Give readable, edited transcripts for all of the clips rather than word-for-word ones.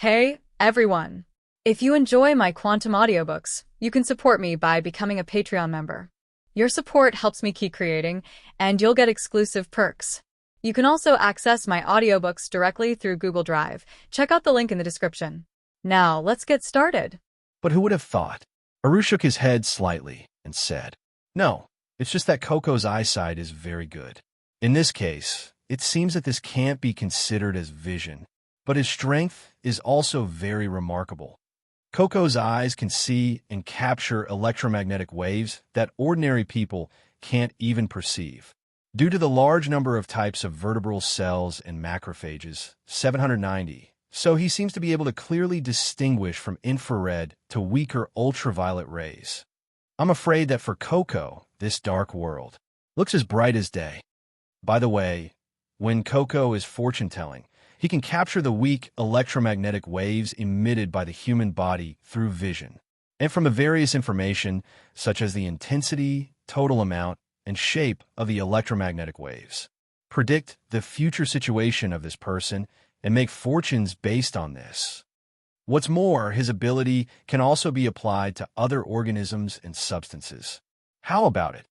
Hey, everyone! If you enjoy my quantum audiobooks, you can support me by becoming a Patreon member. Your support helps me keep creating, and you'll get exclusive perks. You can also access my audiobooks directly through Google Drive. Check out the link in the description. Now, let's get started. But who would have thought? Aru shook his head slightly and said, "No, it's just that Coco's eyesight is very good. In this case, it seems that this can't be considered as vision, but his strength is also very remarkable. Coco's eyes can see and capture electromagnetic waves that ordinary people can't even perceive. Due to the large number of types of vertebral cells and macrophages, 790, so he seems to be able to clearly distinguish from infrared to weaker ultraviolet rays. I'm afraid that for Coco, this dark world looks as bright as day. By the way, when Coco is fortune-telling, he can capture the weak electromagnetic waves emitted by the human body through vision, and from the various information, such as the intensity, total amount, and shape of the electromagnetic waves, predict the future situation of this person and make fortunes based on this. What's more, his ability can also be applied to other organisms and substances. How about it?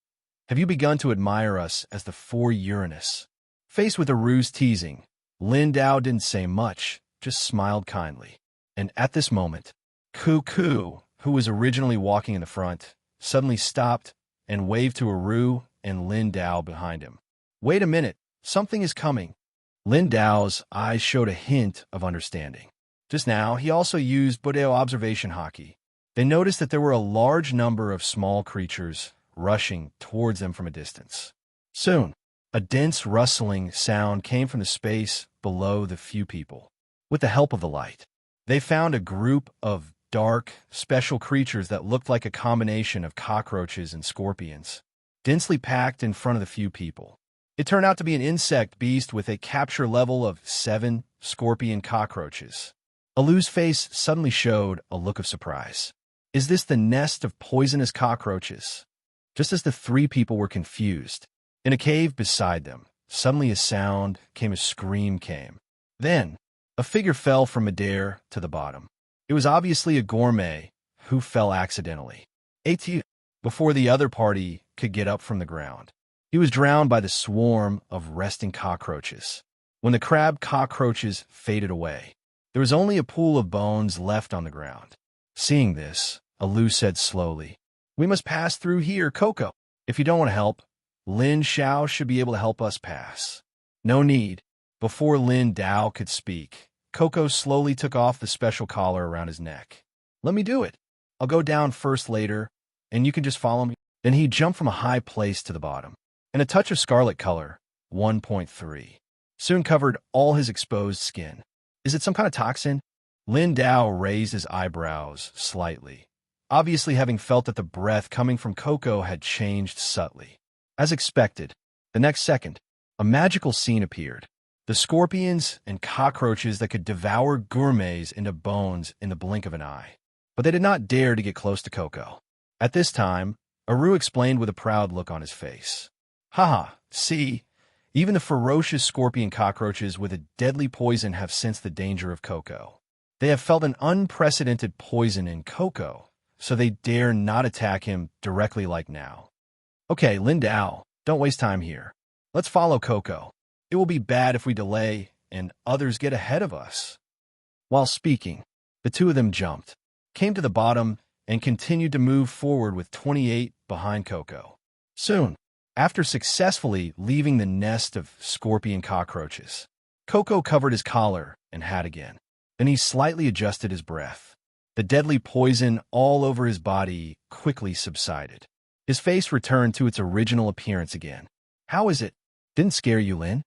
Have you begun to admire us as the four Uranus?" Faced with Aru's teasing, Lin Xiao didn't say much, just smiled kindly. And at this moment, Cuckoo, who was originally walking in the front, suddenly stopped and waved to Aru and Lin Xiao behind him. "Wait a minute, something is coming." Lin Xiao's eyes showed a hint of understanding. Just now, he also used Buddeo observation hockey. They noticed that there were a large number of small creatures rushing towards them from a distance. Soon, a dense rustling sound came from the space below the few people. With the help of the light, they found a group of dark, special creatures that looked like a combination of cockroaches and scorpions, densely packed in front of the few people. It turned out to be an insect beast with a capture level of 7 scorpion cockroaches. Alu's face suddenly showed a look of surprise. Is this the nest of poisonous cockroaches? Just as the 3 people were confused, in a cave beside them, suddenly a scream came. Then, a figure fell from midair to the bottom. It was obviously a gourmet who fell accidentally. Before the other party could get up from the ground, he was drowned by the swarm of resting cockroaches. When the crab cockroaches faded away, there was only a pool of bones left on the ground. Seeing this, Alu said slowly, "We must pass through here, Coco. If you don't want to help, Lin Xiao should be able to help us pass." "No need." Before Lin Xiao could speak, Coco slowly took off the special collar around his neck. "Let me do it. I'll go down first later, and you can just follow me." Then he jumped from a high place to the bottom, and a touch of scarlet color, 1.3, soon covered all his exposed skin. "Is it some kind of toxin?" Lin Xiao raised his eyebrows slightly, obviously having felt that the breath coming from Coco had changed subtly. As expected, the next second, a magical scene appeared. The scorpions and cockroaches that could devour gourmets into bones in the blink of an eye. But they did not dare to get close to Coco. At this time, Aru explained with a proud look on his face. "Haha, see, even the ferocious scorpion cockroaches with a deadly poison have sensed the danger of Coco. They have felt an unprecedented poison in Coco, so they dare not attack him directly like now. Okay, Lin Xiao, don't waste time here. Let's follow Coco. It will be bad if we delay and others get ahead of us." While speaking, the 2 of them jumped, came to the bottom, and continued to move forward with 28 behind Coco. Soon, after successfully leaving the nest of scorpion cockroaches, Coco covered his collar and hat again. Then he slightly adjusted his breath. The deadly poison all over his body quickly subsided. His face returned to its original appearance again. "How is it? Didn't scare you, Lin?"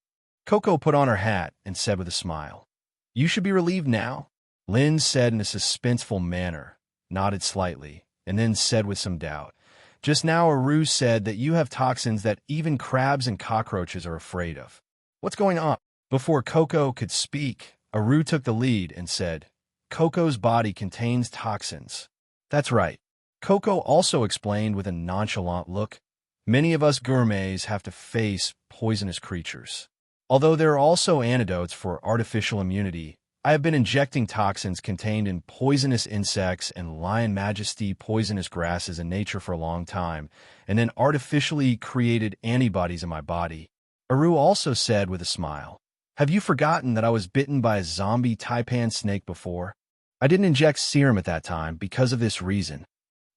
Coco put on her hat and said with a smile. "You should be relieved now," Lin said in a suspenseful manner, nodded slightly, and then said with some doubt, "Just now Aru said that you have toxins that even crabs and cockroaches are afraid of. What's going on?" Before Coco could speak, Aru took the lead and said, "Coco's body contains toxins." "That's right." Coco also explained with a nonchalant look, "Many of us gourmets have to face poisonous creatures. Although there are also antidotes for artificial immunity, I have been injecting toxins contained in poisonous insects and lion majesty poisonous grasses in nature for a long time, and then artificially created antibodies in my body. Aru also said with a smile, "Have you forgotten that I was bitten by a zombie taipan snake before? I didn't inject serum at that time because of this reason.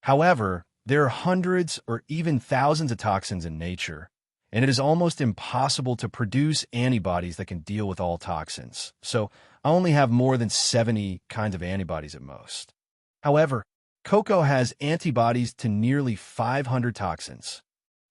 However, there are hundreds or even thousands of toxins in nature, and it is almost impossible to produce antibodies that can deal with all toxins. So I only have more than 70 kinds of antibodies at most. However, Coco has antibodies to nearly 500 toxins.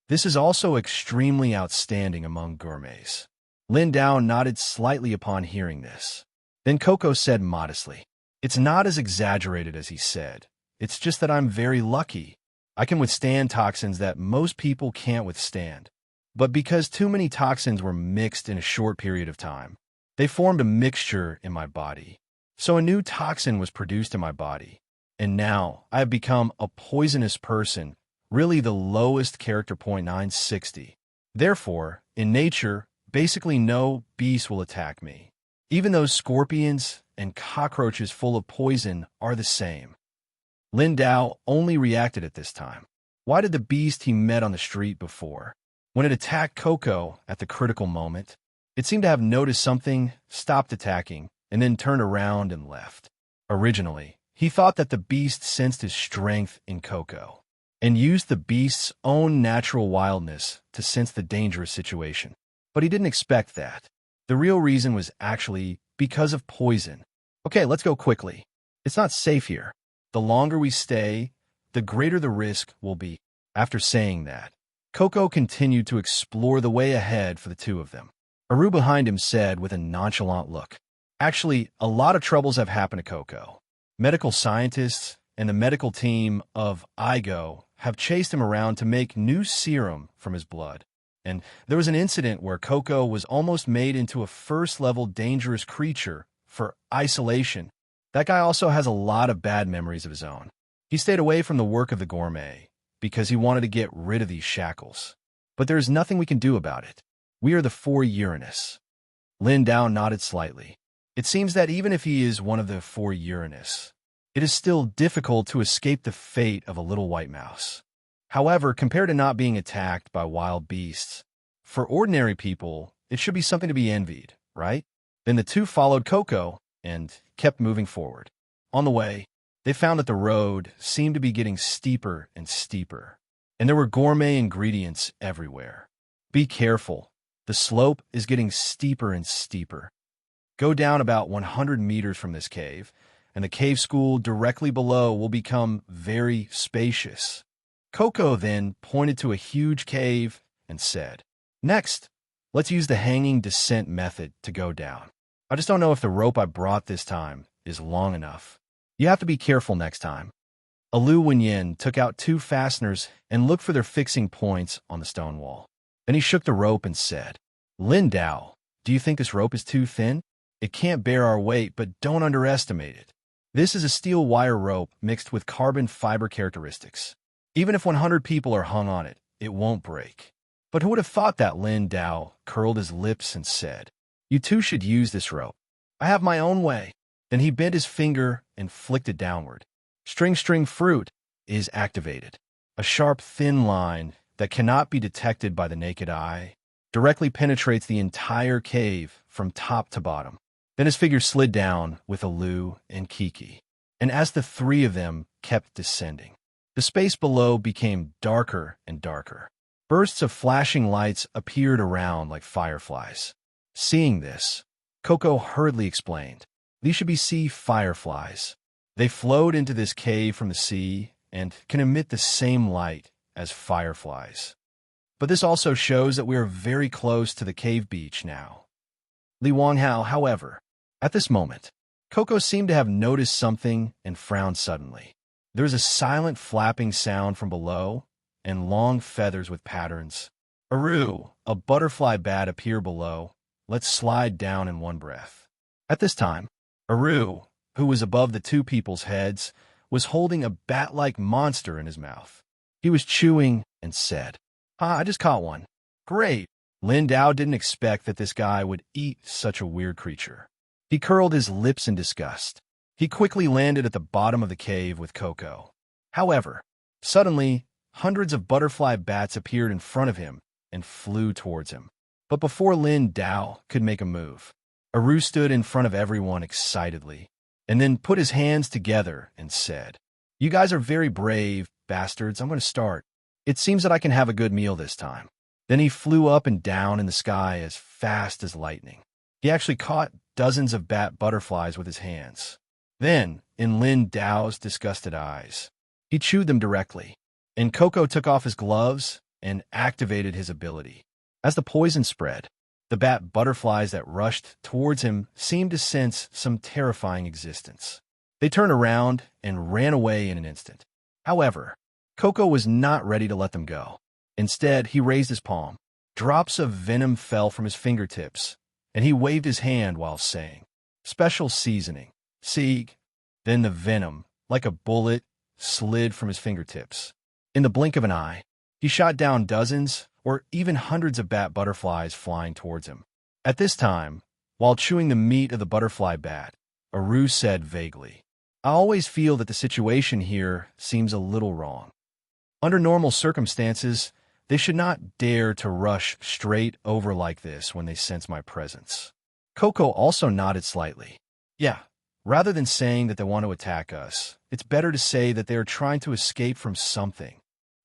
This is also extremely outstanding among gourmets." Lin Xiao nodded slightly upon hearing this. Then Coco said modestly, "It's not as exaggerated as he said. It's just that I'm very lucky. I can withstand toxins that most people can't withstand. But because too many toxins were mixed in a short period of time, they formed a mixture in my body. So a new toxin was produced in my body. And now I have become a poisonous person, really the lowest character point 960. Therefore, in nature, basically no beast will attack me. Even those scorpions and cockroaches full of poison are the same." Lin Xiao only reacted at this time. Why did the beast he met on the street before, when it attacked Coco at the critical moment, it seemed to have noticed something, stopped attacking, and then turned around and left? Originally, he thought that the beast sensed his strength in Coco, and used the beast's own natural wildness to sense the dangerous situation. But he didn't expect that. The real reason was actually because of poison. "Okay, let's go quickly. It's not safe here. The longer we stay, the greater the risk will be." After saying that, Coco continued to explore the way ahead for the two of them. Aru behind him said with a nonchalant look, "Actually, a lot of troubles have happened to Coco. Medical scientists and the medical team of Igo have chased him around to make new serum from his blood. And there was an incident where Coco was almost made into a first-level dangerous creature for isolation. That guy also has a lot of bad memories of his own. He stayed away from the work of the gourmet because he wanted to get rid of these shackles. But there is nothing we can do about it. We are the four Uranus." Lin Xiao nodded slightly. It seems that even if he is one of the four Uranus, it is still difficult to escape the fate of a little white mouse. However, compared to not being attacked by wild beasts, for ordinary people, it should be something to be envied, right? Then the two followed Coco and kept moving forward. On the way, they found that the road seemed to be getting steeper and steeper, and there were gourmet ingredients everywhere. "Be careful. The slope is getting steeper and steeper. Go down about 100 meters from this cave, and the cave school directly below will become very spacious." Coco then pointed to a huge cave and said, "Next, let's use the hanging descent method to go down. I just don't know if the rope I brought this time is long enough. You have to be careful next time." Alu Wenyin took out 2 fasteners and looked for their fixing points on the stone wall. Then he shook the rope and said, "Lin Xiao, do you think this rope is too thin? It can't bear our weight, but don't underestimate it. This is a steel wire rope mixed with carbon fiber characteristics. Even if 100 people are hung on it, it won't break." But who would have thought that? Lin Xiao curled his lips and said, "You two should use this rope. I have my own way." Then he bent his finger and flicked it downward. String fruit is activated. A sharp, thin line that cannot be detected by the naked eye directly penetrates the entire cave from top to bottom. Then his figure slid down with Alu and Kiki. And as the 3 of them kept descending, the space below became darker and darker. Bursts of flashing lights appeared around like fireflies. Seeing this, Coco hurriedly explained, "These should be sea fireflies. They flowed into this cave from the sea and can emit the same light as fireflies. But this also shows that we are very close to the cave beach now." Li Wanghao, however, at this moment, Coco seemed to have noticed something and frowned suddenly. There was a silent flapping sound from below, and long feathers with patterns. "Aru, a butterfly bat appeared below. Let's slide down in one breath." At this time, Aru, who was above the 2 people's heads, was holding a bat-like monster in his mouth. He was chewing and said, I just caught one." "Great." Lin Xiao didn't expect that this guy would eat such a weird creature. He curled his lips in disgust. He quickly landed at the bottom of the cave with Coco. However, suddenly, hundreds of butterfly bats appeared in front of him and flew towards him. But before Lin Xiao could make a move, Aru stood in front of everyone excitedly, and then put his hands together and said, "You guys are very brave, bastards. I'm going to start. It seems that I can have a good meal this time." Then he flew up and down in the sky as fast as lightning. He actually caught dozens of bat butterflies with his hands. Then, in Lin Xiao's disgusted eyes, he chewed them directly, and Coco took off his gloves and activated his ability. As the poison spread, the bat butterflies that rushed towards him seemed to sense some terrifying existence. They turned around and ran away in an instant. However, Coco was not ready to let them go. Instead, he raised his palm. Drops of venom fell from his fingertips, and he waved his hand while saying, "Special seasoning. Sieg." Then the venom, like a bullet, slid from his fingertips. In the blink of an eye, he shot down dozens or even hundreds of bat butterflies flying towards him. At this time, while chewing the meat of the butterfly bat, Aru said vaguely, "I always feel that the situation here seems a little wrong. Under normal circumstances, they should not dare to rush straight over like this when they sense my presence." Coco also nodded slightly. "Yeah, rather than saying that they want to attack us, it's better to say that they are trying to escape from something."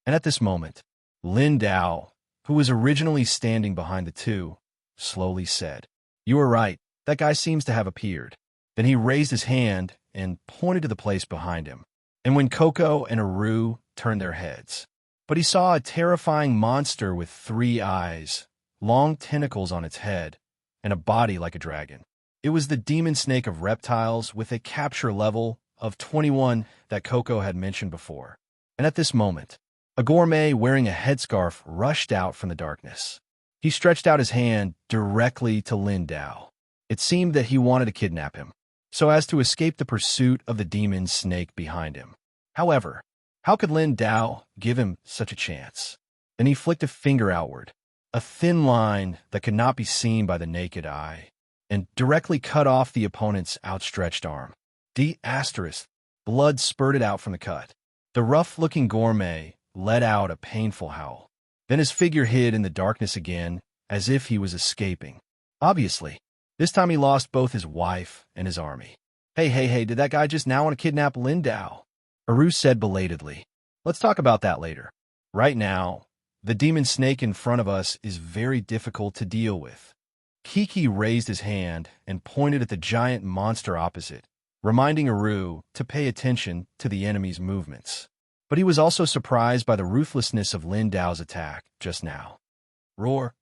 And at this moment, Lin Xiao, who was originally standing behind the two, slowly said, "You are right. That guy seems to have appeared." Then he raised his hand and pointed to the place behind him. And when Coco and Aru turned their heads, but he saw a terrifying monster with 3 eyes, long tentacles on its head, and a body like a dragon. It was the demon snake of reptiles with a capture level of 21 that Coco had mentioned before. And at this moment, a gourmet wearing a headscarf rushed out from the darkness. He stretched out his hand directly to Lin Xiao. It seemed that he wanted to kidnap him, so as to escape the pursuit of the demon snake behind him. However, how could Lin Xiao give him such a chance? Then he flicked a finger outward, a thin line that could not be seen by the naked eye, and directly cut off the opponent's outstretched arm. Blood spurted out from the cut. The rough-looking gourmet let out a painful howl. Then his figure hid in the darkness again, as if he was escaping. Obviously, this time he lost both his wife and his army. Hey, did that guy just now want to kidnap Lin Xiao?" Aru said belatedly. "Let's talk about that later. Right now, the demon snake in front of us is very difficult to deal with." Kiki raised his hand and pointed at the giant monster opposite, reminding Aru to pay attention to the enemy's movements. But he was also surprised by the ruthlessness of Lin Xiao's attack just now. Roar!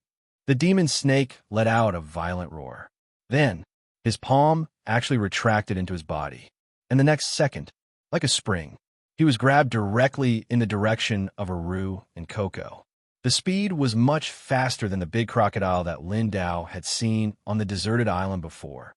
The demon snake let out a violent roar. Then, his palm actually retracted into his body, and the next second, like a spring, he was grabbed directly in the direction of Aru and Coco. The speed was much faster than the big crocodile that Lin Xiao had seen on the deserted island before.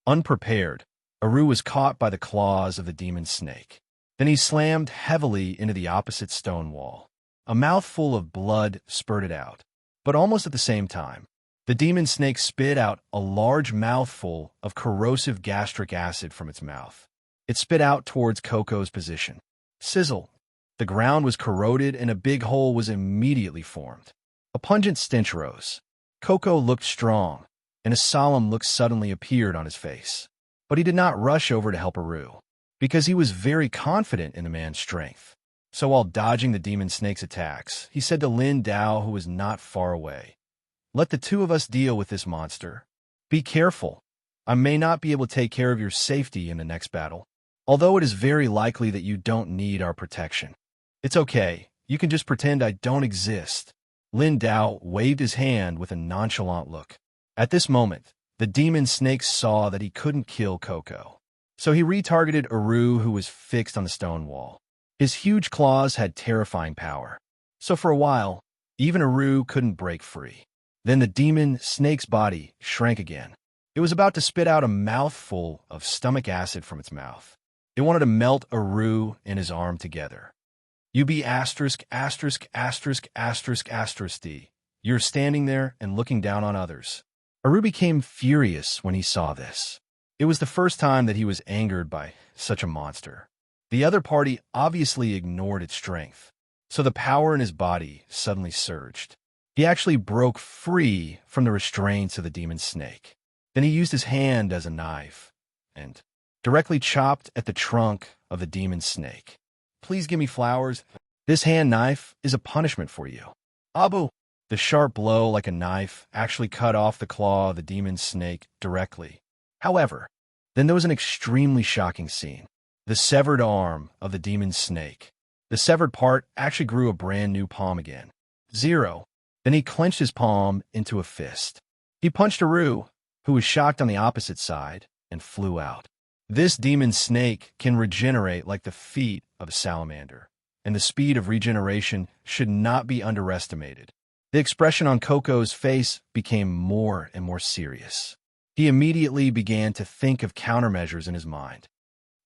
Unprepared, Aru was caught by the claws of the demon snake. Then he slammed heavily into the opposite stone wall. A mouthful of blood spurted out, but almost at the same time, the demon snake spit out a large mouthful of corrosive gastric acid from its mouth. It spit out towards Coco's position. Sizzle! The ground was corroded and a big hole was immediately formed. A pungent stench rose. Coco looked strong, and a solemn look suddenly appeared on his face. But he did not rush over to help Aru, because he was very confident in the man's strength. So while dodging the demon snake's attacks, he said to Lin Xiao, who was not far away, "Let the two of us deal with this monster. Be careful. I may not be able to take care of your safety in the next battle, although it is very likely that you don't need our protection. It's okay. You can just pretend I don't exist." Lin Xiao waved his hand with a nonchalant look. At this moment, the demon snake saw that he couldn't kill Coco. So he retargeted Aru, who was fixed on the stone wall. His huge claws had terrifying power. So for a while, even Aru couldn't break free. Then the demon snake's body shrank again. It was about to spit out a mouthful of stomach acid from its mouth. It wanted to melt Aru and his arm together. "You be asterisk. You're standing there and looking down on others. Aru became furious when he saw this. It was the first time that he was angered by such a monster. The other party obviously ignored its strength, so the power in his body suddenly surged. He actually broke free from the restraints of the demon snake. Then he used his hand as a knife and directly chopped at the trunk of the demon snake. Please give me flowers. This hand knife is a punishment for you. Abu! The sharp blow like a knife actually cut off the claw of the demon snake directly. However, then there was an extremely shocking scene. The severed arm of the demon snake. The severed part actually grew a brand new palm again. 0. Then he clenched his palm into a fist. He punched Aru, who was shocked on the opposite side, and flew out. This demon snake can regenerate like the feet of a salamander, and the speed of regeneration should not be underestimated. The expression on Coco's face became more and more serious. He immediately began to think of countermeasures in his mind.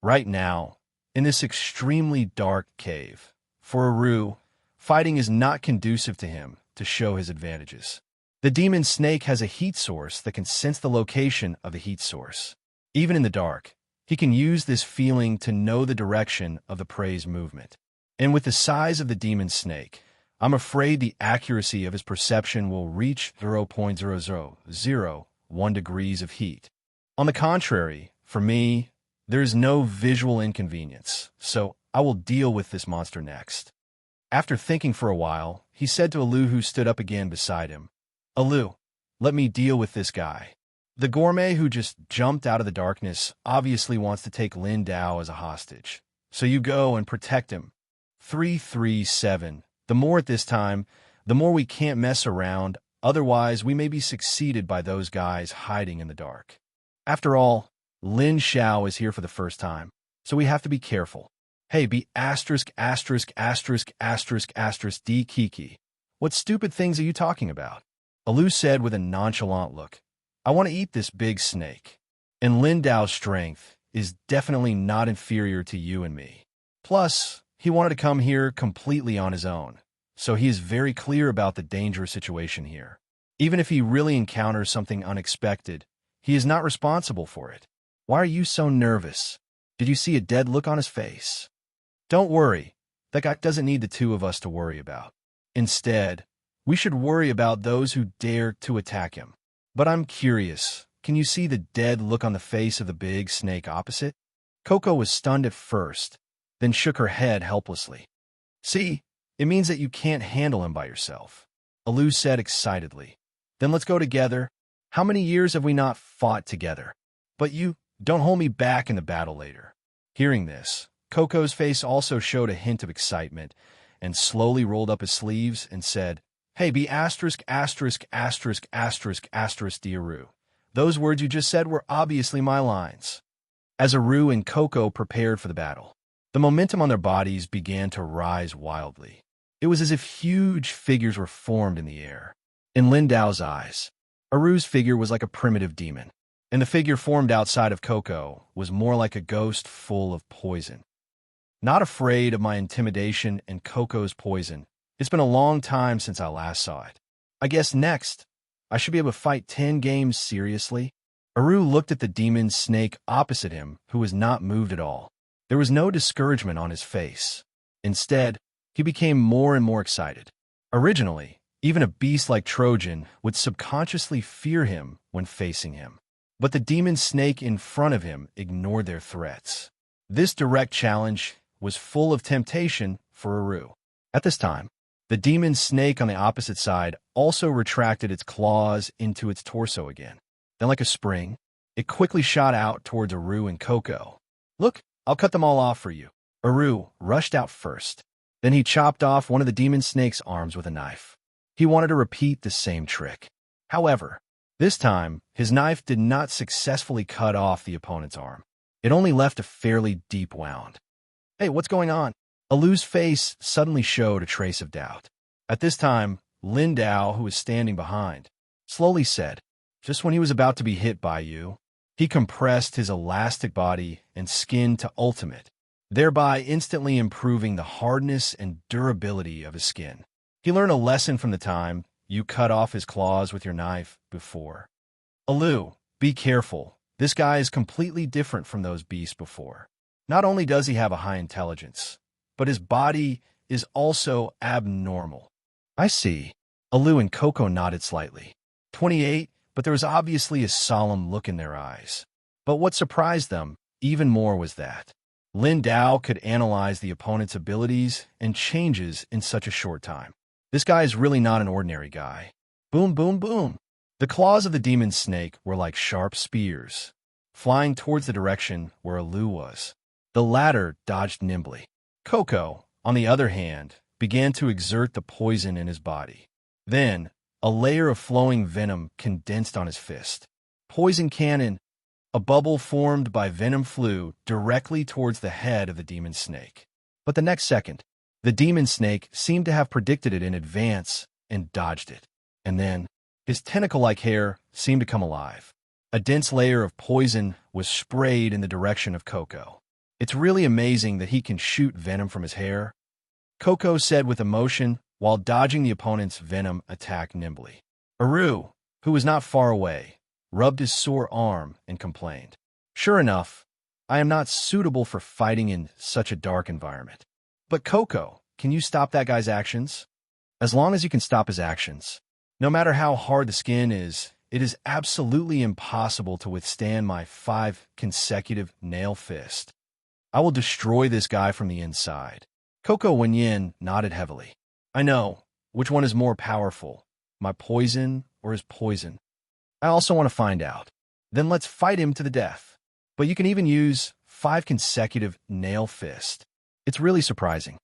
Right now, in this extremely dark cave, for Aru, fighting is not conducive to him to show his advantages. The demon snake has a heat source that can sense the location of the heat source. Even in the dark, he can use this feeling to know the direction of the prey's movement. And with the size of the demon snake, I'm afraid the accuracy of his perception will reach 0.0001 degrees of heat. On the contrary, for me, there is no visual inconvenience, so I will deal with this monster next. After thinking for a while, he said to Alu, who stood up again beside him, Alu, let me deal with this guy. The gourmet who just jumped out of the darkness obviously wants to take Lin Xiao as a hostage, so you go and protect him. 337. The more at this time, the more we can't mess around, otherwise we may be succeeded by those guys hiding in the dark. After all, Lin Xiao is here for the first time, so we have to be careful. Hey, be asterisk D Kiki. What stupid things are you talking about? Alu said with a nonchalant look. I want to eat this big snake. And Lin Xiao's strength is definitely not inferior to you and me. Plus, he wanted to come here completely on his own, so he is very clear about the dangerous situation here. Even if he really encounters something unexpected, he is not responsible for it. Why are you so nervous? Did you see a dead look on his face? Don't worry, that guy doesn't need the two of us to worry about. Instead, we should worry about those who dare to attack him. But I'm curious, can you see the dead look on the face of the big snake opposite? Coco was stunned at first, then shook her head helplessly. See, it means that you can't handle him by yourself, Alu said excitedly. Then let's go together. How many years have we not fought together? But you, don't hold me back in the battle later. Hearing this, Coco's face also showed a hint of excitement, and slowly rolled up his sleeves and said, Hey, be asterisk Aru. Those words you just said were obviously my lines. As Aru and Coco prepared for the battle, the momentum on their bodies began to rise wildly. It was as if huge figures were formed in the air. In Lin Xiao's eyes, Aru's figure was like a primitive demon, and the figure formed outside of Coco was more like a ghost full of poison. Not afraid of my intimidation and Coco's poison, it's been a long time since I last saw it. I guess next, I should be able to fight 10 games seriously. Aru looked at the demon snake opposite him, who was not moved at all. There was no discouragement on his face. Instead, he became more and more excited. Originally, even a beast like Trojan would subconsciously fear him when facing him. But the demon snake in front of him ignored their threats. This direct challenge was full of temptation for Aru. At this time, the demon snake on the opposite side also retracted its claws into its torso again. Then, like a spring, it quickly shot out towards Aru and Coco. Look, I'll cut them all off for you. Aru rushed out first. Then he chopped off one of the demon snake's arms with a knife. He wanted to repeat the same trick. However, this time, his knife did not successfully cut off the opponent's arm. It only left a fairly deep wound. Hey, what's going on? Alu's face suddenly showed a trace of doubt. At this time, Lin Xiao, who was standing behind, slowly said, Just when he was about to be hit by you, he compressed his elastic body and skin to ultimate, thereby instantly improving the hardness and durability of his skin. He learned a lesson from the time you cut off his claws with your knife before. Alu, be careful. This guy is completely different from those beasts before. Not only does he have a high intelligence, but his body is also abnormal. I see. Alu and Coco nodded slightly. 28, but there was obviously a solemn look in their eyes. But what surprised them even more was that Lin Xiao could analyze the opponent's abilities and changes in such a short time. This guy is really not an ordinary guy. Boom, boom, boom. The claws of the demon snake were like sharp spears, flying towards the direction where Alu was. The latter dodged nimbly. Coco, on the other hand, began to exert the poison in his body. Then, a layer of flowing venom condensed on his fist. Poison cannon. A bubble formed by venom flew directly towards the head of the demon snake. But the next second, the demon snake seemed to have predicted it in advance and dodged it. And then, his tentacle-like hair seemed to come alive. A dense layer of poison was sprayed in the direction of Coco. It's really amazing that he can shoot venom from his hair, Coco said with emotion while dodging the opponent's venom attack nimbly. Aru, who was not far away, rubbed his sore arm and complained. Sure enough, I am not suitable for fighting in such a dark environment. But Coco, can you stop that guy's actions? As long as you can stop his actions. No matter how hard the skin is, it is absolutely impossible to withstand my 5 consecutive nail fist. I will destroy this guy from the inside. Coco Wenyin nodded heavily. I know. Which one is more powerful, my poison or his poison? I also want to find out. Then let's fight him to the death. But you can even use 5 consecutive nail fist. It's really surprising.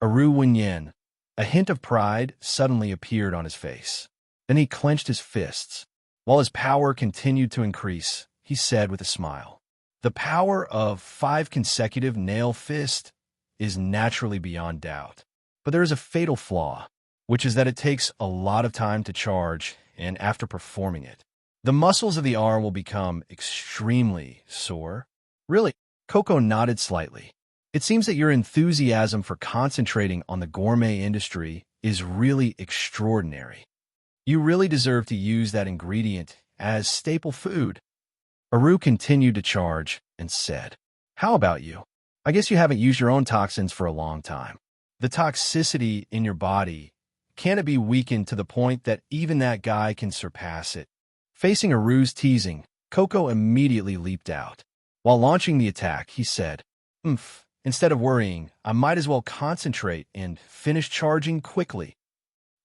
Aru Wenyin, a hint of pride suddenly appeared on his face. Then he clenched his fists. While his power continued to increase, he said with a smile, the power of 5 consecutive nail fist is naturally beyond doubt. But there is a fatal flaw, which is that it takes a lot of time to charge, and after performing it, the muscles of the arm will become extremely sore. Really? Coco nodded slightly. It seems that your enthusiasm for concentrating on the gourmet industry is really extraordinary. You really deserve to use that ingredient as staple food. Aru continued to charge and said, how about you? I guess you haven't used your own toxins for a long time. The toxicity in your body, can it be weakened to the point that even that guy can surpass it? Facing Aru's teasing, Coco immediately leaped out. While launching the attack, he said, instead of worrying, I might as well concentrate and finish charging quickly.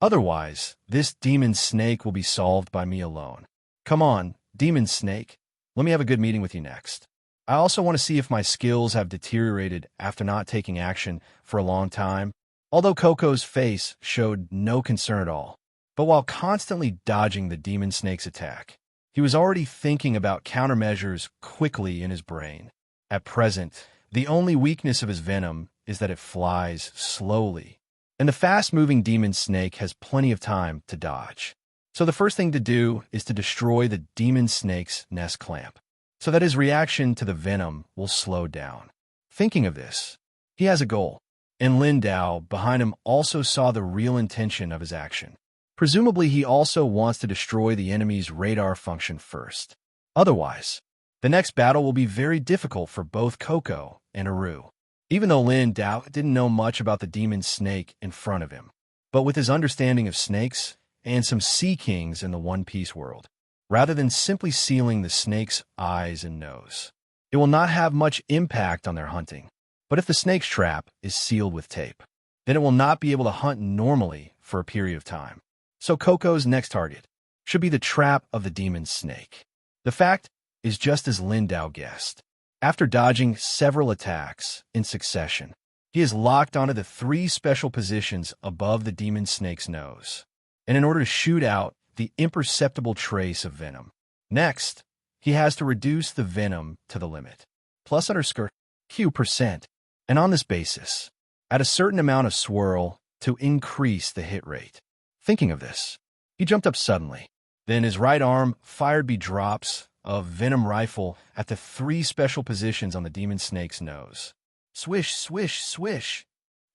Otherwise, this demon snake will be solved by me alone. Come on, demon snake. Let me have a good meeting with you next. I also want to see if my skills have deteriorated after not taking action for a long time, although Coco's face showed no concern at all. But while constantly dodging the demon snake's attack, he was already thinking about countermeasures quickly in his brain. At present, the only weakness of his venom is that it flies slowly, and the fast-moving demon snake has plenty of time to dodge. So the first thing to do is to destroy the demon snake's nest clamp, so that his reaction to the venom will slow down. Thinking of this, he has a goal, and Lin Xiao behind him also saw the real intention of his action. Presumably, he also wants to destroy the enemy's radar function first. Otherwise, the next battle will be very difficult for both Coco and Aru. Even though Lin Xiao didn't know much about the demon snake in front of him, but with his understanding of snakes and some sea kings in the One Piece world, rather than simply sealing the snake's eyes and nose, it will not have much impact on their hunting. But if the snake's trap is sealed with tape, then it will not be able to hunt normally for a period of time. So Coco's next target should be the trap of the demon snake. The fact is just as Lin Xiao guessed. After dodging several attacks in succession, he is locked onto the 3 special positions above the demon snake's nose, and in order to shoot out the imperceptible trace of venom. Next, he has to reduce the venom to the limit, plus underscore Q%, and on this basis, add a certain amount of swirl to increase the hit rate. Thinking of this, he jumped up suddenly. Then his right arm fired drops of venom rifle at the 3 special positions on the demon snake's nose. Swish, swish, swish.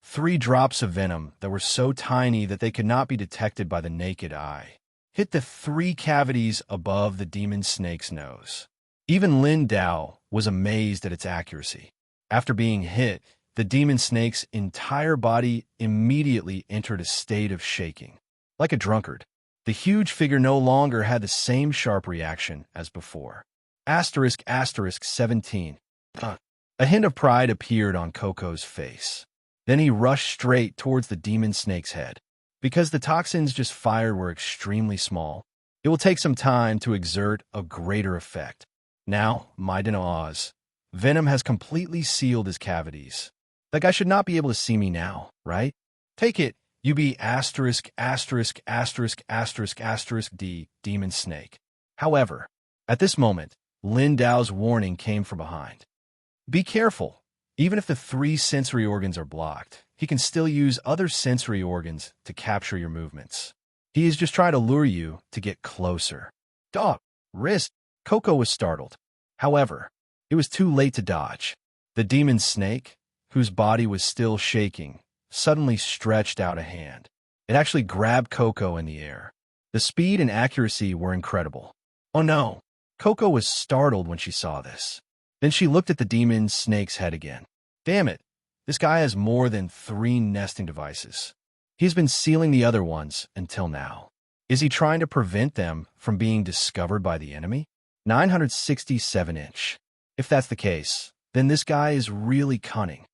3 drops of venom that were so tiny that they could not be detected by the naked eye hit the 3 cavities above the demon snake's nose. Even Lin Xiao was amazed at its accuracy. After being hit, the demon snake's entire body immediately entered a state of shaking. Like a drunkard, the huge figure no longer had the same sharp reaction as before. *** 17. A hint of pride appeared on Coco's face. Then he rushed straight towards the demon snake's head. Because the toxins just fired were extremely small, it will take some time to exert a greater effect. Now, Maiden Oz, venom has completely sealed his cavities. That guy should not be able to see me now, right? Take it, you be *********** D, demon snake. However, at this moment, Lin Xiao's warning came from behind. Be careful. Even if the 3 sensory organs are blocked, he can still use other sensory organs to capture your movements. He is just trying to lure you to get closer. Dog, wrist. Coco was startled. However, it was too late to dodge. The demon snake, whose body was still shaking, suddenly stretched out a hand. It actually grabbed Coco in the air. The speed and accuracy were incredible. Oh no! Coco was startled when she saw this. Then she looked at the demon snake's head again. Damn it! This guy has more than 3 nesting devices. He's been sealing the other ones until now. Is he trying to prevent them from being discovered by the enemy? 967-inch. If that's the case, then this guy is really cunning.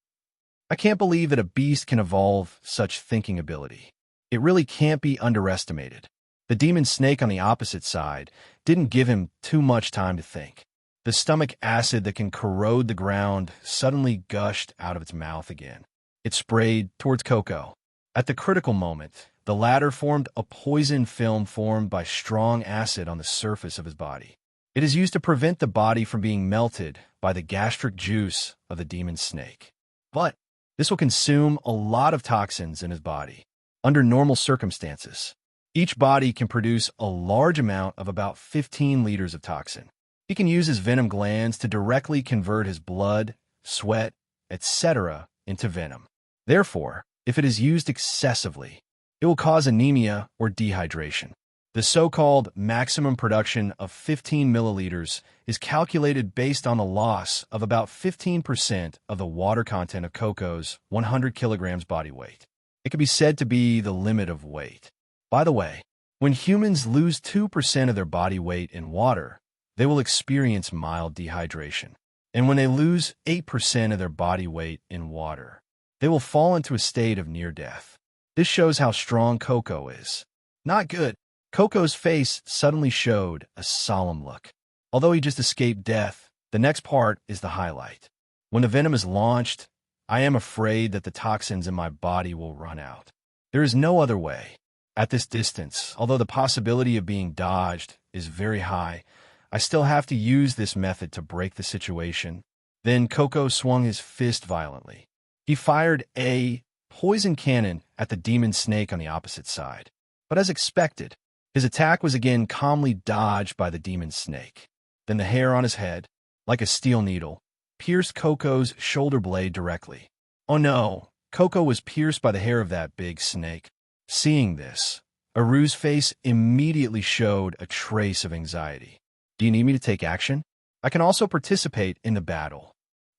I can't believe that a beast can evolve such thinking ability. It really can't be underestimated. The demon snake on the opposite side didn't give him too much time to think. The stomach acid that can corrode the ground suddenly gushed out of its mouth again. It sprayed towards Coco. At the critical moment, the latter formed a poison film formed by strong acid on the surface of his body. It is used to prevent the body from being melted by the gastric juice of the demon snake. But this will consume a lot of toxins in his body. Under normal circumstances, each body can produce a large amount of about 15 liters of toxin. He can use his venom glands to directly convert his blood, sweat, etc. into venom. Therefore, if it is used excessively, it will cause anemia or dehydration. The so-called maximum production of 15 milliliters is calculated based on the loss of about 15% of the water content of Coco's 100 kilograms body weight. It could be said to be the limit of weight. By the way, when humans lose 2% of their body weight in water, they will experience mild dehydration. And when they lose 8% of their body weight in water, they will fall into a state of near death. This shows how strong Coco is. Not good. Coco's face suddenly showed a solemn look. Although he just escaped death, the next part is the highlight. When the venom is launched, I am afraid that the toxins in my body will run out. There is no other way. At this distance, although the possibility of being dodged is very high, I still have to use this method to break the situation. Then Coco swung his fist violently. He fired a poison cannon at the demon snake on the opposite side. But as expected, his attack was again calmly dodged by the demon snake. Then the hair on his head, like a steel needle, pierced Coco's shoulder blade directly. Oh no, Coco was pierced by the hair of that big snake. Seeing this, Aru's face immediately showed a trace of anxiety. Do you need me to take action? I can also participate in the battle.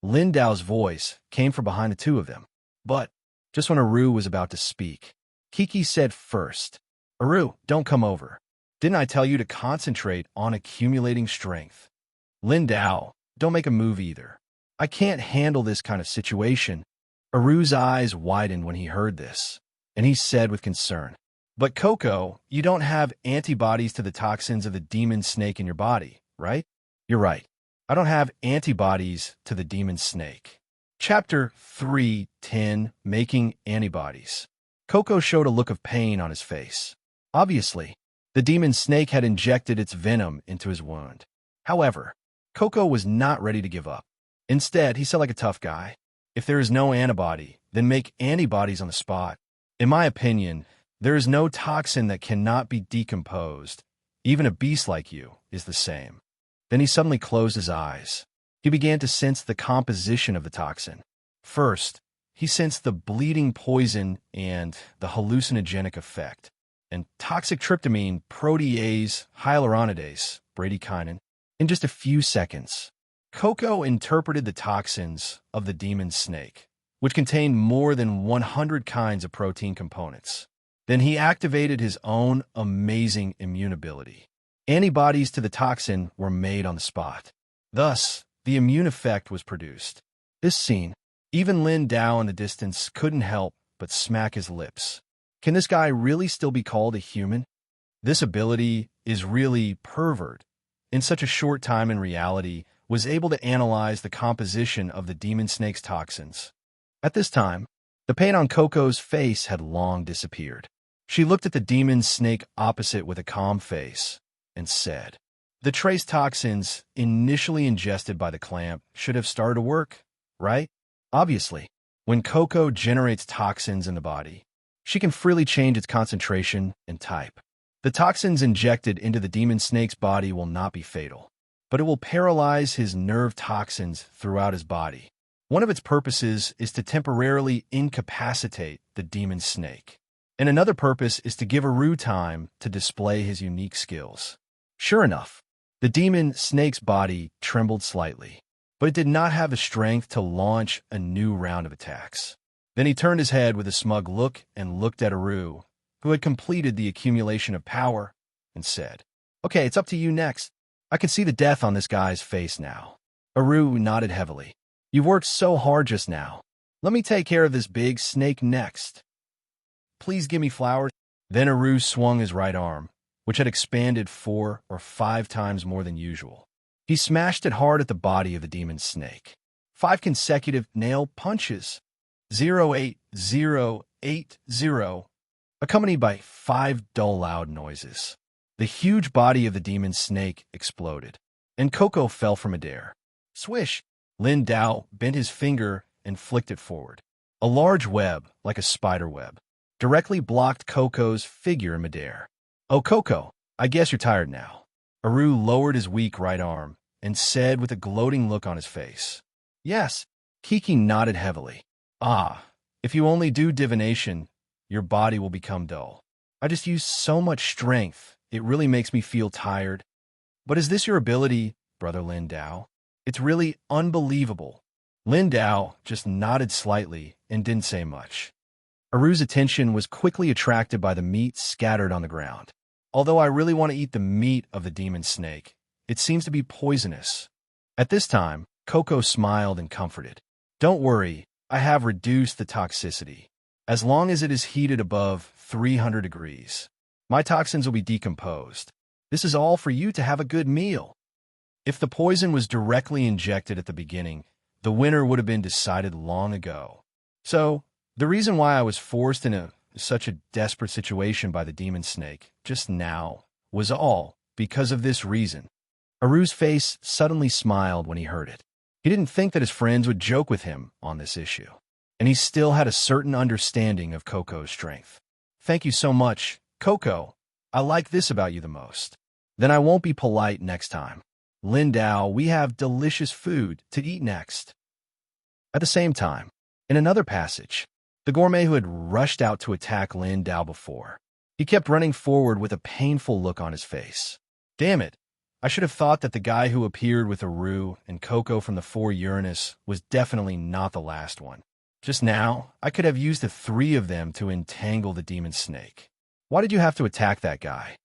Lin Xiao's voice came from behind the two of them. But, just when Aru was about to speak, Kiki said first, Aru, don't come over. Didn't I tell you to concentrate on accumulating strength? Lin Xiao, don't make a move either. I can't handle this kind of situation. Aru's eyes widened when he heard this, and he said with concern, But Coco, you don't have antibodies to the toxins of the demon snake in your body, right? You're right. I don't have antibodies to the demon snake. Chapter 3:10 Making Antibodies. Coco showed a look of pain on his face. Obviously, the demon snake had injected its venom into his wound. However, Coco was not ready to give up. Instead, he said like a tough guy, If there is no antibody, then make antibodies on the spot. In my opinion, there is no toxin that cannot be decomposed. Even a beast like you is the same. Then he suddenly closed his eyes. He began to sense the composition of the toxin. First, he sensed the bleeding poison and the hallucinogenic effect. and toxic tryptamine, protease, hyaluronidase, bradykinin, in just a few seconds. Coco interpreted the toxins of the demon snake, which contained more than 100 kinds of protein components. Then he activated his own amazing immune ability. Antibodies to the toxin were made on the spot. Thus, the immune effect was produced. This scene, even Lin Xiao in the distance couldn't help but smack his lips. Can this guy really still be called a human? This ability is really pervert. In such a short time in reality, was able to analyze the composition of the demon snake's toxins. At this time, the pain on Coco's face had long disappeared. She looked at the demon snake opposite with a calm face and said, "The trace toxins initially ingested by the clamp should have started to work, right? Obviously, when Coco generates toxins in the body, she can freely change its concentration and type. The toxins injected into the demon snake's body will not be fatal, but it will paralyze his nerve toxins throughout his body. One of its purposes is to temporarily incapacitate the demon snake, and another purpose is to give Aru time to display his unique skills." Sure enough, the demon snake's body trembled slightly, but it did not have the strength to launch a new round of attacks. Then he turned his head with a smug look and looked at Aru, who had completed the accumulation of power, and said, "Okay, it's up to you next. I can see the death on this guy's face now." Aru nodded heavily. "You've worked so hard just now. Let me take care of this big snake next. Please give me flowers." Then Aru swung his right arm, which had expanded 4 or 5 times more than usual. He smashed it hard at the body of the demon snake. 5 consecutive nail punches. 08080, accompanied by 5 dull loud noises. The huge body of the demon snake exploded, and Coco fell from midair. Swish! Lin Xiao bent his finger and flicked it forward. A large web, like a spider web, directly blocked Coco's figure in midair. "Oh, Coco, I guess you're tired now." Aru lowered his weak right arm and said with a gloating look on his face, "Yes." Kiki nodded heavily. "Ah, if you only do divination, your body will become dull. I just use so much strength, it really makes me feel tired." "But is this your ability, Brother Lin Xiao? It's really unbelievable." Lin Xiao just nodded slightly and didn't say much. Aru's attention was quickly attracted by the meat scattered on the ground. "Although I really want to eat the meat of the demon snake, it seems to be poisonous." At this time, Coco smiled and comforted. "Don't worry, I have reduced the toxicity. As long as it is heated above 300 degrees, my toxins will be decomposed. This is all for you to have a good meal." If the poison was directly injected at the beginning, the winner would have been decided long ago. So, the reason why I was forced into such a desperate situation by the demon snake just now was all because of this reason. Aru's face suddenly smiled when he heard it. He didn't think that his friends would joke with him on this issue, and he still had a certain understanding of Coco's strength. "Thank you so much, Coco. I like this about you the most. Then I won't be polite next time. Lin Xiao, we have delicious food to eat next." At the same time, in another passage, the gourmet who had rushed out to attack Lin Xiao before, he kept running forward with a painful look on his face. "Damn it, I should have thought that the guy who appeared with Aru and Coco from the 4 Uranus was definitely not the last one. Just now, I could have used the 3 of them to entangle the demon snake. Why did you have to attack that guy?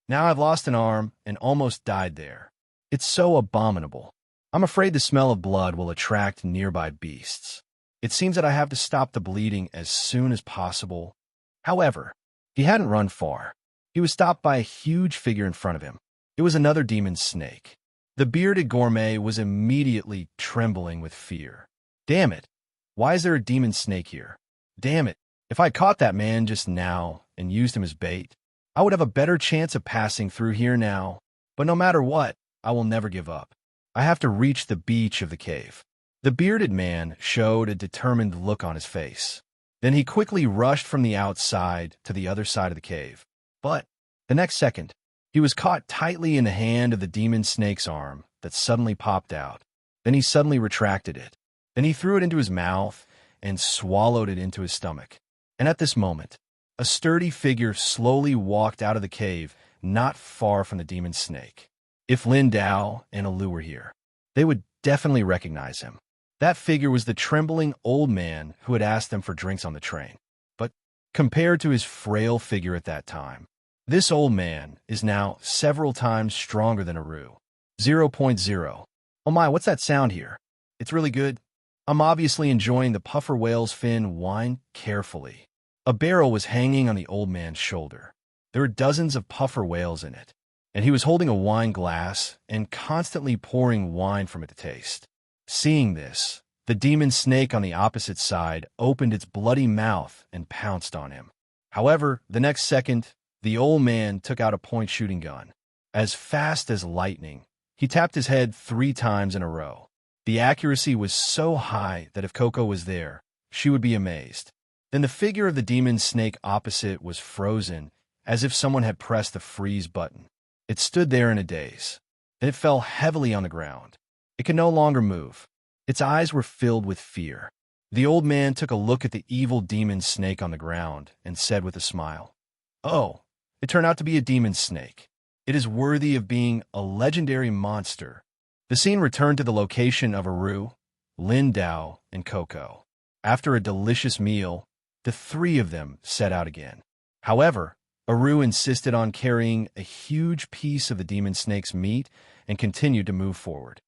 Now I've lost an arm and almost died there. It's so abominable. I'm afraid the smell of blood will attract nearby beasts. It seems that I have to stop the bleeding as soon as possible." However, he hadn't run far. He was stopped by a huge figure in front of him. It was another demon snake. The bearded gourmet was immediately trembling with fear. "Damn it! Why is there a demon snake here? Damn it! If I caught that man just now and used him as bait, I would have a better chance of passing through here now. But no matter what, I will never give up. I have to reach the beach of the cave." The bearded man showed a determined look on his face. Then he quickly rushed from the outside to the other side of the cave. But the next second, he was caught tightly in the hand of the demon snake's arm that suddenly popped out. Then he suddenly retracted it. Then he threw it into his mouth and swallowed it into his stomach. And at this moment, A sturdy figure slowly walked out of the cave, not far from the demon snake. If Lin Xiao and Alu were here, they would definitely recognize him. That figure was the trembling old man who had asked them for drinks on the train. But compared to his frail figure at that time, this old man is now several times stronger than Aru. 0.0. Oh my, what's that sound here? It's really good. I'm obviously enjoying the puffer whale's fin wine carefully. A barrel was hanging on the old man's shoulder. There were dozens of puffer whales in it, and he was holding a wine glass and constantly pouring wine from it to taste. Seeing this, the demon snake on the opposite side opened its bloody mouth and pounced on him. However, the next second, the old man took out a point-shooting gun. As fast as lightning, he tapped his head 3 times in a row. The accuracy was so high that if Coco was there, she would be amazed. Then the figure of the demon snake opposite was frozen, as if someone had pressed the freeze button. It stood there in a daze. Then it fell heavily on the ground. It could no longer move. Its eyes were filled with fear. The old man took a look at the evil demon snake on the ground and said with a smile, "Oh, it turned out to be a demon snake. It is worthy of being a legendary monster." The scene returned to the location of Aru, Lin Xiao, and Coco. After a delicious meal, the 3 of them set out again. However, Aru insisted on carrying a huge piece of the demon snake's meat and continued to move forward.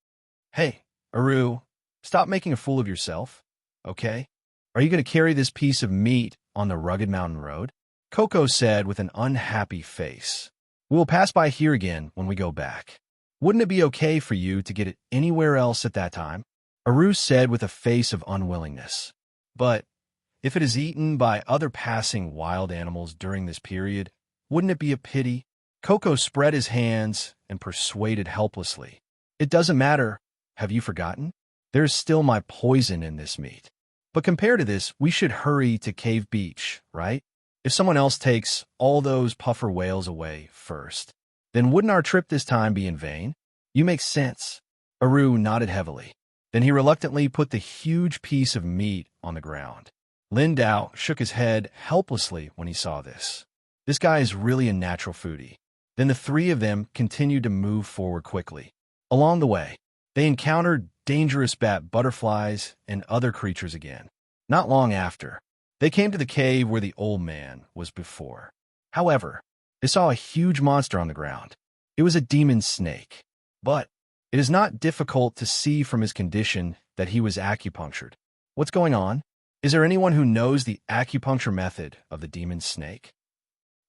"Hey, Aru, stop making a fool of yourself, okay? Are you going to carry this piece of meat on the rugged mountain road?" Coco said with an unhappy face. "We will pass by here again when we go back. Wouldn't it be okay for you to get it anywhere else at that time?" Aru said with a face of unwillingness. "But if it is eaten by other passing wild animals during this period, wouldn't it be a pity?" Coco spread his hands and persuaded helplessly. "It doesn't matter. Have you forgotten? There's still my poison in this meat. But compared to this, we should hurry to Cave Beach, right? If someone else takes all those puffer whales away first, then wouldn't our trip this time be in vain?" "You make sense." Aru nodded heavily. Then he reluctantly put the huge piece of meat on the ground. Lin Xiao shook his head helplessly when he saw this. This guy is really a natural foodie. Then the 3 of them continued to move forward quickly. Along the way, they encountered dangerous bat butterflies and other creatures again. Not long after, they came to the cave where the old man was before. However, they saw a huge monster on the ground. It was a demon snake. But it is not difficult to see from his condition that he was acupunctured. What's going on? Is there anyone who knows the acupuncture method of the demon snake?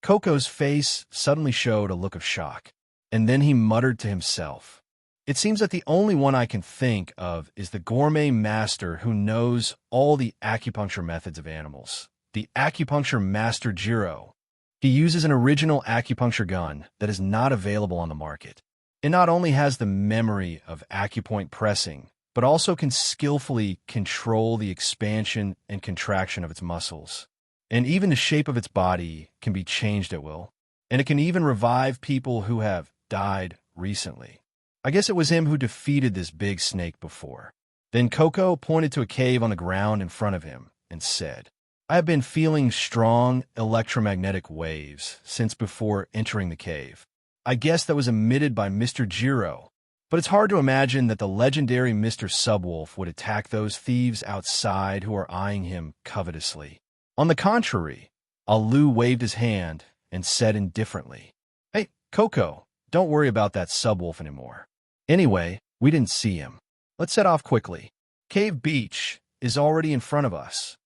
Coco's face suddenly showed a look of shock, and then he muttered to himself, "It seems that the only one I can think of is the gourmet master who knows all the acupuncture methods of animals, the acupuncture master Jiro. He uses an original acupuncture gun that is not available on the market. It not only has the memory of acupoint pressing, but also can skillfully control the expansion and contraction of its muscles. And even the shape of its body can be changed at will. And it can even revive people who have died recently. I guess it was him who defeated this big snake before." Then Coco pointed to a cave on the ground in front of him and said, "I have been feeling strong electromagnetic waves since before entering the cave. I guess that was emitted by Mr. Jiro. But it's hard to imagine that the legendary Mr. Subwolf would attack those thieves outside who are eyeing him covetously." On the contrary, Alu waved his hand and said indifferently, "Hey, Coco, don't worry about that Subwolf anymore. Anyway, we didn't see him. Let's set off quickly. Cave Beach is already in front of us.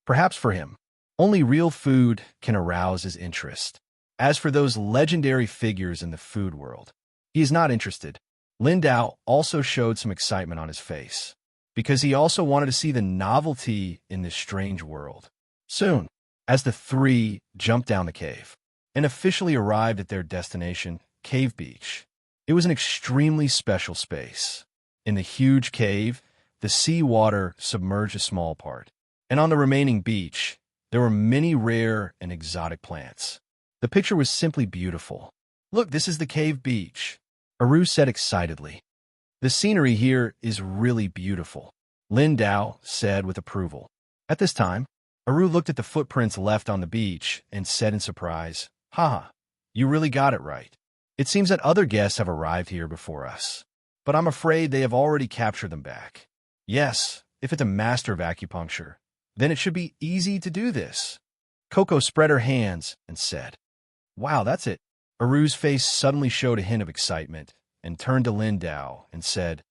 Perhaps for him, only real food can arouse his interest. As for those legendary figures in the food world, he is not interested." Lin Xiao also showed some excitement on his face, because he also wanted to see the novelty in this strange world. Soon, as the 3 jumped down the cave and officially arrived at their destination, Cave Beach, it was an extremely special space. In the huge cave, the sea water submerged a small part, and on the remaining beach, there were many rare and exotic plants. The picture was simply beautiful. "Look, this is the Cave Beach," Aru said excitedly. "The scenery here is really beautiful," Lin Xiao said with approval. At this time, Aru looked at the footprints left on the beach and said in surprise, Haha, you really got it right. It seems that other guests have arrived here before us, but I'm afraid they have already captured them back. Yes, if it's a master of acupuncture, then it should be easy to do this. Coco spread her hands and said, Wow, that's it. Aru's face suddenly showed a hint of excitement and turned to Lin Xiao and said,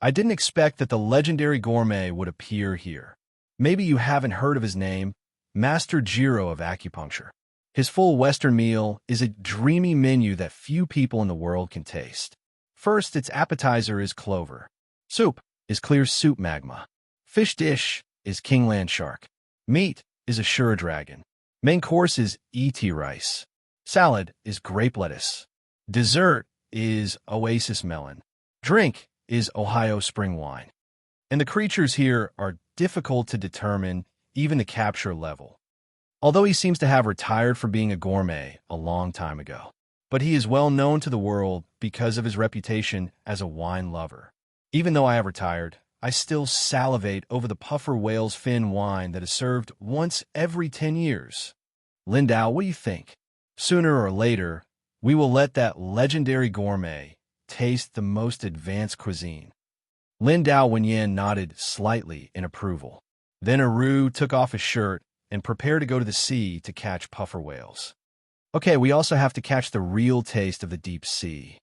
I didn't expect that the legendary gourmet would appear here. Maybe you haven't heard of his name, Master Jiro of acupuncture. His full Western meal is a dreamy menu that few people in the world can taste. First, its appetizer is clover. Soup is clear soup magma. Fish dish is kingland shark. Meat is Ashura dragon. Main course is ET rice. Salad is grape lettuce. Dessert is oasis melon. Drink is Ohio spring wine. And the creatures here are difficult to determine, even the capture level. Although he seems to have retired from being a gourmet a long time ago. But he is well known to the world because of his reputation as a wine lover. Even though I have retired, I still salivate over the puffer whale's fin wine that is served once every 10 years. Lin Xiao, what do you think? Sooner or later, we will let that legendary gourmet taste the most advanced cuisine. Lin Xiao Wenyan nodded slightly in approval. Then Aru took off his shirt and prepared to go to the sea to catch puffer whales. Okay, we also have to catch the real taste of the deep sea.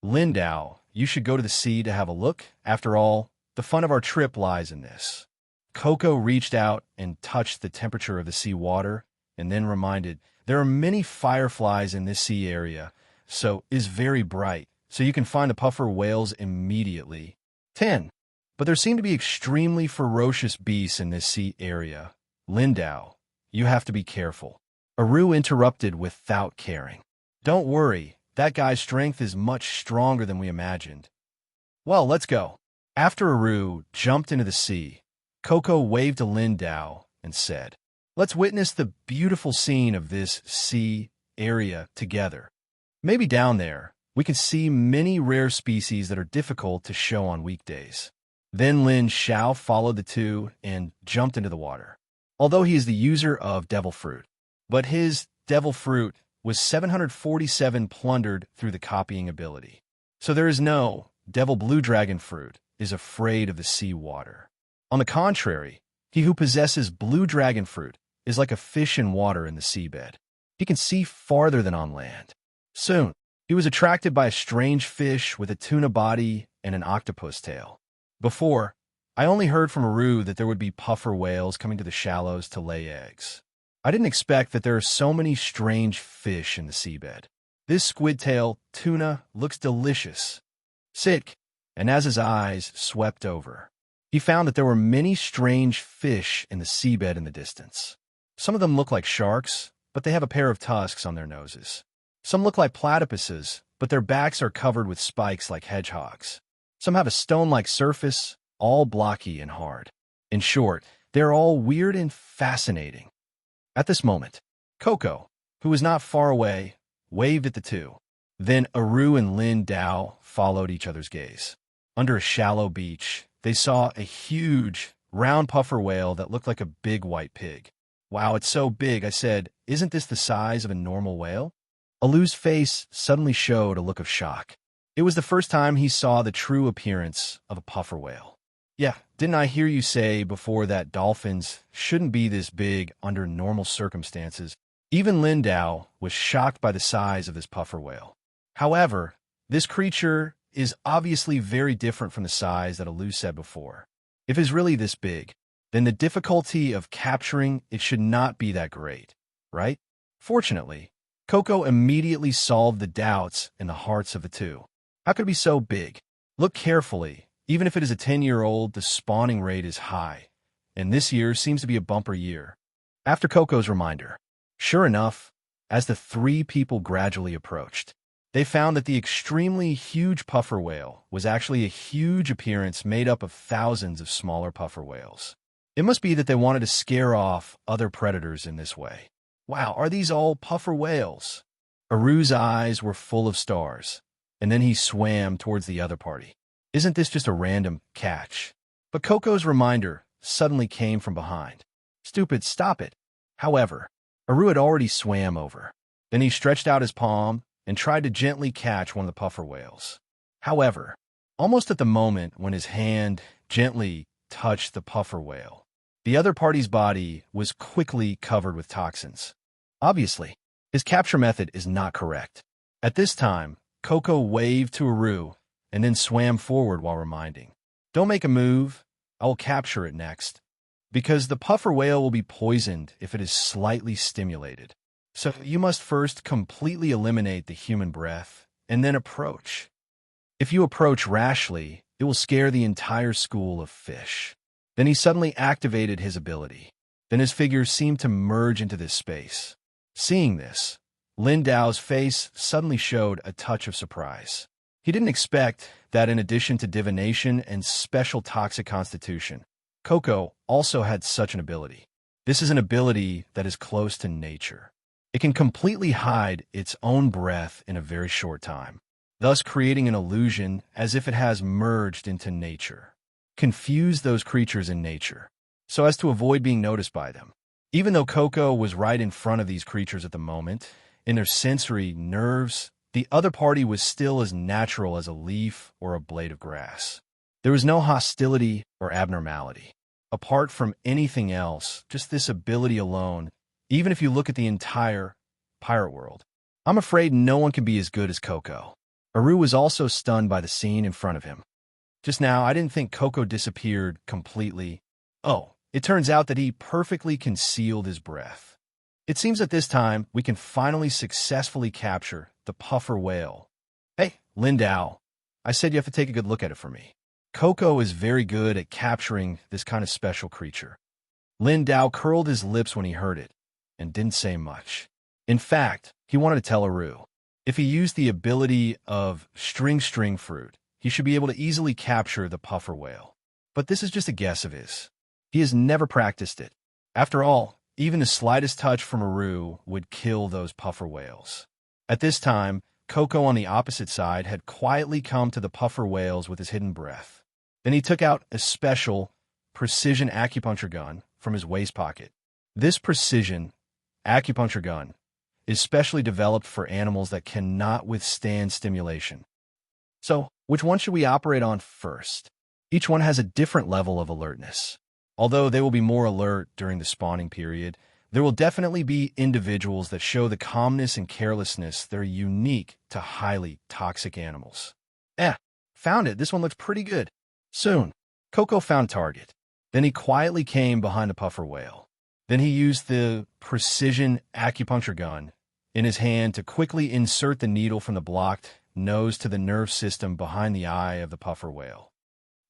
Lin Xiao, you should go to the sea to have a look. After all, the fun of our trip lies in this. Coco reached out and touched the temperature of the sea water and then reminded, there are many fireflies in this sea area, so is very bright, so you can find the puffer whales immediately. 10. But there seem to be extremely ferocious beasts in this sea area. Lin Xiao, you have to be careful. Aru interrupted without caring. Don't worry, that guy's strength is much stronger than we imagined. Well, let's go. After Aru jumped into the sea, Coco waved to Lin Xiao and said, Let's witness the beautiful scene of this sea area together. Maybe down there, we can see many rare species that are difficult to show on weekdays. Then Lin Xiao followed the two and jumped into the water. Although he is the user of devil fruit, but his devil fruit was 747 plundered through the copying ability. So there is no devil blue dragon fruit is afraid of the sea water. On the contrary, he who possesses blue dragon fruit is like a fish in water in the seabed. He can see farther than on land. Soon, he was attracted by a strange fish with a tuna body and an octopus tail. Before, I only heard from Aru that there would be puffer whales coming to the shallows to lay eggs. I didn't expect that there are so many strange fish in the seabed. This squid-tail tuna looks delicious. Sick, and as his eyes swept over, he found that there were many strange fish in the seabed in the distance. Some of them look like sharks, but they have a pair of tusks on their noses. Some look like platypuses, but their backs are covered with spikes like hedgehogs. Some have a stone-like surface, all blocky and hard. In short, they're all weird and fascinating. At this moment, Coco, who was not far away, waved at the two. Then Aru and Lin Xiao followed each other's gaze. Under a shallow beach, they saw a huge, round puffer whale that looked like a big white pig. Wow, it's so big, I said, isn't this the size of a normal whale? Alu's face suddenly showed a look of shock. It was the first time he saw the true appearance of a puffer whale. Yeah, didn't I hear you say before that dolphins shouldn't be this big under normal circumstances? Even Lin Xiao was shocked by the size of this puffer whale. However, this creature is obviously very different from the size that Alu said before. If it's really this big, then the difficulty of capturing it should not be that great, right? Fortunately, Coco immediately solved the doubts in the hearts of the two. How could it be so big? Look carefully. Even if it is a 10-year-old, the spawning rate is high, and this year seems to be a bumper year. After Coco's reminder, sure enough, as the three people gradually approached, they found that the extremely huge puffer whale was actually a huge appearance made up of thousands of smaller puffer whales. It must be that they wanted to scare off other predators in this way. Wow, are these all puffer whales? Aru's eyes were full of stars, and then he swam towards the other party. Isn't this just a random catch? But Coco's reminder suddenly came from behind. stupid, stop it. However, Aru had already swam over. Then he stretched out his palm and tried to gently catch one of the puffer whales. However, almost at the moment when his hand gently touched the puffer whale, the other party's body was quickly covered with toxins. Obviously, his capture method is not correct. At this time, Coco waved to Aru and then swam forward while reminding, "Don't make a move, I will capture it next." Because the puffer whale will be poisoned if it is slightly stimulated. So you must first completely eliminate the human breath and then approach. If you approach rashly, it will scare the entire school of fish. Then he suddenly activated his ability. Then his figure seemed to merge into this space. Seeing this, Lin Xiao's face suddenly showed a touch of surprise. He didn't expect that in addition to divination and special toxic constitution, Coco also had such an ability. This is an ability that is close to nature. It can completely hide its own breath in a very short time, thus creating an illusion as if it has merged into nature. Confuse those creatures in nature, so as to avoid being noticed by them. Even though Coco was right in front of these creatures at the moment, in their sensory nerves, the other party was still as natural as a leaf or a blade of grass. There was no hostility or abnormality. Apart from anything else, just this ability alone, even if you look at the entire pirate world, I'm afraid no one can be as good as Coco. Aru was also stunned by the scene in front of him. Just now, I didn't think Coco disappeared completely. Oh, it turns out that he perfectly concealed his breath. It seems at this time, we can finally successfully capture the puffer whale. Hey, Lin Xiao, I said you have to take a good look at it for me. Coco is very good at capturing this kind of special creature. Lin Xiao curled his lips when he heard it, and didn't say much. In fact, he wanted to tell Aru, if he used the ability of string fruit, he should be able to easily capture the puffer whale. But this is just a guess of his. He has never practiced it. After all, even the slightest touch from Aru would kill those puffer whales. At this time, Coco on the opposite side had quietly come to the puffer whales with his hidden breath. Then he took out a special precision acupuncture gun from his waist pocket. This precision acupuncture gun is specially developed for animals that cannot withstand stimulation. So, which one should we operate on first? Each one has a different level of alertness. Although they will be more alert during the spawning period, there will definitely be individuals that show the calmness and carelessness that are unique to highly toxic animals. Found it. This one looks pretty good. Soon, Coco found target. Then he quietly came behind the puffer whale. Then he used the precision acupuncture gun in his hand to quickly insert the needle from the blocked nose to the nerve system behind the eye of the puffer whale.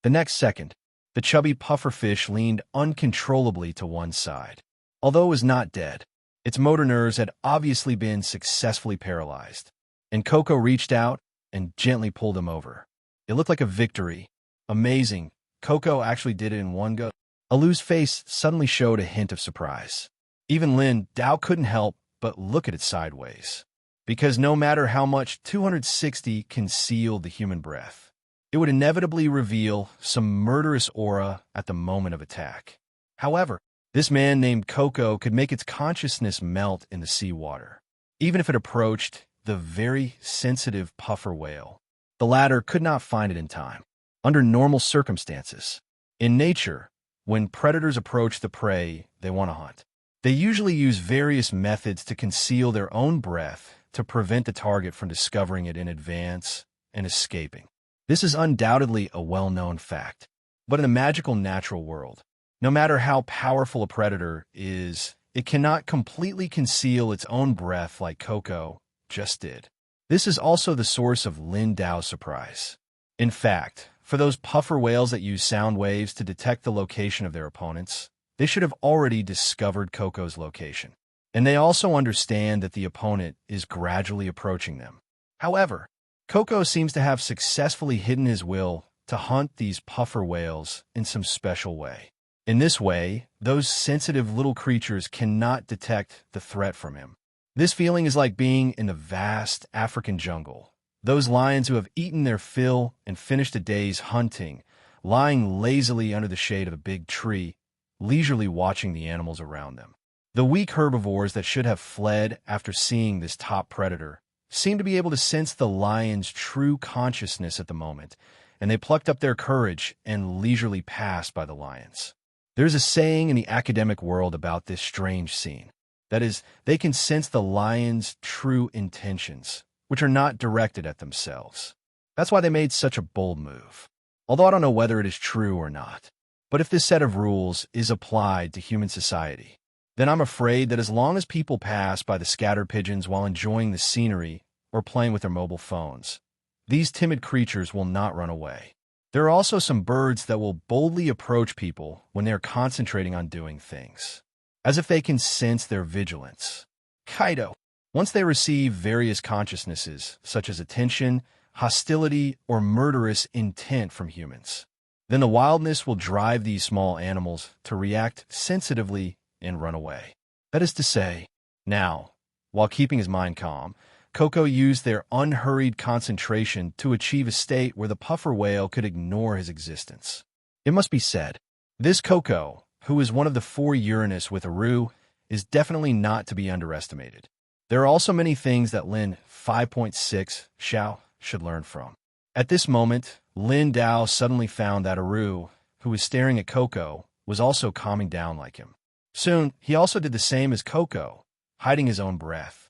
The next second, the chubby pufferfish leaned uncontrollably to one side. Although it was not dead, its motor nerves had obviously been successfully paralyzed, and Coco reached out and gently pulled him over. It looked like a victory. Amazing. Coco actually did it in one go. Alu's face suddenly showed a hint of surprise. Even Lin Xiao couldn't help but look at it sideways. Because no matter how much 260 concealed the human breath, it would inevitably reveal some murderous aura at the moment of attack. However, this man named Coco could make its consciousness melt in the seawater, even if it approached the very sensitive puffer whale. The latter could not find it in time. Under normal circumstances, in nature, when predators approach the prey they want to hunt, they usually use various methods to conceal their own breath to prevent the target from discovering it in advance and escaping. This is undoubtedly a well-known fact. But in the magical natural world, no matter how powerful a predator is, it cannot completely conceal its own breath like Coco just did. This is also the source of Lin Xiao's surprise. In fact, for those puffer whales that use sound waves to detect the location of their opponents, they should have already discovered Coco's location. And they also understand that the opponent is gradually approaching them. However, Coco seems to have successfully hidden his will to hunt these puffer whales in some special way. In this way, those sensitive little creatures cannot detect the threat from him. This feeling is like being in the vast African jungle. Those lions who have eaten their fill and finished a day's hunting, lying lazily under the shade of a big tree, leisurely watching the animals around them. The weak herbivores that should have fled after seeing this top predator seemed to be able to sense the lion's true consciousness at the moment, and they plucked up their courage and leisurely passed by the lions. There's a saying in the academic world about this strange scene. That is, they can sense the lion's true intentions, which are not directed at themselves. That's why they made such a bold move. Although I don't know whether it is true or not. But if this set of rules is applied to human society, then I'm afraid that as long as people pass by the scatter pigeons while enjoying the scenery or playing with their mobile phones, these timid creatures will not run away. There are also some birds that will boldly approach people when they are concentrating on doing things, as if they can sense their vigilance. Kaido. Once they receive various consciousnesses, such as attention, hostility, or murderous intent from humans, then the wildness will drive these small animals to react sensitively and run away. That is to say, now, while keeping his mind calm, Koko used their unhurried concentration to achieve a state where the puffer whale could ignore his existence. It must be said, this Koko, who is one of the 4 Uranus with Aru, is definitely not to be underestimated. There are also many things that Lin 5.6 Xiao should learn from. At this moment, Lin Xiao suddenly found that Aru, who was staring at Koko, was also calming down like him. Soon, he also did the same as Koko, hiding his own breath.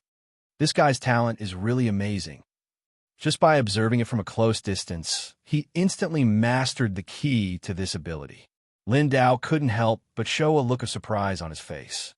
This guy's talent is really amazing. Just by observing it from a close distance, he instantly mastered the key to this ability. Lin Xiao couldn't help but show a look of surprise on his face.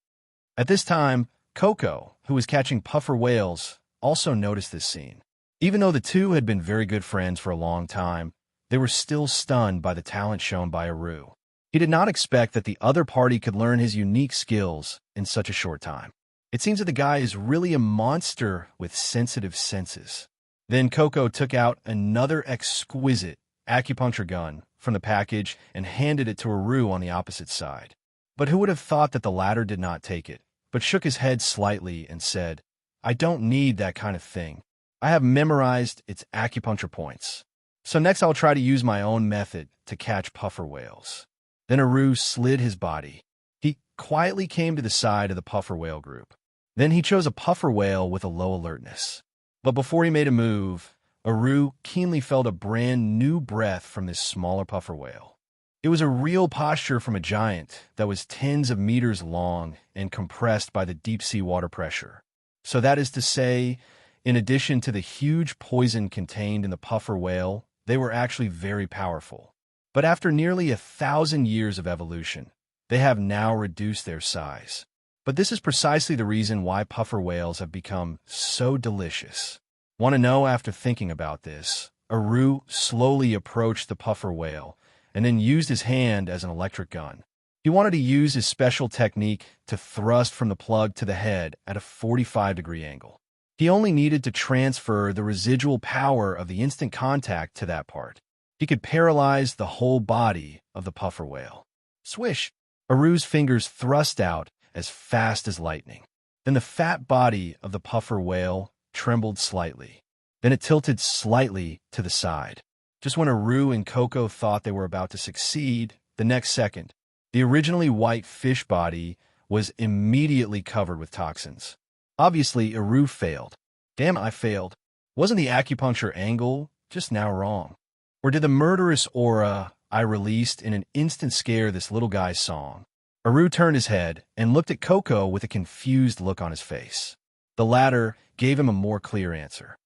At this time, Koko, who was catching puffer whales, also noticed this scene. Even though the two had been very good friends for a long time, they were still stunned by the talent shown by Aru. He did not expect that the other party could learn his unique skills in such a short time. It seems that the guy is really a monster with sensitive senses. Then Koko took out another exquisite acupuncture gun from the package and handed it to Aru on the opposite side. But who would have thought that the latter did not take it, but shook his head slightly and said, "I don't need that kind of thing. I have memorized its acupuncture points. So next I'll try to use my own method to catch puffer whales." Then Aru slid his body. He quietly came to the side of the puffer whale group. Then he chose a puffer whale with a low alertness. But before he made a move, Aru keenly felt a brand new breath from this smaller puffer whale. It was a real posture from a giant that was tens of meters long and compressed by the deep-sea water pressure. So that is to say, in addition to the huge poison contained in the puffer whale, they were actually very powerful. But after nearly 1,000 years of evolution, they have now reduced their size. But this is precisely the reason why puffer whales have become so delicious. Want to know after thinking about this? Aru slowly approached the puffer whale and then used his hand as an electric gun. He wanted to use his special technique to thrust from the plug to the head at a 45-degree angle. He only needed to transfer the residual power of the instant contact to that part. He could paralyze the whole body of the puffer whale. Swish! Aru's fingers thrust out as fast as lightning. Then the fat body of the puffer whale trembled slightly. Then it tilted slightly to the side. Just when Aru and Koko thought they were about to succeed, the next second, the originally white fish body was immediately covered with toxins. Obviously, Aru failed. Damn, I failed. Wasn't the acupuncture angle just now wrong? Or did the murderous aura I released in an instant scare this little guy's song? Aru turned his head and looked at Koko with a confused look on his face. The latter gave him a more clear answer.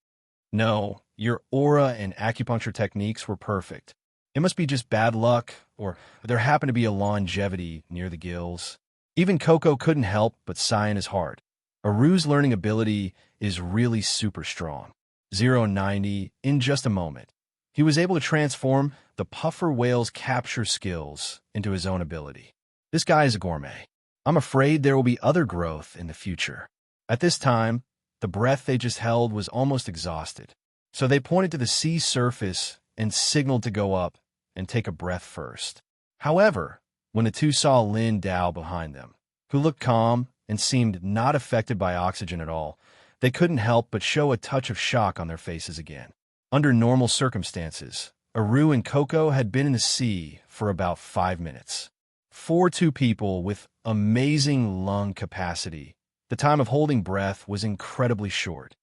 No, your aura and acupuncture techniques were perfect. It must be just bad luck, or there happened to be a longevity near the gills. Even Koko couldn't help but sigh in his heart. Aru's learning ability is really super strong. 0-90 in just a moment. He was able to transform the puffer whale's capture skills into his own ability. This guy is a gourmet. I'm afraid there will be other growth in the future. At this time, the breath they just held was almost exhausted. So they pointed to the sea surface and signaled to go up and take a breath first. However, when the two saw Lin Xiao behind them, who looked calm and seemed not affected by oxygen at all, they couldn't help but show a touch of shock on their faces again. Under normal circumstances, Aru and Koko had been in the sea for about 5 minutes. For two people with amazing lung capacity, the time of holding breath was incredibly short.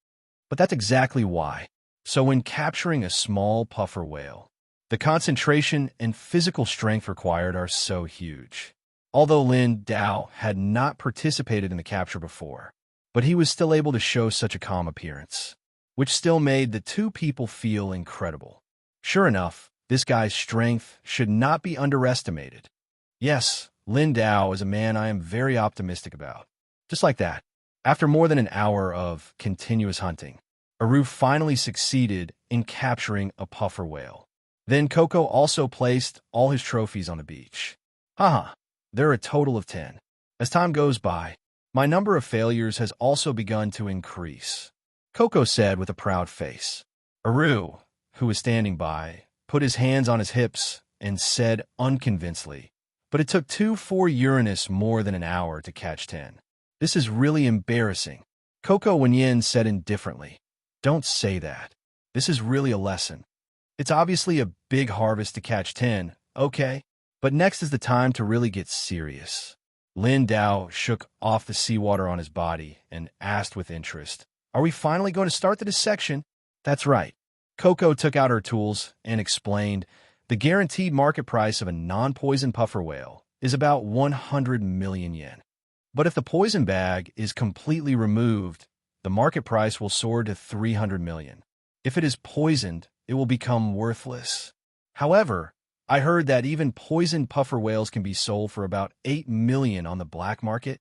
But that's exactly why. So when capturing a small puffer whale, the concentration and physical strength required are so huge. Although Lin Xiao had not participated in the capture before, but he was still able to show such a calm appearance, which still made the two people feel incredible. Sure enough, this guy's strength should not be underestimated. Yes, Lin Xiao is a man I am very optimistic about. Just like that, after more than an hour of continuous hunting, Aru finally succeeded in capturing a puffer whale. Then Coco also placed all his trophies on the beach. Haha, there are a total of 10. As time goes by, my number of failures has also begun to increase, Coco said with a proud face. Aru, who was standing by, put his hands on his hips and said unconvincingly, but it took 2 for Uranus more than an hour to catch 10. This is really embarrassing. Coco Wenyin said indifferently. Don't say that. This is really a lesson. It's obviously a big harvest to catch 10, okay? But next is the time to really get serious. Lin Xiao shook off the seawater on his body and asked with interest, Are we finally going to start the dissection? That's right. Coco took out her tools and explained, the guaranteed market price of a non-poison puffer whale is about 100 million yen. But if the poison bag is completely removed, the market price will soar to 300 million. If it is poisoned, it will become worthless. However, I heard that even poisoned puffer whales can be sold for about 8 million on the black market.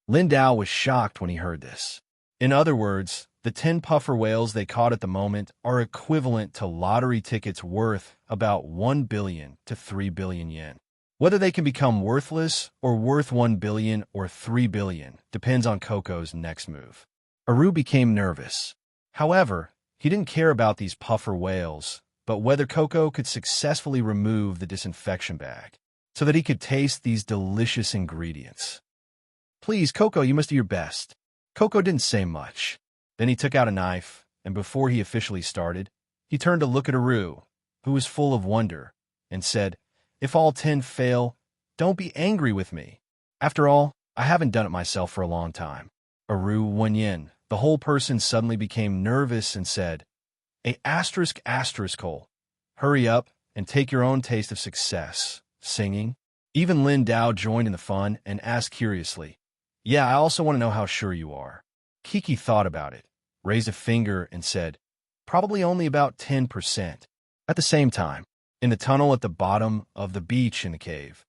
Lin Xiao was shocked when he heard this. In other words, the 10 puffer whales they caught at the moment are equivalent to lottery tickets worth about 1 billion to 3 billion yen. Whether they can become worthless or worth 1 billion or 3 billion depends on Coco's next move. Aru became nervous. However, he didn't care about these puffer whales, but whether Coco could successfully remove the disinfection bag so that he could taste these delicious ingredients. Please, Coco, you must do your best. Coco didn't say much. Then he took out a knife, and before he officially started, he turned to look at Aru, who was full of wonder, and said, If all 10 fail, don't be angry with me. After all, I haven't done it myself for a long time. Aru Wenyin, the whole person suddenly became nervous and said, Hole. Hurry up and take your own taste of success. Singing. Even Lin Xiao joined in the fun and asked curiously, Yeah, I also want to know how sure you are. Kiki thought about it, raised a finger and said, Probably only about 10%. At the same time, in the tunnel at the bottom of the beach in the cave,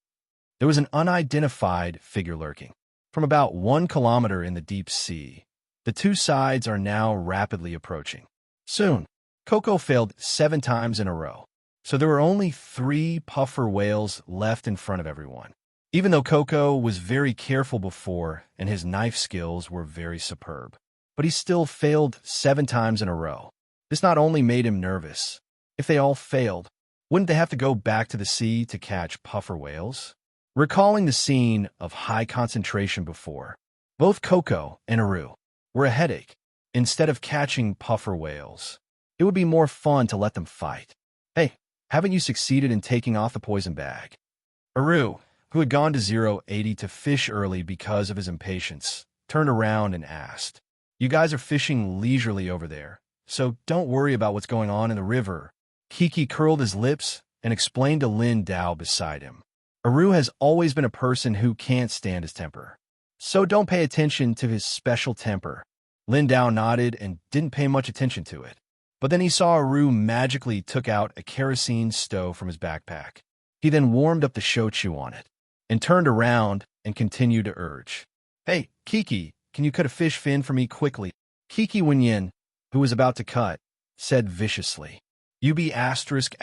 there was an unidentified figure lurking. From about 1 kilometer in the deep sea, the two sides are now rapidly approaching. Soon, Coco failed 7 times in a row, so there were only 3 puffer whales left in front of everyone. Even though Coco was very careful before and his knife skills were very superb, but he still failed 7 times in a row. This not only made him nervous. If they all failed, wouldn't they have to go back to the sea to catch puffer whales? Recalling the scene of high concentration before, both Coco and Aru were a headache. Instead of catching puffer whales, it would be more fun to let them fight. Hey, haven't you succeeded in taking off the poison bag? Aru, who had gone to 080 to fish early because of his impatience, turned around and asked, You guys are fishing leisurely over there, so don't worry about what's going on in the river. Kiki curled his lips and explained to Lin Xiao beside him. Aru has always been a person who can't stand his temper, so don't pay attention to his special temper. Lin Xiao nodded and didn't pay much attention to it. But then he saw Aru magically took out a kerosene stove from his backpack. He then warmed up the shochu on it, and turned around and continued to urge. Hey, Kiki, can you cut a fish fin for me quickly? Kiki Wenyin, who was about to cut, said viciously. You be asterisk.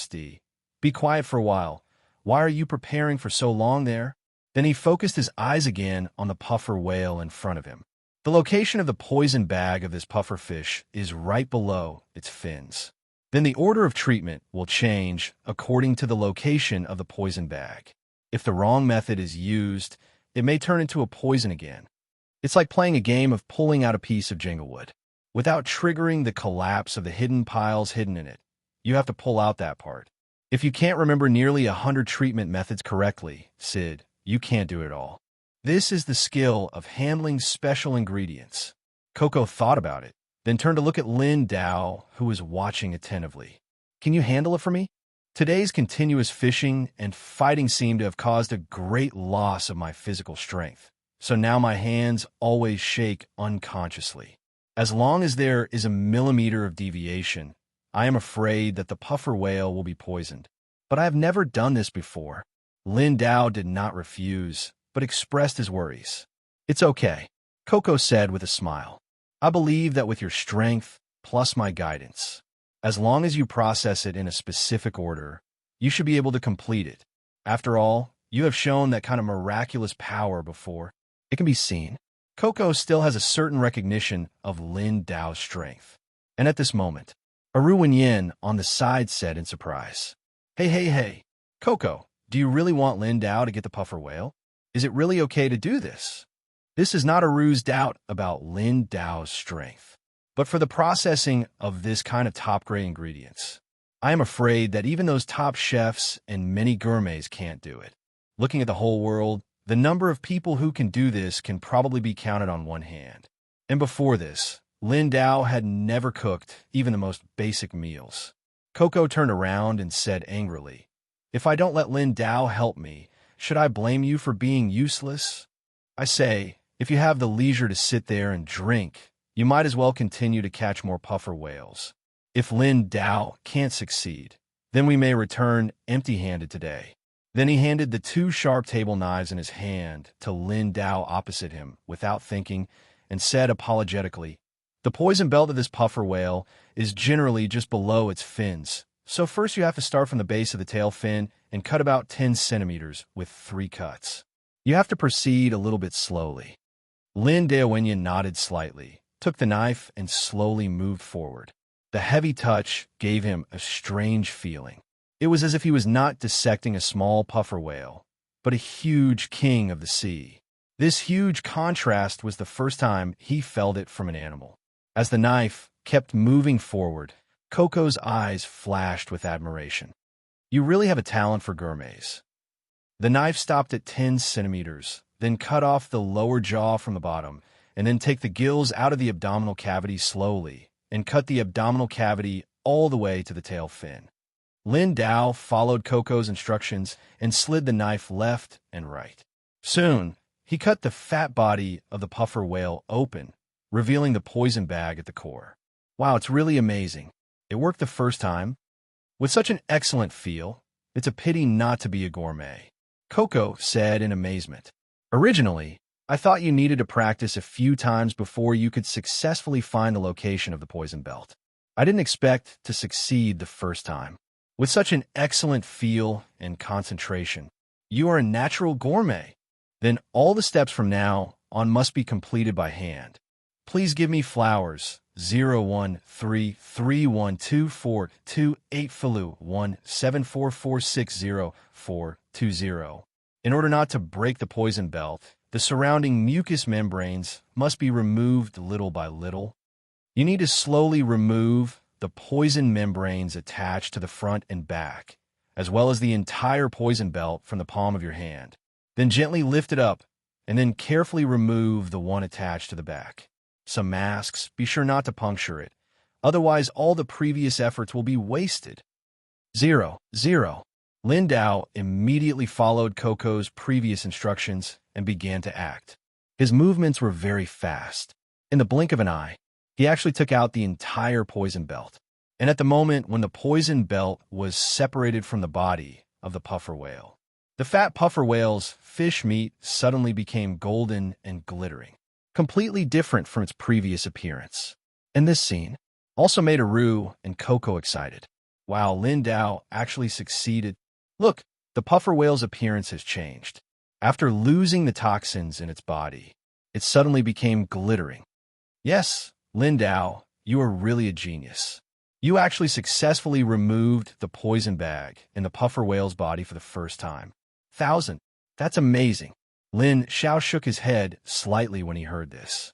D. Be quiet for a while. Why are you preparing for so long there? Then he focused his eyes again on the puffer whale in front of him. The location of the poison bag of this puffer fish is right below its fins. Then the order of treatment will change according to the location of the poison bag. If the wrong method is used, it may turn into a poison again. It's like playing a game of pulling out a piece of jinglewood. Without triggering the collapse of the hidden piles hidden in it, you have to pull out that part. If you can't remember nearly 100 treatment methods correctly, Sid, you can't do it all. This is the skill of handling special ingredients. Coco thought about it, then turned to look at Lin Xiao, who was watching attentively. Can you handle it for me? Today's continuous fishing and fighting seemed to have caused a great loss of my physical strength, so now my hands always shake unconsciously. As long as there is a millimeter of deviation, I am afraid that the puffer whale will be poisoned. But I have never done this before. Lin Xiao did not refuse, but expressed his worries. It's okay, Coco said with a smile. I believe that with your strength, plus my guidance, as long as you process it in a specific order, you should be able to complete it. After all, you have shown that kind of miraculous power before. It can be seen. Coco still has a certain recognition of Lin Xiao's strength. And at this moment, Aru Wenyin on the side said in surprise, Hey, Coco, do you really want Lin Xiao to get the puffer whale? Is it really okay to do this? This is not Aru's doubt about Lin Xiao's strength, but for the processing of this kind of top-grade ingredients. I am afraid that even those top chefs and many gourmets can't do it. Looking at the whole world, the number of people who can do this can probably be counted on one hand. And before this, Lin Xiao had never cooked even the most basic meals. Coco turned around and said angrily, If I don't let Lin Xiao help me, should I blame you for being useless? I say, if you have the leisure to sit there and drink, you might as well continue to catch more puffer whales. If Lin Xiao can't succeed, then we may return empty-handed today. Then he handed the 2 sharp table knives in his hand to Lin Xiao opposite him without thinking and said apologetically, The poison belt of this puffer whale is generally just below its fins, so first you have to start from the base of the tail fin and cut about 10 centimeters with 3 cuts. You have to proceed a little bit slowly. Lin Xiao nodded slightly, took the knife, and slowly moved forward. The heavy touch gave him a strange feeling. It was as if he was not dissecting a small puffer whale, but a huge king of the sea. This huge contrast was the first time he felt it from an animal. As the knife kept moving forward, Coco's eyes flashed with admiration. You really have a talent for gourmets. The knife stopped at 10 centimeters, then cut off the lower jaw from the bottom, and then take the gills out of the abdominal cavity slowly, and cut the abdominal cavity all the way to the tail fin. Lin Xiao followed Coco's instructions and slid the knife left and right. Soon, he cut the fat body of the puffer whale open, revealing the poison bag at the core. Wow, it's really amazing. It worked the first time. With such an excellent feel, it's a pity not to be a gourmet, Coco said in amazement. Originally, I thought you needed to practice a few times before you could successfully find the location of the poison belt. I didn't expect to succeed the first time. With such an excellent feel and concentration, you are a natural gourmet. Then all the steps from now on must be completed by hand. Please give me flowers. 013312428 Falu 174460420. In order not to break the poison belt, the surrounding mucous membranes must be removed little by little. You need to slowly remove the poison membranes attached to the front and back, as well as the entire poison belt from the palm of your hand. Then gently lift it up, and then carefully remove the one attached to the back. Some masks, be sure not to puncture it, otherwise all the previous efforts will be wasted. 0. Lin Xiao immediately followed Coco's previous instructions and began to act. His movements were very fast. In the blink of an eye, he actually took out the entire poison belt. And at the moment when the poison belt was separated from the body of the puffer whale, the fat puffer whale's fish meat suddenly became golden and glittering, completely different from its previous appearance. And this scene also made Aru and Coco excited. Wow, Lin Xiao actually succeeded. Look, the puffer whale's appearance has changed. After losing the toxins in its body, it suddenly became glittering. Yes, Lin Xiao, you are really a genius. You actually successfully removed the poison bag in the puffer whale's body for the first time. 1,000. That's amazing. Lin Xiao shook his head slightly when he heard this.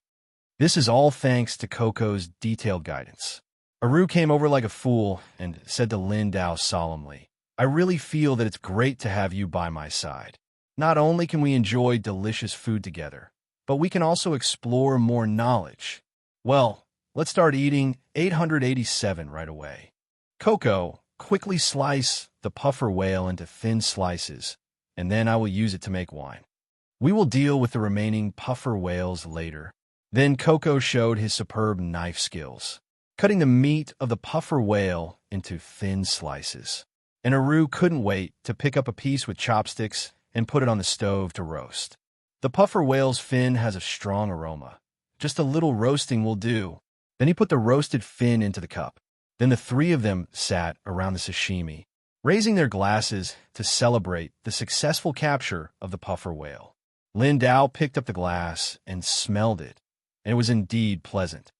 This is all thanks to Coco's detailed guidance. Aru came over like a fool and said to Lin Xiao solemnly, I really feel that it's great to have you by my side. Not only can we enjoy delicious food together, but we can also explore more knowledge. Well, let's start eating 887 right away. Coco, quickly slice the puffer whale into thin slices, and then I will use it to make wine. We will deal with the remaining puffer whales later. Then Coco showed his superb knife skills, cutting the meat of the puffer whale into thin slices. And Aru couldn't wait to pick up a piece with chopsticks and put it on the stove to roast. The puffer whale's fin has a strong aroma. Just a little roasting will do. Then he put the roasted fin into the cup. Then the three of them sat around the sashimi, raising their glasses to celebrate the successful capture of the puffer whale. Lin Xiao picked up the glass and smelled it, and it was indeed pleasant.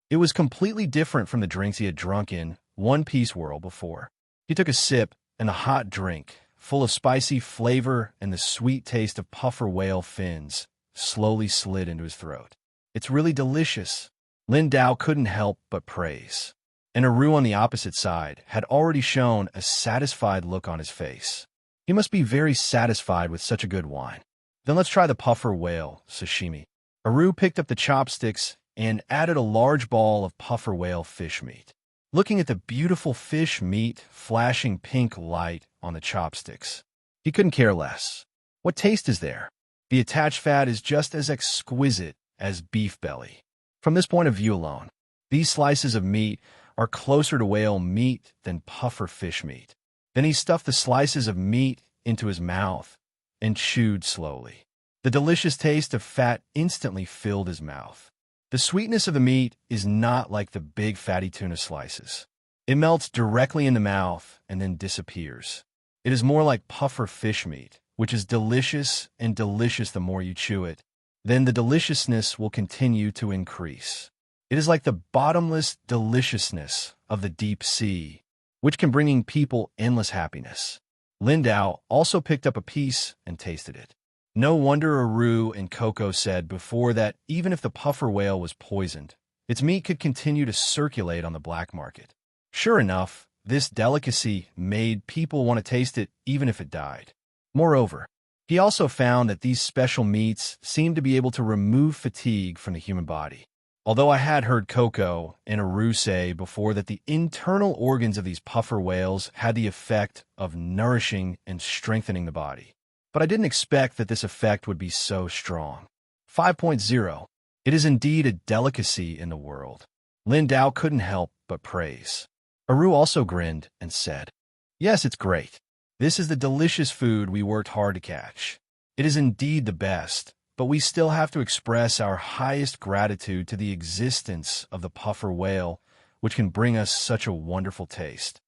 It was completely different from the drinks he had drunk in One Piece World before. He took a sip, and the hot drink, full of spicy flavor and the sweet taste of puffer whale fins, slowly slid into his throat. It's really delicious. Lin Xiao couldn't help but praise. And Aru on the opposite side had already shown a satisfied look on his face. He must be very satisfied with such a good wine. Then let's try the puffer whale sashimi. Aru picked up the chopsticks and added a large ball of puffer whale fish meat. Looking at the beautiful fish meat flashing pink light on the chopsticks, he couldn't care less. What taste is there? The attached fat is just as exquisite as beef belly. From this point of view alone, these slices of meat are closer to whale meat than puffer fish meat. Then he stuffed the slices of meat into his mouth and chewed slowly. The delicious taste of fat instantly filled his mouth. The sweetness of the meat is not like the big fatty tuna slices. It melts directly in the mouth and then disappears. It is more like puffer fish meat, which is delicious and delicious the more you chew it. Then the deliciousness will continue to increase. It is like the bottomless deliciousness of the deep sea, which can bring people endless happiness. Lin Xiao also picked up a piece and tasted it. No wonder Aru and Coco said before that even if the puffer whale was poisoned, its meat could continue to circulate on the black market. Sure enough, this delicacy made people want to taste it even if it died. Moreover, he also found that these special meats seemed to be able to remove fatigue from the human body. Although I had heard Coco and Aru say before that the internal organs of these puffer whales had the effect of nourishing and strengthening the body. But I didn't expect that this effect would be so strong. 5.0. It is indeed a delicacy in the world. Lin Xiao couldn't help but praise. Aru also grinned and said, "Yes, it's great. This is the delicious food we worked hard to catch. It is indeed the best, but we still have to express our highest gratitude to the existence of the puffer whale, which can bring us such a wonderful taste."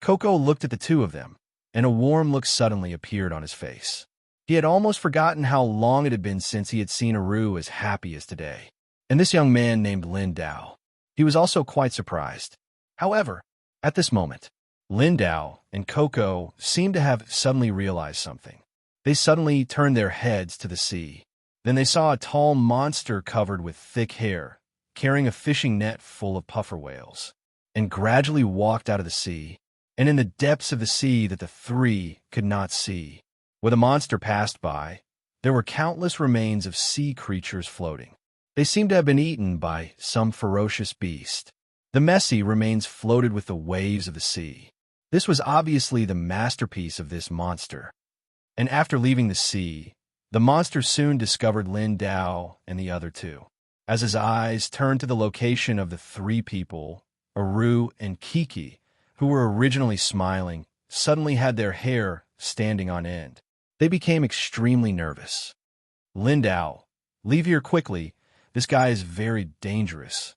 Coco looked at the two of them, and a warm look suddenly appeared on his face. He had almost forgotten how long it had been since he had seen Aru as happy as today. And this young man named Lin Xiao. He was also quite surprised. However, at this moment, Lin Xiao and Coco seemed to have suddenly realized something. They suddenly turned their heads to the sea. Then they saw a tall monster covered with thick hair, carrying a fishing net full of puffer whales, and gradually walked out of the sea, and in the depths of the sea that the three could not see. Where the monster passed by, there were countless remains of sea creatures floating. They seemed to have been eaten by some ferocious beast. The messy remains floated with the waves of the sea. This was obviously the masterpiece of this monster. And after leaving the sea, the monster soon discovered Lin Xiao and the other two. As his eyes turned to the location of the three people, Aru and Kiki, who were originally smiling, suddenly had their hair standing on end. They became extremely nervous. "Lin Xiao, leave here quickly. This guy is very dangerous."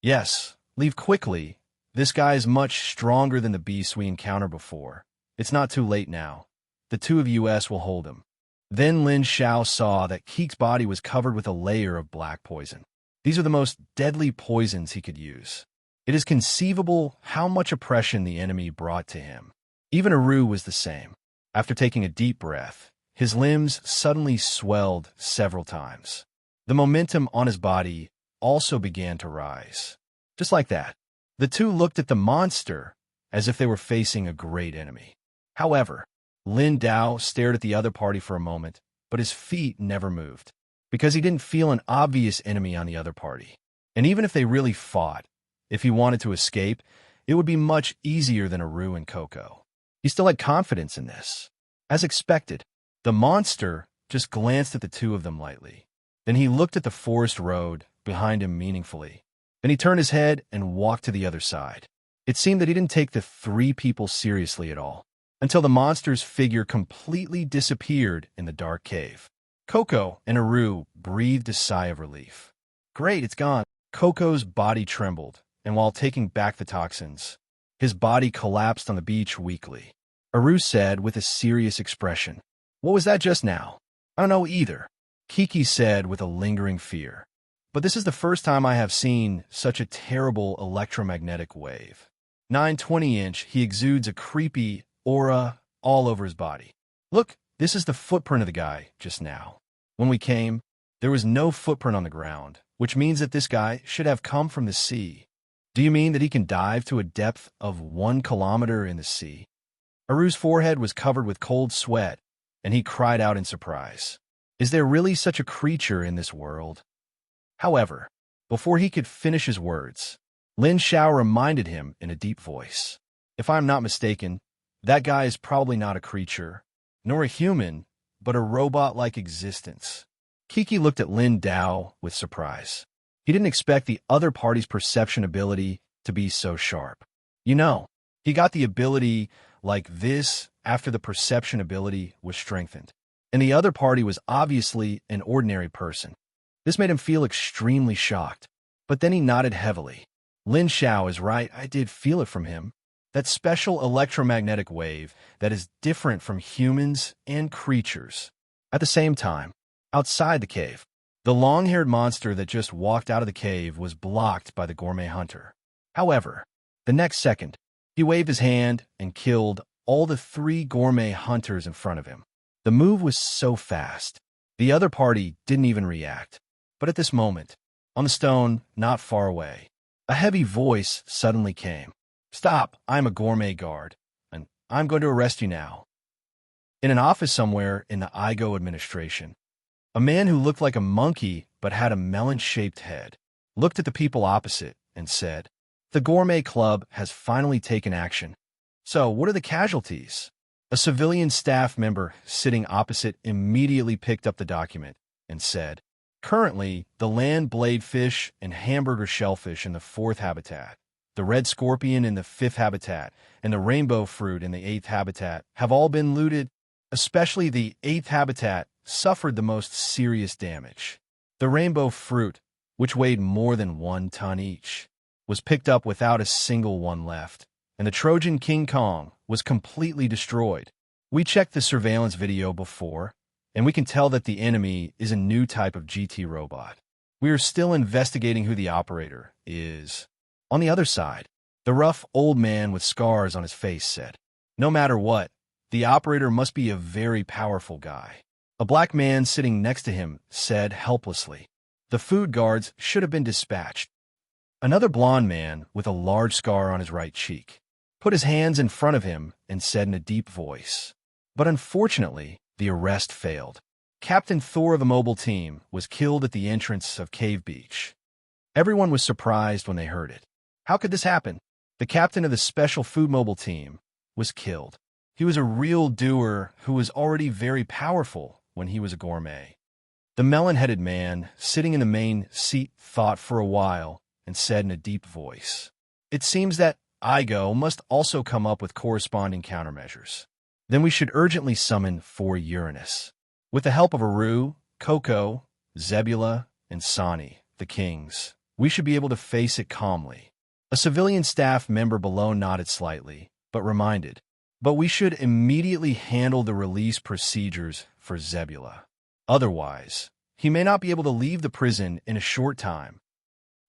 "Yes, leave quickly. This guy is much stronger than the beasts we encountered before. It's not too late now. The two of us will hold him." Then Lin Xiao saw that Keek's body was covered with a layer of black poison. These are the most deadly poisons he could use. It is conceivable how much oppression the enemy brought to him. Even Aru was the same. After taking a deep breath, his limbs suddenly swelled several times. The momentum on his body also began to rise. Just like that, the two looked at the monster as if they were facing a great enemy. However, Lin Xiao stared at the other party for a moment, but his feet never moved, because he didn't feel an obvious enemy on the other party. And even if they really fought, if he wanted to escape, it would be much easier than Aru and Coco. He still had confidence in this. As expected, the monster just glanced at the two of them lightly. Then he looked at the forest road behind him meaningfully. Then he turned his head and walked to the other side. It seemed that he didn't take the three people seriously at all, until the monster's figure completely disappeared in the dark cave. Coco and Aru breathed a sigh of relief. Great, it's gone. Coco's body trembled, and while taking back the toxins, his body collapsed on the beach weakly. Aru said with a serious expression, "What was that just now?" "I don't know either," Kiki said with a lingering fear. "But this is the first time I have seen such a terrible electromagnetic wave. 920-inch, he exudes a creepy aura all over his body. Look, this is the footprint of the guy just now. When we came, there was no footprint on the ground, which means that this guy should have come from the sea. Do you mean that he can dive to a depth of 1 kilometer in the sea?" Aru's forehead was covered with cold sweat, and he cried out in surprise. Is there really such a creature in this world? However, before he could finish his words, Lin Xiao reminded him in a deep voice, "If I'm not mistaken, that guy is probably not a creature, nor a human, but a robot-like existence." Kiki looked at Lin Xiao with surprise. He didn't expect the other party's perception ability to be so sharp. You know, he got the ability like this after the perception ability was strengthened, and the other party was obviously an ordinary person. This made him feel extremely shocked, but then he nodded heavily. Lin Xiao is right, I did feel it from him. That special electromagnetic wave that is different from humans and creatures. At the same time, outside the cave, the long-haired monster that just walked out of the cave was blocked by the gourmet hunter. However, the next second, he waved his hand and killed all the 3 gourmet hunters in front of him. The move was so fast, the other party didn't even react. But at this moment, on the stone not far away, a heavy voice suddenly came. "Stop, I'm a gourmet guard, and I'm going to arrest you now." In an office somewhere in the Igo administration, a man who looked like a monkey but had a melon-shaped head looked at the people opposite and said, "The Gourmet Club has finally taken action. So, what are the casualties?" A civilian staff member sitting opposite immediately picked up the document and said, "Currently, the land bladefish and hamburger shellfish in the 4th habitat, the red scorpion in the 5th habitat, and the rainbow fruit in the 8th habitat have all been looted. Especially the 8th habitat suffered the most serious damage. The rainbow fruit, which weighed more than 1 ton each, was picked up without a single one left, and the Trojan King Kong was completely destroyed. We checked the surveillance video before, and we can tell that the enemy is a new type of GT robot. We are still investigating who the operator is." On the other side, the rough old man with scars on his face said, "No matter what, the operator must be a very powerful guy." A black man sitting next to him said helplessly, "The food guards should have been dispatched." Another blond man with a large scar on his right cheek put his hands in front of him and said in a deep voice, "But unfortunately, the arrest failed. Captain Thor of the mobile team was killed at the entrance of Cave Beach." Everyone was surprised when they heard it. How could this happen? The captain of the special food mobile team was killed. He was a real doer who was already very powerful when he was a gourmet. The melon-headed man sitting in the main seat thought for a while and said in a deep voice, "It seems that Igo must also come up with corresponding countermeasures. Then we should urgently summon 4 Uranus. With the help of Aru, Coco, Zebula, and Sani, the kings, we should be able to face it calmly." A civilian staff member below nodded slightly, but reminded, "But we should immediately handle the release procedures for Zebula. Otherwise, he may not be able to leave the prison in a short time."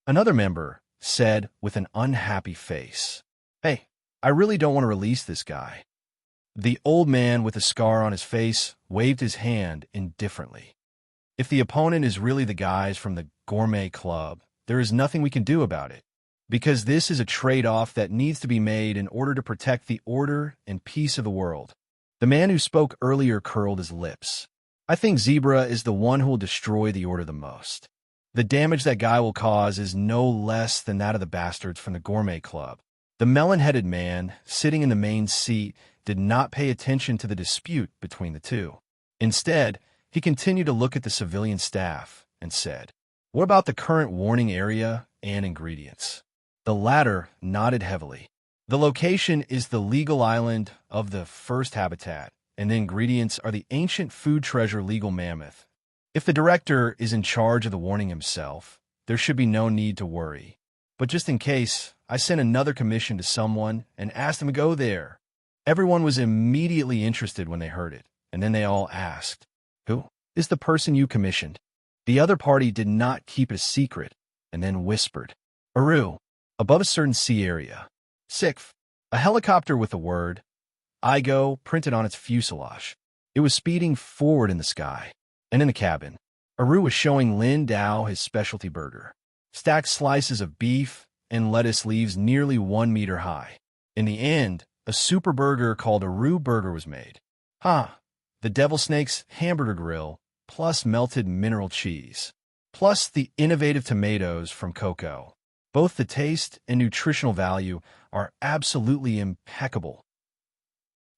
Another member said with an unhappy face, "Hey, I really don't want to release this guy." The old man with a scar on his face waved his hand indifferently. "If the opponent is really the guys from the Gourmet Club, there is nothing we can do about it. because this is a trade-off that needs to be made in order to protect the order and peace of the world. The man who spoke earlier curled his lips. I think Zebra is the one who will destroy the order the most. The damage that guy will cause is no less than that of the bastards from the Gourmet Club. The melon-headed man, sitting in the main seat, did not pay attention to the dispute between the two. Instead, he continued to look at the civilian staff and said, "What about the current warning area and ingredients?" The latter nodded heavily. The location is the legal island of the first habitat, and the ingredients are the ancient food treasure legal mammoth. If the director is in charge of the warning himself, there should be no need to worry. But just in case, I sent another commission to someone and asked them to go there. Everyone was immediately interested when they heard it, and then they all asked, "Who is the person you commissioned?" The other party did not keep it a secret, and then whispered, "Aru, above a certain sea area." Sixth, a helicopter with the word "Igo" printed on its fuselage. It was speeding forward in the sky, and in the cabin, Aru was showing Lin Xiao his specialty burger. Stacked slices of beef and lettuce leaves nearly 1 meter high. In the end, a super burger called Aru Burger was made. The Devil Snake's hamburger grill, plus melted mineral cheese, plus the innovative tomatoes from Coco. Both the taste and nutritional value are absolutely impeccable.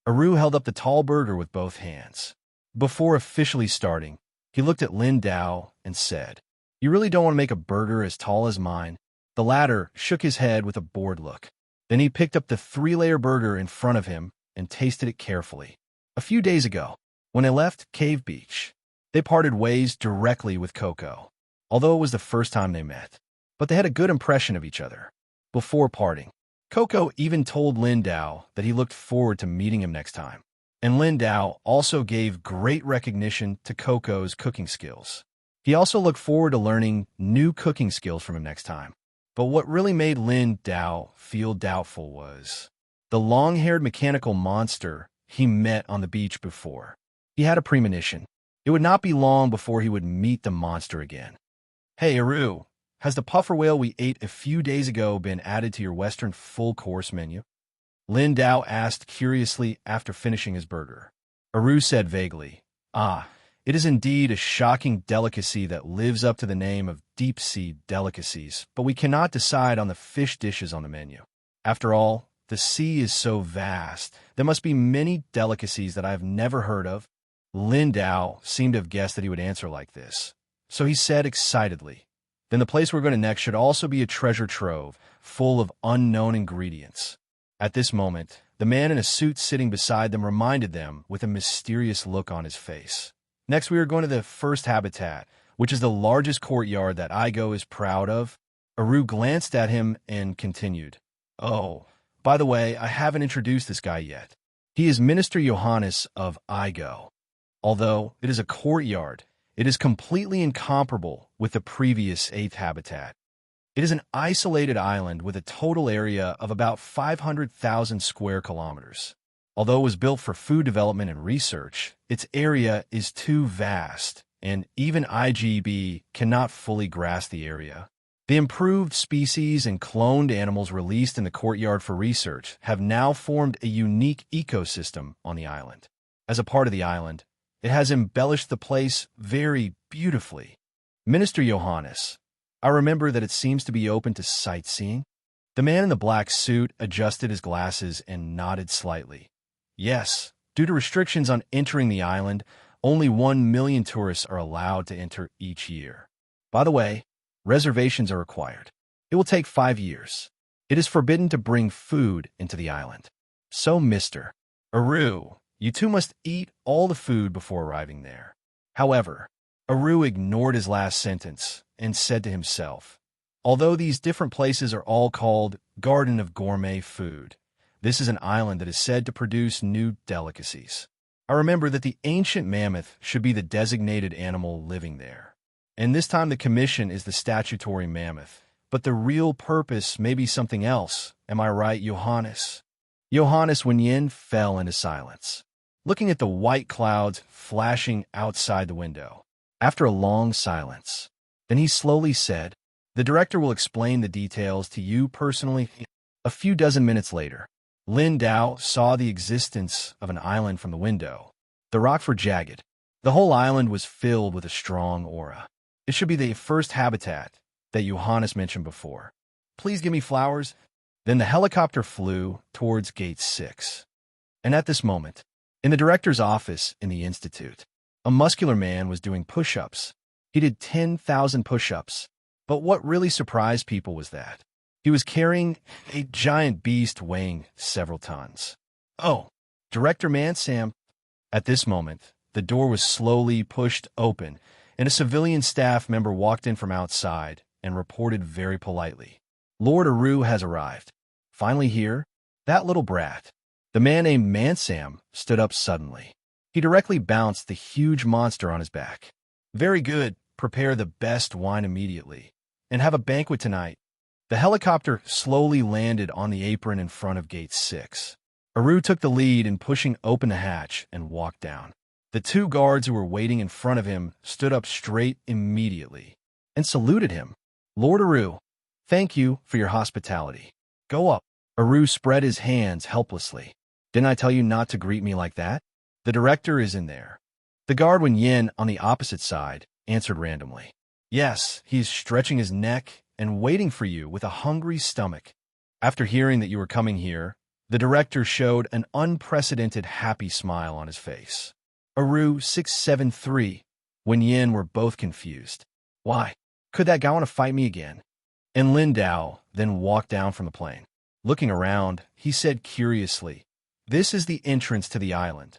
Aru held up the tall burger with both hands. Before officially starting, he looked at Lin Xiao and said, "You really don't want to make a burger as tall as mine?" The latter shook his head with a bored look. Then he picked up the 3-layer burger in front of him and tasted it carefully. A few days ago, when they left Cave Beach, they parted ways directly with Coco, although it was the first time they met. But they had a good impression of each other. Before parting, Coco even told Lin Xiao that he looked forward to meeting him next time. And Lin Xiao also gave great recognition to Coco's cooking skills. He also looked forward to learning new cooking skills from him next time. But what really made Lin Xiao feel doubtful was the long-haired mechanical monster he met on the beach before. He had a premonition. It would not be long before he would meet the monster again. "Hey, Aru, has the puffer whale we ate a few days ago been added to your Western full-course menu?" Lin Xiao asked curiously after finishing his burger. Aru said vaguely, "It is indeed a shocking delicacy that lives up to the name of deep-sea delicacies, but we cannot decide on the fish dishes on the menu. After all, the sea is so vast, there must be many delicacies that I have never heard of." Lin Xiao seemed to have guessed that he would answer like this, so he said excitedly, "Then the place we're going to next should also be a treasure trove, full of unknown ingredients." At this moment, the man in a suit sitting beside them reminded them with a mysterious look on his face. "Next, we are going to the first habitat, which is the largest courtyard that Igo is proud of." Aru glanced at him and continued, "Oh, by the way, I haven't introduced this guy yet. He is Minister Johannes of Igo. Although it is a courtyard, it is completely incomparable with the previous 8th habitat. It is an isolated island with a total area of about 500,000 square kilometers. Although it was built for food development and research, its area is too vast, and even IGB cannot fully grasp the area. The improved species and cloned animals released in the courtyard for research have now formed a unique ecosystem on the island. As a part of the island, it has embellished the place very beautifully. Minister Johannes, I remember that it seems to be open to sightseeing." The man in the black suit adjusted his glasses and nodded slightly. "Yes, due to restrictions on entering the island, only 1 million tourists are allowed to enter each year. By the way, reservations are required. It will take 5 years. It is forbidden to bring food into the island. So, Mr. Aru, you two must eat all the food before arriving there." However, Aru ignored his last sentence and said to himself, "Although these different places are all called Garden of Gourmet Food, this is an island that is said to produce new delicacies. I remember that the ancient mammoth should be the designated animal living there. And this time the commission is the statutory mammoth, but the real purpose may be something else. Am I right, Johannes?" Johannes Wenyin fell into silence, looking at the white clouds flashing outside the window. After a long silence, then he slowly said, The director will explain the details to you personally. A few dozen minutes later, Lin Xiao saw the existence of an island from the window. The rocks were jagged. The whole island was filled with a strong aura. It should be the first habitat that Johannes mentioned before. Please give me flowers. Then the helicopter flew towards Gate 6. And at this moment, in the director's office in the Institute, a muscular man was doing push-ups. He did 10,000 push-ups. But what really surprised people was that he was carrying a giant beast weighing several tons. Oh, Director Mansam. At this moment, the door was slowly pushed open, and a civilian staff member walked in from outside and reported very politely, "Lord Aru has arrived. Finally here? That little brat." The man named Mansam stood up suddenly. He directly bounced the huge monster on his back. "Very good. Prepare the best wine immediately, and have a banquet tonight." The helicopter slowly landed on the apron in front of Gate 6. Aru took the lead in pushing open the hatch and walked down. The two guards who were waiting in front of him stood up straight immediately and saluted him. "Lord Aru, thank you for your hospitality. Go up." Aru spread his hands helplessly. "Didn't I tell you not to greet me like that? The director is in there." The guard Wen Yin on the opposite side answered randomly. "Yes, he's stretching his neck and waiting for you with a hungry stomach." After hearing that you were coming here, the director showed an unprecedented happy smile on his face. Aru 673, Wen Yin were both confused. Why? Could that guy want to fight me again? And Lin Xiao then walked down from the plane. Looking around, he said curiously, "This is the entrance to the island."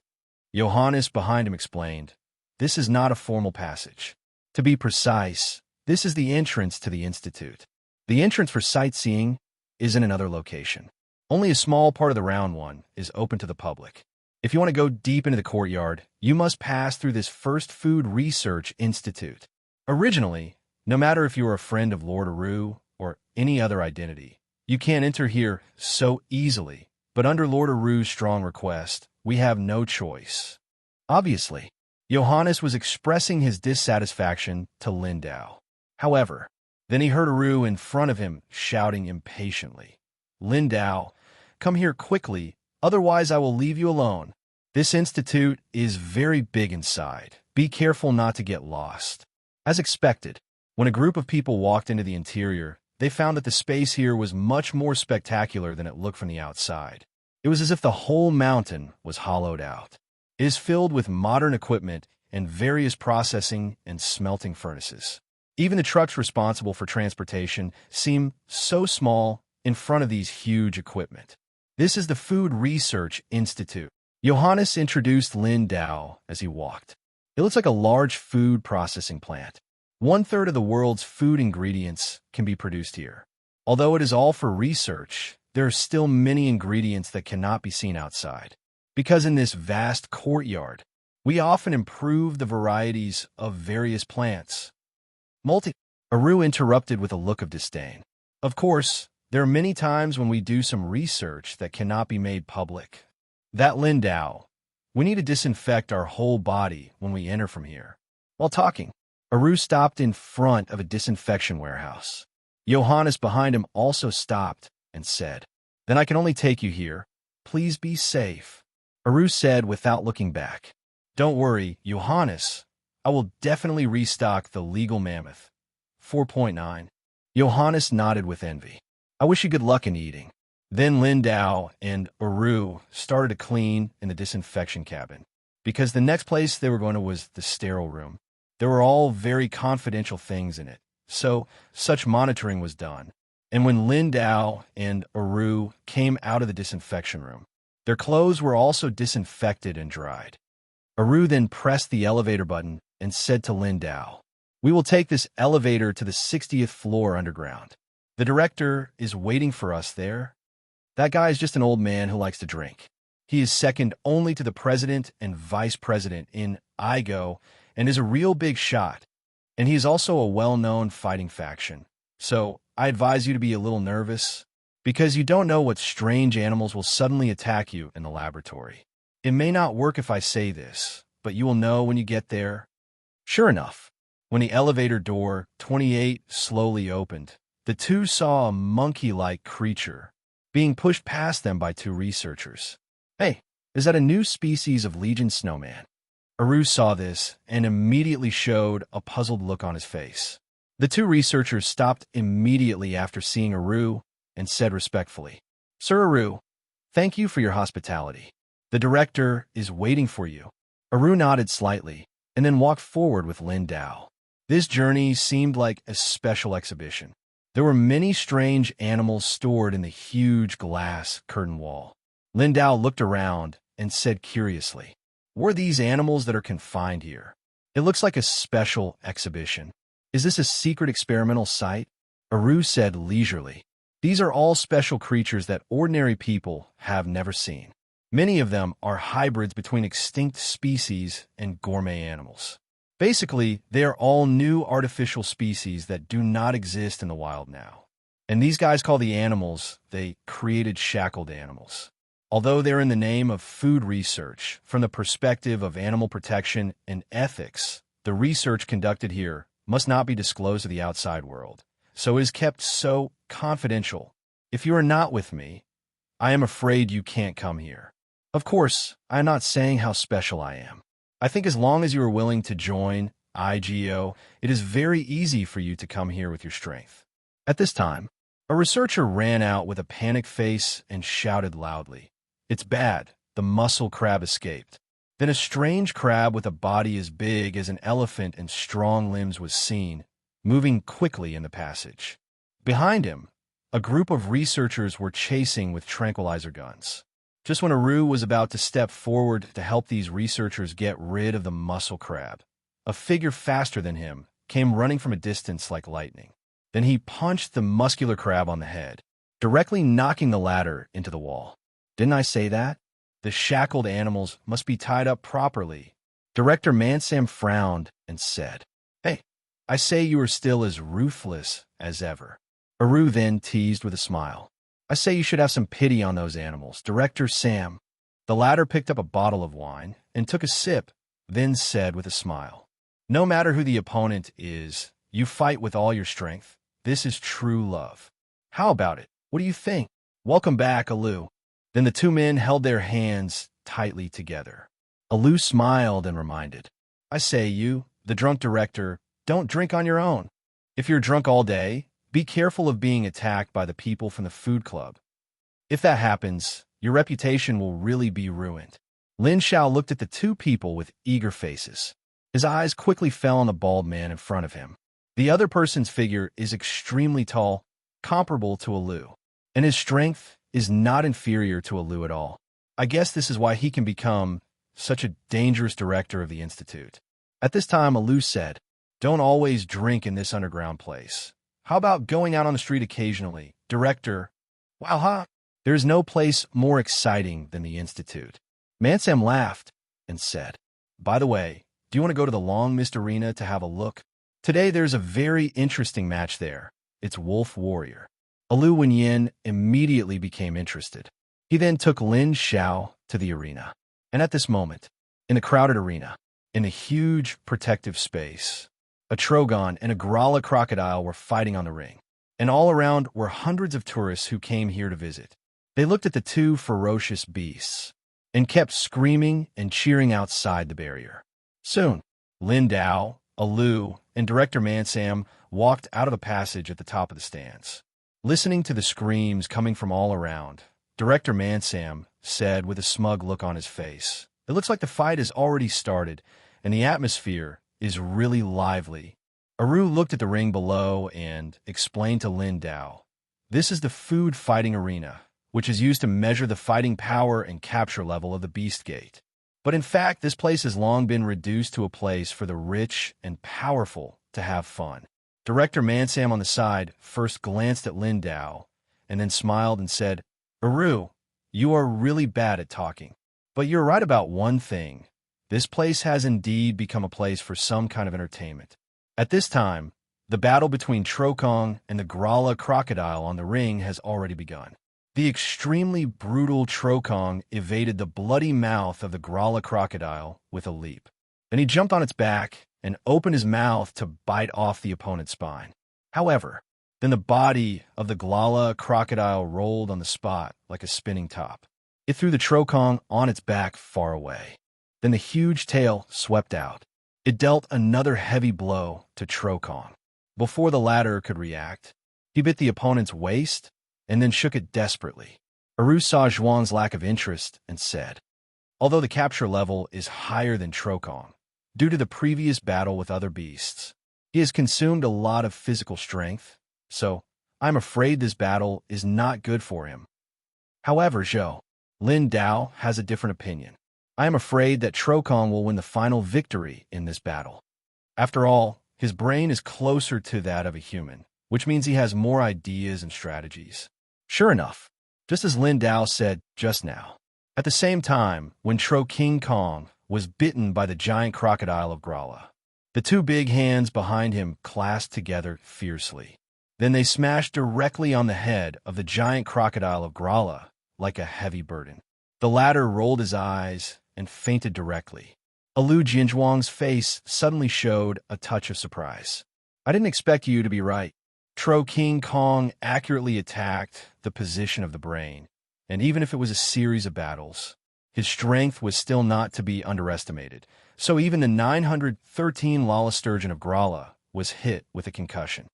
Johannes behind him explained, "This is not a formal passage. To be precise, this is the entrance to the Institute. The entrance for sightseeing is in another location. Only a small part of the round one is open to the public. If you want to go deep into the courtyard, you must pass through this First Food Research Institute. Originally, no matter if you are a friend of Lord Aru or any other identity, you can't enter here so easily, but under Lord Aru's strong request, we have no choice." Obviously, Johannes was expressing his dissatisfaction to Lin Xiao. However, then he heard Aru in front of him shouting impatiently, "Lin Xiao, come here quickly, otherwise I will leave you alone. This institute is very big inside. Be careful not to get lost." As expected, when a group of people walked into the interior, they found that the space here was much more spectacular than it looked from the outside. It was as if the whole mountain was hollowed out. It is filled with modern equipment and various processing and smelting furnaces. Even the trucks responsible for transportation seem so small in front of these huge equipment. This is the Food Research Institute. Johannes introduced Lin Xiao as he walked. It looks like a large food processing plant. 1/3 of the world's food ingredients can be produced here. Although it is all for research, there are still many ingredients that cannot be seen outside. Because in this vast courtyard, we often improve the varieties of various plants. Aru interrupted with a look of disdain. "Of course, there are many times when we do some research that cannot be made public. That Lin Xiao, we need to disinfect our whole body when we enter from here." While talking, Aru stopped in front of a disinfection warehouse. Johannes behind him also stopped and said, "Then I can only take you here. Please be safe." Aru said without looking back, "Don't worry, Johannes. I will definitely restock the legal mammoth." 4.9. Johannes nodded with envy. "I wish you good luck in eating." Then Lin Xiao and Aru started to clean in the disinfection cabin, because the next place they were going to was the sterile room. There were all very confidential things in it, so such monitoring was done. And when Lin Xiao and Aru came out of the disinfection room, their clothes were also disinfected and dried. Aru then pressed the elevator button and said to Lin Xiao, "We will take this elevator to the 60th floor underground. The director is waiting for us there." That guy is just an old man who likes to drink. He is second only to the president and vice president in Igo and is a real big shot. And he is also a well-known fighting faction. So I advise you to be a little nervous, because you don't know what strange animals will suddenly attack you in the laboratory. It may not work if I say this, but you will know when you get there. Sure enough, When the elevator door 28 slowly opened, the two saw a monkey-like creature being pushed past them by two researchers. Hey, is that a new species of Legion snowman? Aru saw this and immediately showed a puzzled look on his face. The two researchers stopped immediately after seeing Aru and said respectfully, "Sir Aru, thank you for your hospitality. The director is waiting for you." Aru nodded slightly and then walked forward with Lin Xiao. This journey seemed like a special exhibition. There were many strange animals stored in the huge glass curtain wall. Lin Xiao looked around and said curiously, "What are these animals that are confined here? It looks like a special exhibition. Is this a secret experimental site?" Aru said leisurely, "These are all special creatures that ordinary people have never seen. Many of them are hybrids between extinct species and gourmet animals. Basically, they are all new artificial species that do not exist in the wild now. And these guys call the animals, they created shackled animals. Although they're in the name of food research, from the perspective of animal protection and ethics, the research conducted here must not be disclosed to the outside world, so it is kept so confidential. If you are not with me, I am afraid you can't come here. Of course, I am not saying how special I am. I think as long as you are willing to join IGO, it is very easy for you to come here with your strength." At this time, a researcher ran out with a panicked face and shouted loudly, "It's bad, the muscle crab escaped." Then a strange crab with a body as big as an elephant and strong limbs was seen, moving quickly in the passage. Behind him, a group of researchers were chasing with tranquilizer guns. Just when Aru was about to step forward to help these researchers get rid of the muscle crab, a figure faster than him came running from a distance like lightning. Then he punched the muscular crab on the head, directly knocking the latter into the wall. "Didn't I say that? The shackled animals must be tied up properly." Director Mansam frowned and said, "Hey, I say you are still as ruthless as ever." Aru then teased with a smile, "I say you should have some pity on those animals, Director Sam." The latter picked up a bottle of wine and took a sip, then said with a smile, "No matter who the opponent is, you fight with all your strength. This is true love. How about it? What do you think? Welcome back, Alu." Then the two men held their hands tightly together. Alu smiled and reminded, "I say you, the drunk director, don't drink on your own. If you're drunk all day, be careful of being attacked by the people from the food club. If that happens, your reputation will really be ruined." Lin Xiao looked at the two people with eager faces. His eyes quickly fell on the bald man in front of him. The other person's figure is extremely tall, comparable to Alu, and his strength is not inferior to Alu at all. I guess this is why he can become such a dangerous director of the Institute. At this time, Alu said, "Don't always drink in this underground place. How about going out on the street occasionally, Director?" "Wow, huh? There is no place more exciting than the Institute." Mansam laughed and said, "By the way, do you want to go to the Long Mist Arena to have a look? Today there's a very interesting match there. It's Wolf Warrior." Alu Wenyin immediately became interested. He then took Lin Xiao to the arena. And at this moment, in the crowded arena, in the huge protective space, a Trogon and a Grala crocodile were fighting on the ring, and all around were hundreds of tourists who came here to visit. They looked at the two ferocious beasts and kept screaming and cheering outside the barrier. Soon, Lin Xiao, Alu, and Director Mansam walked out of the passage at the top of the stands. Listening to the screams coming from all around, Director Mansam said with a smug look on his face, "It looks like the fight has already started, and the atmosphere is really lively." Aru looked at the ring below and explained to Lin Xiao, "This is the food fighting arena, which is used to measure the fighting power and capture level of the Beast Gate. But in fact, this place has long been reduced to a place for the rich and powerful to have fun." Director Mansam on the side first glanced at Lin Xiao and then smiled and said, "Aru, you are really bad at talking. But you're right about one thing. This place has indeed become a place for some kind of entertainment." At this time, the battle between Trokong and the Grala crocodile on the ring has already begun. The extremely brutal Trokong evaded the bloody mouth of the Grala crocodile with a leap. Then he jumped on its back and opened his mouth to bite off the opponent's spine. However, then the body of the Glala crocodile rolled on the spot like a spinning top. It threw the Trokong on its back far away. Then the huge tail swept out. It dealt another heavy blow to Trokong. Before the latter could react, he bit the opponent's waist and then shook it desperately. Aru saw Zhuang's lack of interest and said, although the capture level is higher than Trokong, due to the previous battle with other beasts, he has consumed a lot of physical strength, so I'm afraid this battle is not good for him. However, Lin Xiao has a different opinion. I am afraid that Trokong will win the final victory in this battle. After all, his brain is closer to that of a human, which means he has more ideas and strategies. Sure enough, just as Lin Xiao said just now, at the same time, when King Kong was bitten by the giant crocodile of Grala, the two big hands behind him clasped together fiercely. Then they smashed directly on the head of the giant crocodile of Grala like a heavy burden. The latter rolled his eyes and fainted directly. Alu Jinzhuang's face suddenly showed a touch of surprise. I didn't expect you to be right. King Kong accurately attacked the position of the brain, and even if it was a series of battles, his strength was still not to be underestimated. So even the 913 Lala Sturgeon of Grala was hit with a concussion.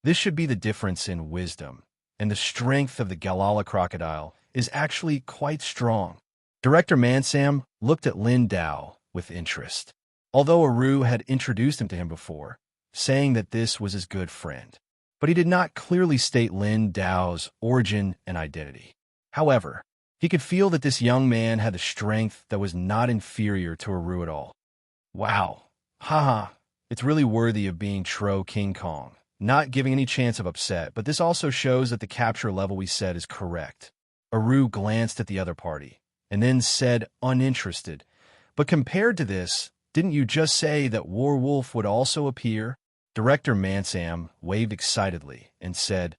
This should be the difference in wisdom, and the strength of the Galala crocodile is actually quite strong. Director Mansam looked at Lin Xiao with interest, although Aru had introduced him to him before, saying that this was his good friend. But he did not clearly state Lin Xiao's origin and identity. However, he could feel that this young man had a strength that was not inferior to Aru at all. Wow, haha, it's really worthy of being King Kong, not giving any chance of upset, but this also shows that the capture level we set is correct. Aru glanced at the other party, and then said uninterested, but compared to this, didn't you just say that Warwolf would also appear? Director Mansam waved excitedly and said,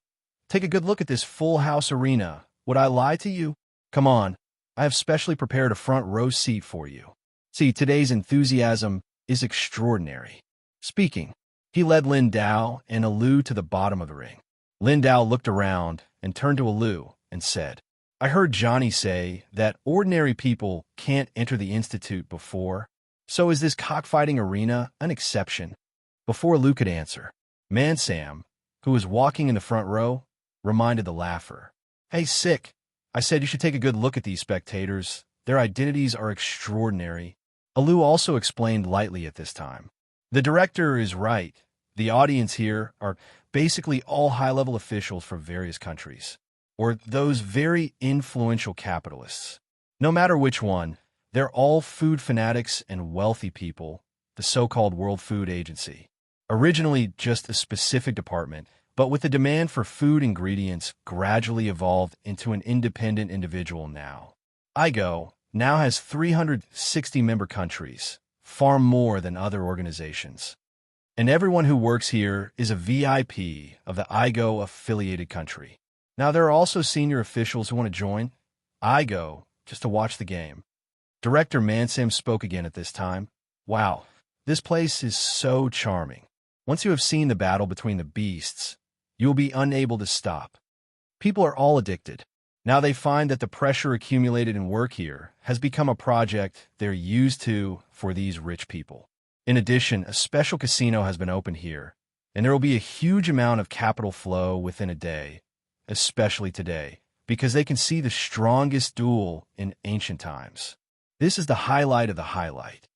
take a good look at this full house arena. Would I lie to you? Come on, I have specially prepared a front row seat for you. See, today's enthusiasm is extraordinary. Speaking, he led Lin Xiao and Alu to the bottom of the ring. Lin Xiao looked around and turned to Alu and said, I heard Johnny say that ordinary people can't enter the Institute before, so is this cockfighting arena an exception? Before Alu could answer, Mansam, who was walking in the front row, reminded the laugher, hey, sick, I said you should take a good look at these spectators. Their identities are extraordinary. Alu also explained lightly at this time. The director is right. The audience here are basically all high-level officials from various countries, or those very influential capitalists. No matter which one, they're all food fanatics and wealthy people, the so-called World Food Agency. Originally just a specific department, but with the demand for food ingredients gradually evolved into an independent individual now. IGO now has 360 member countries, far more than other organizations. And everyone who works here is a VIP of the IGO affiliated country. Now there are also senior officials who want to join IGO just to watch the game. Director Mansam spoke again at this time. Wow, this place is so charming. Once you have seen the battle between the beasts, you will be unable to stop. People are all addicted. Now they find that the pressure accumulated in work here has become a project they're used to for these rich people. In addition, a special casino has been opened here, and there will be a huge amount of capital flow within a day, especially today, because they can see the strongest duel in ancient times. This is the highlight of the highlight.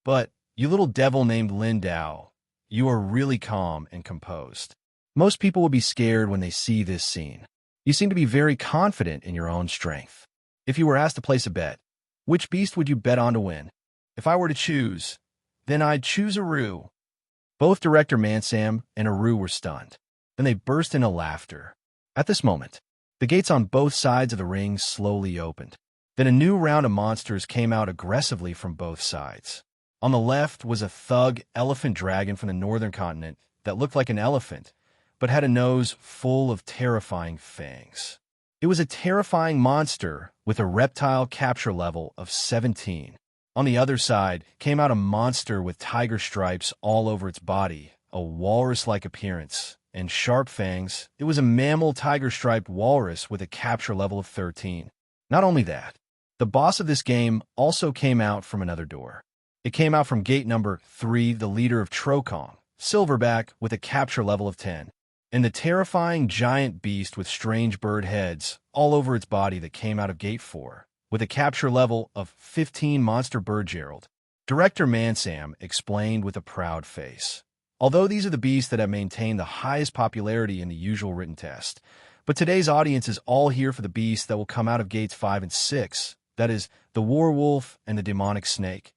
But, you little devil named Lin Xiao, you are really calm and composed. Most people will be scared when they see this scene. You seem to be very confident in your own strength. If you were asked to place a bet, which beast would you bet on to win? If I were to choose, then I'd choose Aru. Both Director Mansam and Aru were stunned. Then they burst into laughter. At this moment, the gates on both sides of the ring slowly opened. Then a new round of monsters came out aggressively from both sides. On the left was a thug elephant dragon from the northern continent that looked like an elephant, but had a nose full of terrifying fangs. It was a terrifying monster with a reptile capture level of 17. On the other side came out a monster with tiger stripes all over its body, a walrus-like appearance, and sharp fangs. It was a mammal tiger-striped walrus with a capture level of 13. Not only that, the boss of this game also came out from another door. It came out from gate number 3, the leader of Trokong, Silverback, with a capture level of 10. And the terrifying giant beast with strange bird heads all over its body that came out of gate 4, with a capture level of 15, Monster Bird Gerald. Director Mansam explained with a proud face. Although these are the beasts that have maintained the highest popularity in the usual written test, but today's audience is all here for the beasts that will come out of gates 5 and 6, that is, the Warwolf and the Demonic Snake.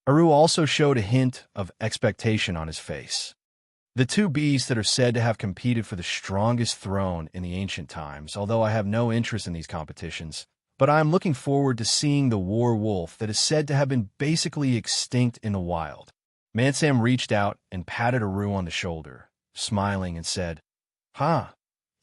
Aru also showed a hint of expectation on his face. The two beasts that are said to have competed for the strongest throne in the ancient times, although I have no interest in these competitions, but I am looking forward to seeing the war wolf that is said to have been basically extinct in the wild. Mansam reached out and patted Aru on the shoulder, smiling, and said,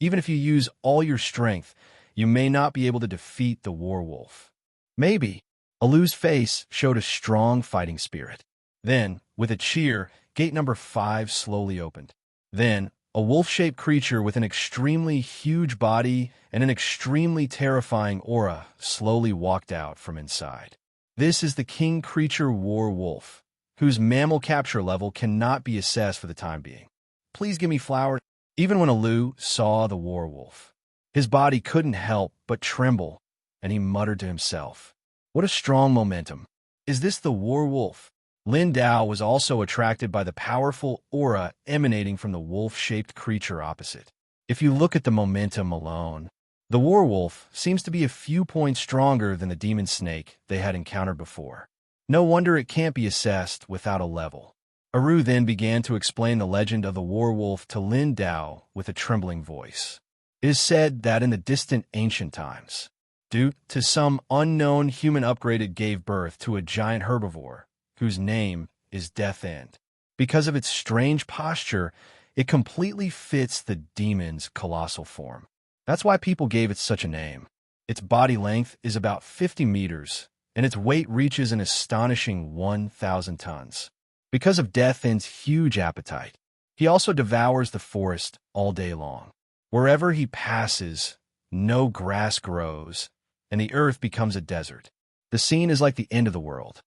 even if you use all your strength, you may not be able to defeat the war wolf. Maybe. Alu's face showed a strong fighting spirit. Then, with a cheer, gate number 5 slowly opened. Then, a wolf-shaped creature with an extremely huge body and an extremely terrifying aura slowly walked out from inside. This is the king creature war wolf, whose mammal capture level cannot be assessed for the time being. Please give me flowers. Even when Alu saw the war wolf, his body couldn't help but tremble, and he muttered to himself, "What a strong momentum. Is this the war wolf?" Lin Xiao was also attracted by the powerful aura emanating from the wolf-shaped creature opposite. If you look at the momentum alone, the war wolf seems to be a few points stronger than the demon snake they had encountered before. No wonder it can't be assessed without a level. Aru then began to explain the legend of the war wolf to Lin Xiao with a trembling voice. It is said that in the distant ancient times, due to some unknown human upgrade, it gave birth to a giant herbivore, whose name is Death End. Because of its strange posture, it completely fits the demon's colossal form. That's why people gave it such a name. Its body length is about 50 meters, and its weight reaches an astonishing 1,000 tons. Because of Death End's huge appetite, he also devours the forest all day long. Wherever he passes, no grass grows, and the earth becomes a desert. The scene is like the end of the world.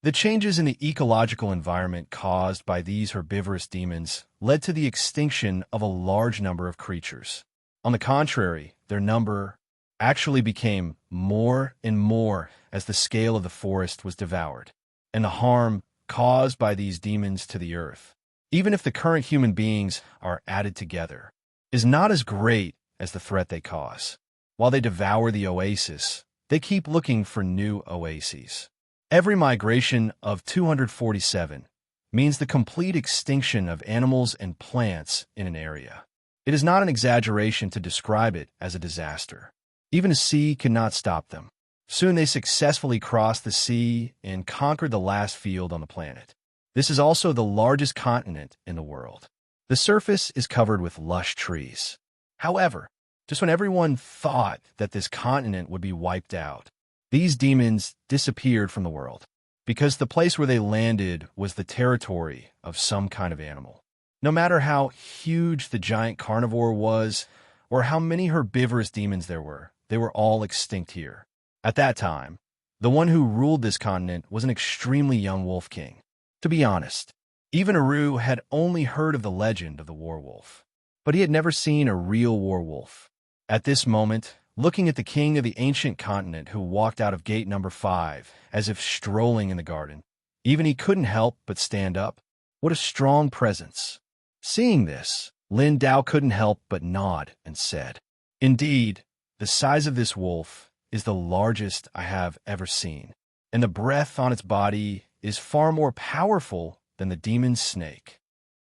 The changes in the ecological environment caused by these herbivorous demons led to the extinction of a large number of creatures. On the contrary, their number actually became more and more as the scale of the forest was devoured, and the harm caused by these demons to the earth, even if the current human beings are added together, is not as great as the threat they cause. While they devour the oasis, they keep looking for new oases. Every migration of 247 means the complete extinction of animals and plants in an area. It is not an exaggeration to describe it as a disaster. Even a sea cannot stop them. Soon they successfully crossed the sea and conquered the last field on the planet. This is also the largest continent in the world. The surface is covered with lush trees. However, just when everyone thought that this continent would be wiped out, these demons disappeared from the world, because the place where they landed was the territory of some kind of animal. No matter how huge the giant carnivore was, or how many herbivorous demons there were, they were all extinct here. At that time, the one who ruled this continent was an extremely young wolf king. To be honest, even Aru had only heard of the legend of the warwolf, but he had never seen a real warwolf. At this moment, looking at the king of the ancient continent who walked out of gate number 5 as if strolling in the garden, even he couldn't help but stand up. What a strong presence. Seeing this, Lin Xiao couldn't help but nod and said, "Indeed, the size of this wolf is the largest I have ever seen, and the breath on its body is far more powerful than the demon snake."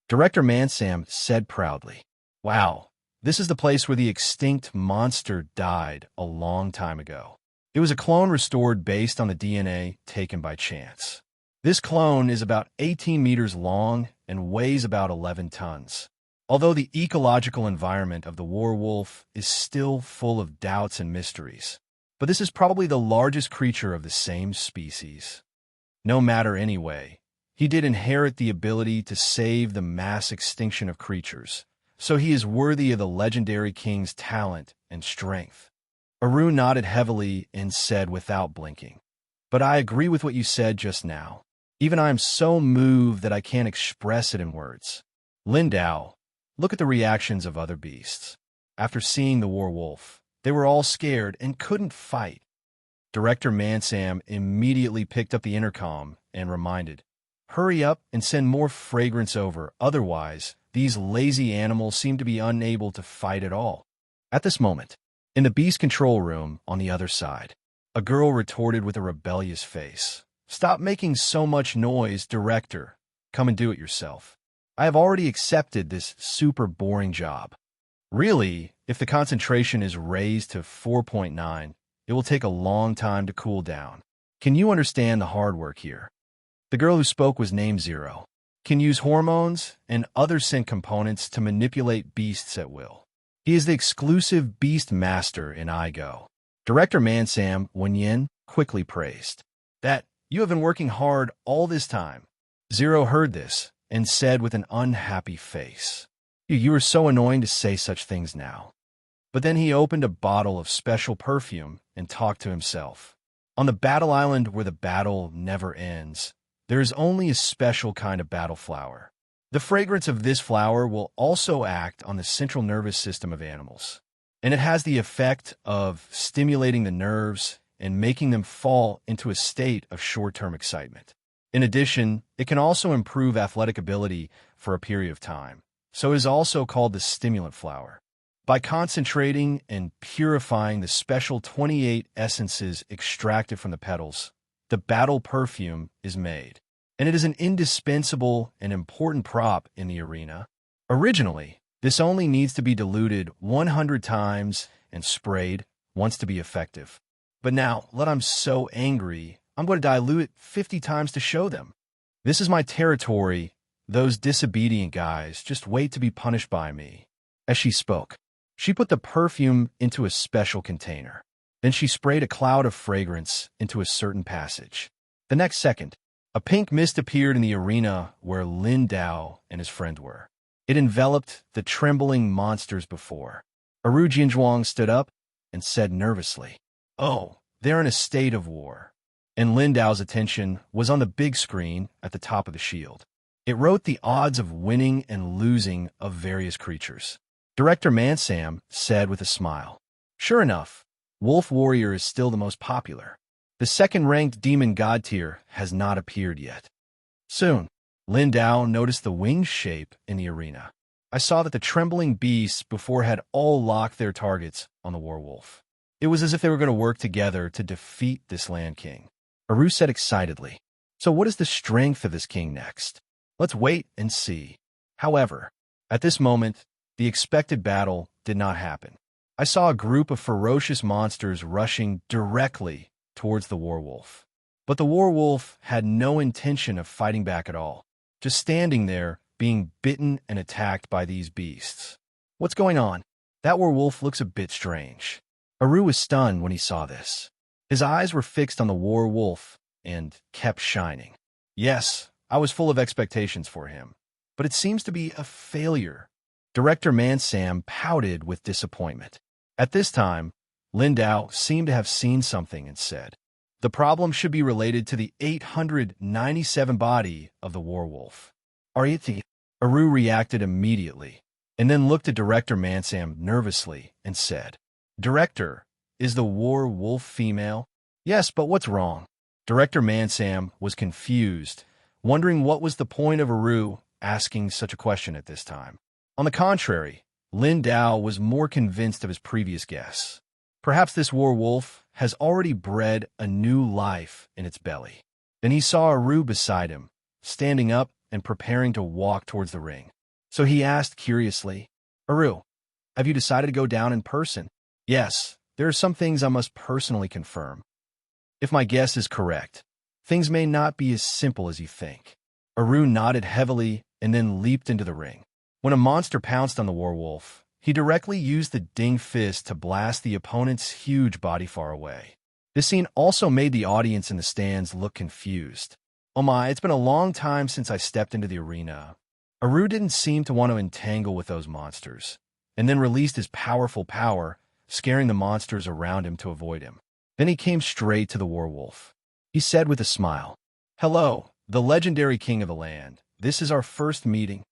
Director Mansam said proudly, "Wow, this is the place where the extinct monster died a long time ago. It was a clone restored based on the DNA taken by chance. This clone is about 18 meters long and weighs about 11 tons. Although the ecological environment of the warwolf is still full of doubts and mysteries, but this is probably the largest creature of the same species. No matter anyway. He did inherit the ability to save the mass extinction of creatures, so he is worthy of the legendary king's talent and strength. Aru nodded heavily and said without blinking, "But I agree with what you said just now. Even I am so moved that I can't express it in words." Lin Xiao, look at the reactions of other beasts. After seeing the werewolf, they were all scared and couldn't fight. Director Mansam immediately picked up the intercom and reminded, "Hurry up and send more fragrance over, otherwise these lazy animals seem to be unable to fight at all." At this moment, in the beast control room on the other side, a girl retorted with a rebellious face, "Stop making so much noise, Director. Come and do it yourself. I have already accepted this super boring job." Really, if the concentration is raised to 4.9, it will take a long time to cool down. Can you understand the hard work here? The girl who spoke was named Zero. Can use hormones and other scent components to manipulate beasts at will. He is the exclusive beast master in iGo. Director Mansam Wenyin quickly praised, "That you have been working hard all this time." Zero heard this and said with an unhappy face, You are so annoying to say such things now." But then he opened a bottle of special perfume and talked to himself. On the battle island where the battle never ends, there is only a special kind of battle flower. The fragrance of this flower will also act on the central nervous system of animals, and it has the effect of stimulating the nerves and making them fall into a state of short-term excitement. In addition, it can also improve athletic ability for a period of time, so it is also called the stimulant flower. By concentrating and purifying the special 28 essences extracted from the petals, the battle perfume is made, and it is an indispensable and important prop in the arena. Originally, this only needs to be diluted 100 times and sprayed once to be effective. But now, I'm so angry, I'm going to dilute it 50 times to show them. This is my territory. Those disobedient guys just wait to be punished by me." As she spoke, she put the perfume into a special container. Then she sprayed a cloud of fragrance into a certain passage. The next second, a pink mist appeared in the arena where Lin Xiao and his friend were. It enveloped the trembling monsters before. Aru Jinzhuang stood up and said nervously, "Oh, they're in a state of war." And Lin Xiao's attention was on the big screen at the top of the shield. It wrote the odds of winning and losing of various creatures. Director Mansam said with a smile, "Sure enough, Wolf Warrior is still the most popular. The second-ranked Demon God tier has not appeared yet." Soon, Lin Xiao noticed the wing shape in the arena. "I saw that the trembling beasts before had all locked their targets on the werewolf. It was as if they were going to work together to defeat this Land King." Aru said excitedly, "So what is the strength of this king next? Let's wait and see." However, at this moment, the expected battle did not happen. I saw a group of ferocious monsters rushing directly towards the werewolf. But the werewolf had no intention of fighting back at all, just standing there being bitten and attacked by these beasts. "What's going on? That werewolf looks a bit strange." Aru was stunned when he saw this. His eyes were fixed on the werewolf and kept shining. Yes, I was full of expectations for him, but it seems to be a failure. Director Mansam pouted with disappointment. At this time, Lin Xiao seemed to have seen something and said, "The problem should be related to the 897 body of the werewolf." "Arithi?" Aru reacted immediately, and then looked at Director Mansam nervously and said, "Director, is the werewolf female?" "Yes, but what's wrong?" Director Mansam was confused, wondering what was the point of Aru asking such a question at this time. On the contrary, Lin Xiao was more convinced of his previous guess. Perhaps this werewolf has already bred a new life in its belly. Then he saw Aru beside him, standing up and preparing to walk towards the ring. So he asked curiously, "Aru, have you decided to go down in person?" "Yes, there are some things I must personally confirm. If my guess is correct, things may not be as simple as you think." Aru nodded heavily and then leaped into the ring. When a monster pounced on the werewolf, he directly used the ding fist to blast the opponent's huge body far away. This scene also made the audience in the stands look confused. Oh my, it's been a long time since I stepped into the arena. Aru didn't seem to want to entangle with those monsters, and then released his powerful power, scaring the monsters around him to avoid him. Then he came straight to the werewolf. He said with a smile, "Hello, the legendary king of the land. This is our first meeting."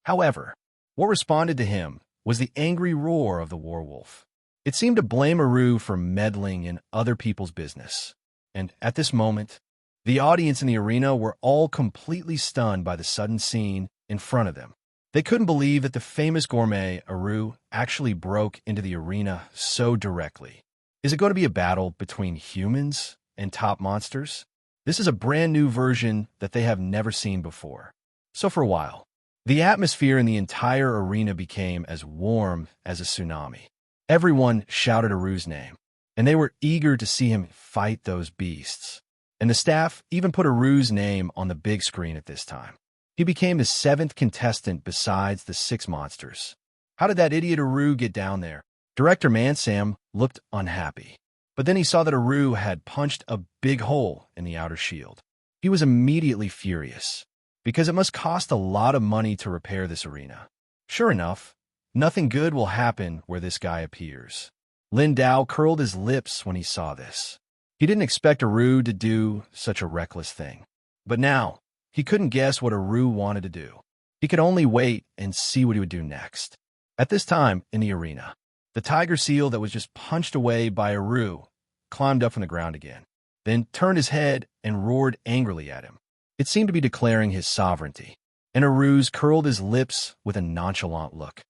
However, what responded to him was the angry roar of the werewolf. It seemed to blame Aru for meddling in other people's business. And at this moment, the audience in the arena were all completely stunned by the sudden scene in front of them. They couldn't believe that the famous gourmet Aru actually broke into the arena so directly. Is it going to be a battle between humans and top monsters? This is a brand new version that they have never seen before. So for a while, the atmosphere in the entire arena became as warm as a tsunami. Everyone shouted Aru's name, and they were eager to see him fight those beasts. And the staff even put Aru's name on the big screen at this time. He became the 7th contestant besides the 6 monsters. How did that idiot Aru get down there? Director Mansam looked unhappy, but then he saw that Aru had punched a big hole in the outer shield. He was immediately furious, because it must cost a lot of money to repair this arena. Sure enough, nothing good will happen where this guy appears. Lin Xiao curled his lips when he saw this. He didn't expect Aru to do such a reckless thing. But now, he couldn't guess what Aru wanted to do. He could only wait and see what he would do next. At this time in the arena, the tiger seal that was just punched away by Aru climbed up from the ground again, then turned his head and roared angrily at him. It seemed to be declaring his sovereignty, and Aru's curled his lips with a nonchalant look.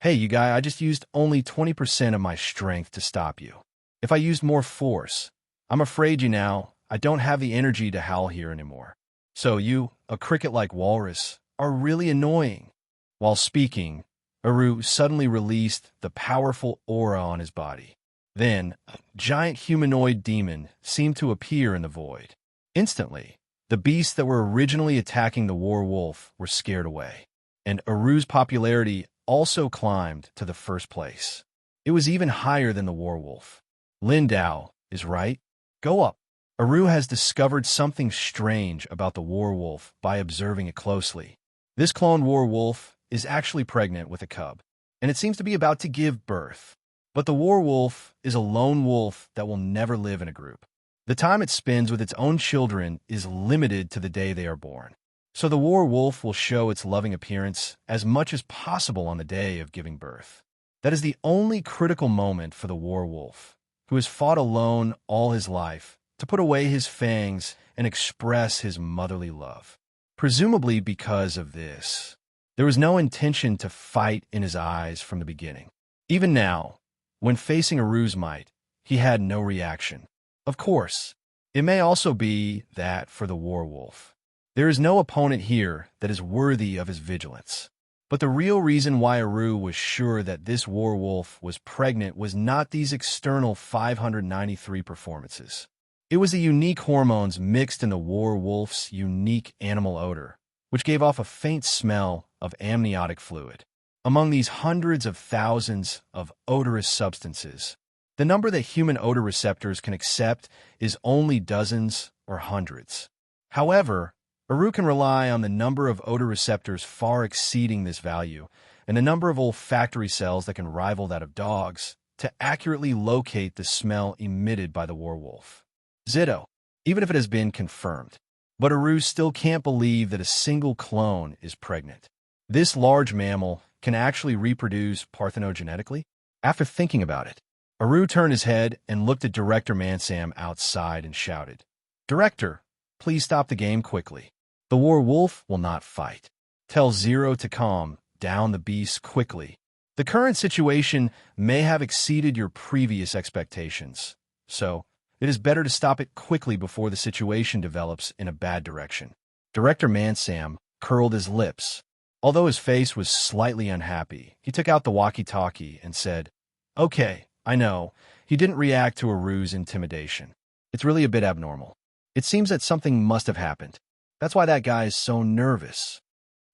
"Hey, you guy, I just used only 20% of my strength to stop you. If I used more force, I'm afraid I don't have the energy to howl here anymore. So you, a cricket-like walrus, are really annoying." While speaking, Aru suddenly released the powerful aura on his body. Then, a giant humanoid demon seemed to appear in the void. Instantly, the beasts that were originally attacking the werewolf were scared away, and Aru's popularity also climbed to the first place. It was even higher than the werewolf. Lin Xiao is right. Go up. Aru has discovered something strange about the werewolf by observing it closely. This cloned werewolf is actually pregnant with a cub, and it seems to be about to give birth. But the werewolf is a lone wolf that will never live in a group. The time it spends with its own children is limited to the day they are born. So the werewolf will show its loving appearance as much as possible on the day of giving birth. That is the only critical moment for the werewolf, who has fought alone all his life, to put away his fangs and express his motherly love. Presumably because of this, there was no intention to fight in his eyes from the beginning. Even now, when facing Aru's might, he had no reaction. Of course, it may also be that for the werewolf, there is no opponent here that is worthy of his vigilance. But the real reason why Aru was sure that this werewolf was pregnant was not these external 593 performances. It was the unique hormones mixed in the werewolf's unique animal odor, which gave off a faint smell of amniotic fluid. Among these hundreds of thousands of odorous substances, the number that human odor receptors can accept is only dozens or hundreds. However, Aru can rely on the number of odor receptors far exceeding this value, and the number of olfactory cells that can rival that of dogs, to accurately locate the smell emitted by the werewolf. Ditto, even if it has been confirmed. But Aru still can't believe that a single clone is pregnant. This large mammal can actually reproduce parthenogenetically? After thinking about it, Aru turned his head and looked at Director Mansam outside and shouted, "Director, please stop the game quickly. The werewolf will not fight. Tell Zero to calm down the beast quickly. The current situation may have exceeded your previous expectations, so it is better to stop it quickly before the situation develops in a bad direction." Director Mansam curled his lips. Although his face was slightly unhappy, he took out the walkie-talkie and said, "Okay, I know. He didn't react to Aru's intimidation. It's really a bit abnormal. It seems that something must have happened. That's why that guy is so nervous."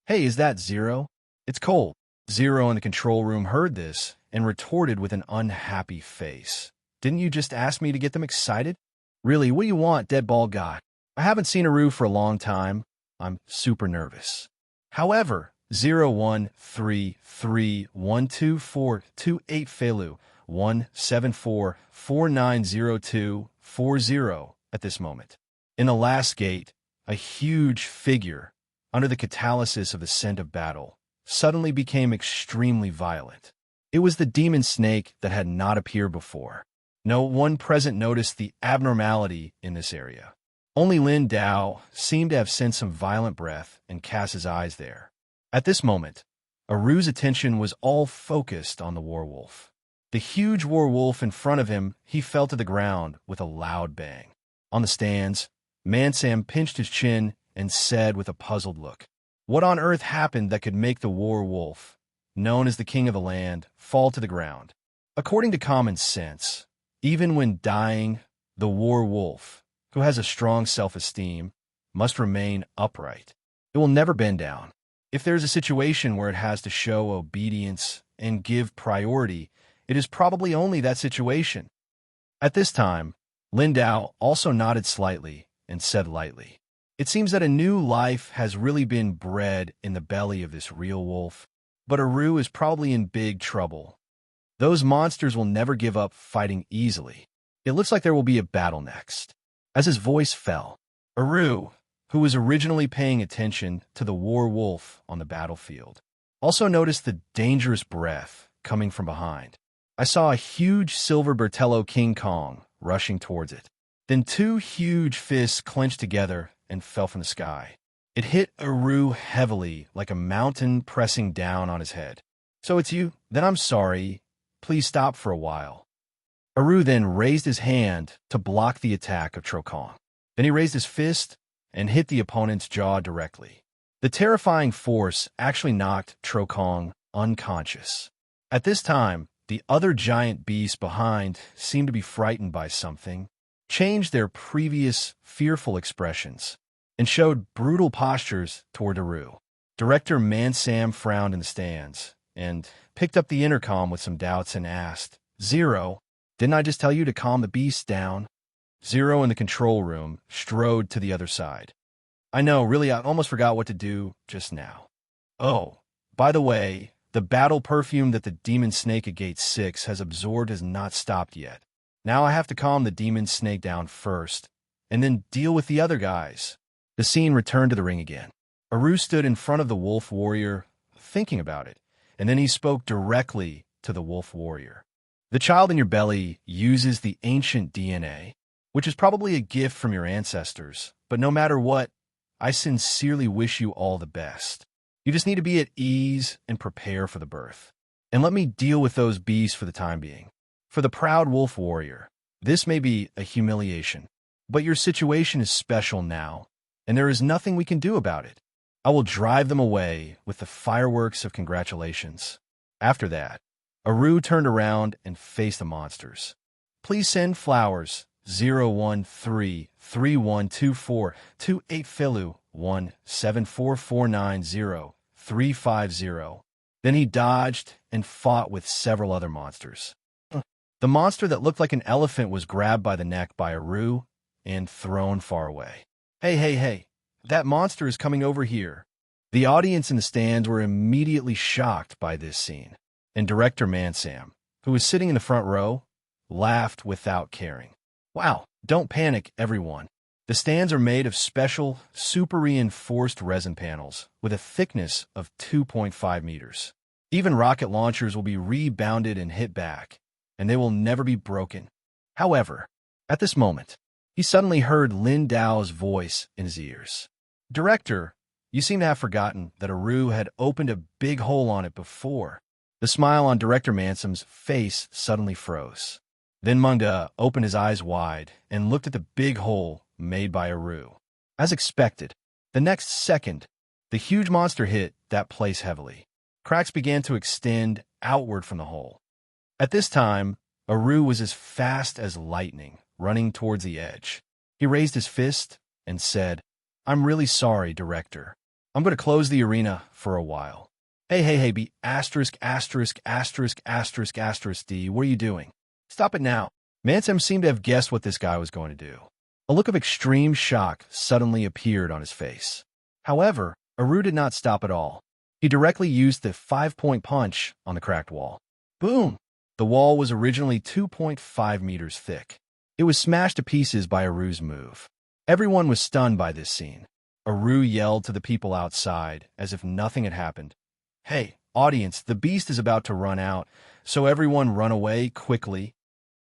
"Hey, is that Zero? It's cold." Zero in the control room heard this and retorted with an unhappy face. "Didn't you just ask me to get them excited? Really, what do you want, dead bald guy?" I haven't seen Aru for a long time. I'm super nervous. However, 0133124228 Felu 174490240 at this moment. In the last gate, a huge figure, under the catalysis of the scent of battle, suddenly became extremely violent. It was the demon snake that had not appeared before. No one present noticed the abnormality in this area. Only Lin Xiao seemed to have sent some violent breath and cast his eyes there. At this moment, Aru's attention was all focused on the werewolf. The huge werewolf in front of him he fell to the ground with a loud bang. On the stands, Mansam pinched his chin and said with a puzzled look, "What on earth happened that could make the werewolf, known as the king of the land, fall to the ground?" According to common sense, even when dying, the werewolf, who has a strong self-esteem, must remain upright. It will never bend down. If there is a situation where it has to show obedience and give priority, it is probably only that situation. At this time, Lin Xiao also nodded slightly and said lightly, "It seems that a new life has really been bred in the belly of this real wolf, but Aru is probably in big trouble. Those monsters will never give up fighting easily. It looks like there will be a battle next." As his voice fell, Aru, who was originally paying attention to the war wolf on the battlefield, also noticed the dangerous breath coming from behind. I saw a huge silver Bertello King Kong rushing towards it. Then two huge fists clenched together and fell from the sky. It hit Aru heavily like a mountain pressing down on his head. "So it's you? Then I'm sorry. Please stop for a while." Aru then raised his hand to block the attack of Trokong. Then he raised his fist and hit the opponent's jaw directly. The terrifying force actually knocked Trokong unconscious. At this time, the other giant beasts behind seemed to be frightened by something, changed their previous fearful expressions, and showed brutal postures toward Aru. Director Mansam frowned in the stands and picked up the intercom with some doubts and asked, "Zero, didn't I just tell you to calm the beasts down?" Zero in the control room strode to the other side. "I know, really, I almost forgot what to do just now. Oh, by the way, the battle perfume that the demon snake at Gate 6 has absorbed has not stopped yet. Now I have to calm the demon snake down first, and then deal with the other guys." The scene returned to the ring again. Aru stood in front of the wolf warrior, thinking about it, and then he spoke directly to the wolf warrior. "The child in your belly uses the ancient DNA, which is probably a gift from your ancestors, but no matter what, I sincerely wish you all the best. You just need to be at ease and prepare for the birth. And let me deal with those beasts for the time being. For the proud wolf warrior, this may be a humiliation, but your situation is special now, and there is nothing we can do about it. I will drive them away with the fireworks of congratulations." After that, Aru turned around and faced the monsters. "Please send flowers. 013312428 Filu 174490350. Then he dodged and fought with several other monsters. The monster that looked like an elephant was grabbed by the neck by Aru and thrown far away. Hey, that monster is coming over here." The audience in the stands were immediately shocked by this scene, and director Mansam, who was sitting in the front row, laughed without caring. "Wow, don't panic, everyone. The stands are made of special, super reinforced resin panels with a thickness of 2.5 meters. Even rocket launchers will be rebounded and hit back, and they will never be broken." However, at this moment, he suddenly heard Lin Xiao's voice in his ears. "Director, you seem to have forgotten that Aru had opened a big hole on it before." The smile on Director Mansam's face suddenly froze. Then Mungda opened his eyes wide and looked at the big hole made by Aru. As expected, the next second, the huge monster hit that place heavily. Cracks began to extend outward from the hole. At this time, Aru was as fast as lightning, running towards the edge. He raised his fist and said, "I'm really sorry, Director. I'm going to close the arena for a while." Hey, be asterisk, asterisk, asterisk, asterisk, asterisk, D. What are you doing? Stop it now." Mansam seemed to have guessed what this guy was going to do. A look of extreme shock suddenly appeared on his face. However, Aru did not stop at all. He directly used the 5-point punch on the cracked wall. Boom! The wall was originally 2.5 meters thick. It was smashed to pieces by Aru's move. Everyone was stunned by this scene. Aru yelled to the people outside as if nothing had happened. "Hey, audience, the beast is about to run out, so everyone run away quickly."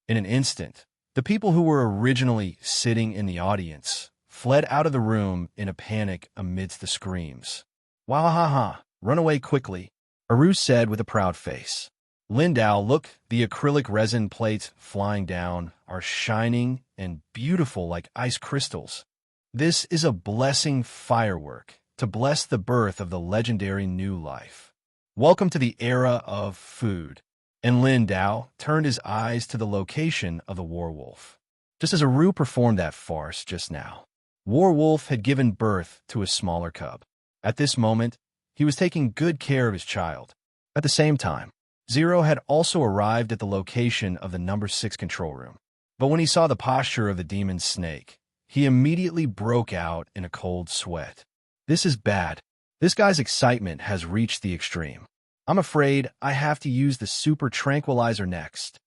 In an instant, the people who were originally sitting in the audience fled out of the room in a panic amidst the screams. "Wahaha, run away quickly," Aru said with a proud face. "Lin Xiao, look, the acrylic resin plates flying down are shining and beautiful like ice crystals. This is a blessing firework to bless the birth of the legendary new life. Welcome to the era of food." And Lin Xiao turned his eyes to the location of the werewolf. Just as Aru performed that farce just now, Werewolf had given birth to a smaller cub. At this moment, he was taking good care of his child. At the same time, Zero had also arrived at the location of the number 6 control room. But when he saw the posture of the demon snake, he immediately broke out in a cold sweat. This is bad. This guy's excitement has reached the extreme. I'm afraid I have to use the super tranquilizer next.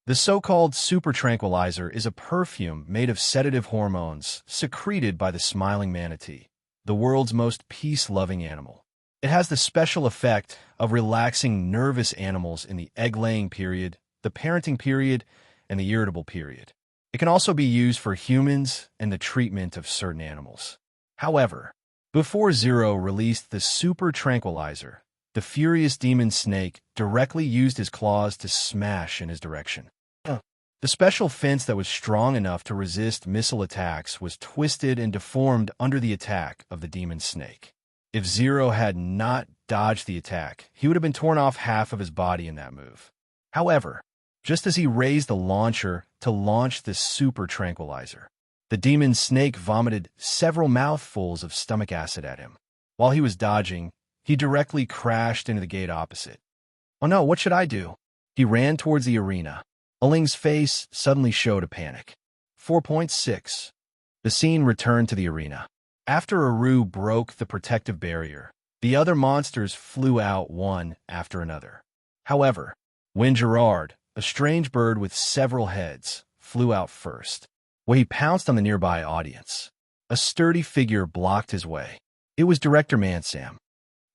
The so-called super tranquilizer is a perfume made of sedative hormones secreted by the smiling manatee, the world's most peace-loving animal. It has the special effect of relaxing nervous animals in the egg-laying period, the parenting period, and the irritable period. It can also be used for humans and the treatment of certain animals. However, before Zero released the super tranquilizer, the furious demon snake directly used his claws to smash in his direction. The special fence that was strong enough to resist missile attacks was twisted and deformed under the attack of the demon snake. If Zero had not dodged the attack, he would have been torn off half of his body in that move. However, just as he raised the launcher to launch the super tranquilizer, the demon snake vomited several mouthfuls of stomach acid at him. While he was dodging, he directly crashed into the gate opposite. "Oh no, what should I do?" He ran towards the arena. Ling's face suddenly showed a panic. 4.6. The scene returned to the arena. After Aru broke the protective barrier, the other monsters flew out one after another. However, when Gerard, a strange bird with several heads, flew out first, where he pounced on the nearby audience, a sturdy figure blocked his way. It was Director Mansam.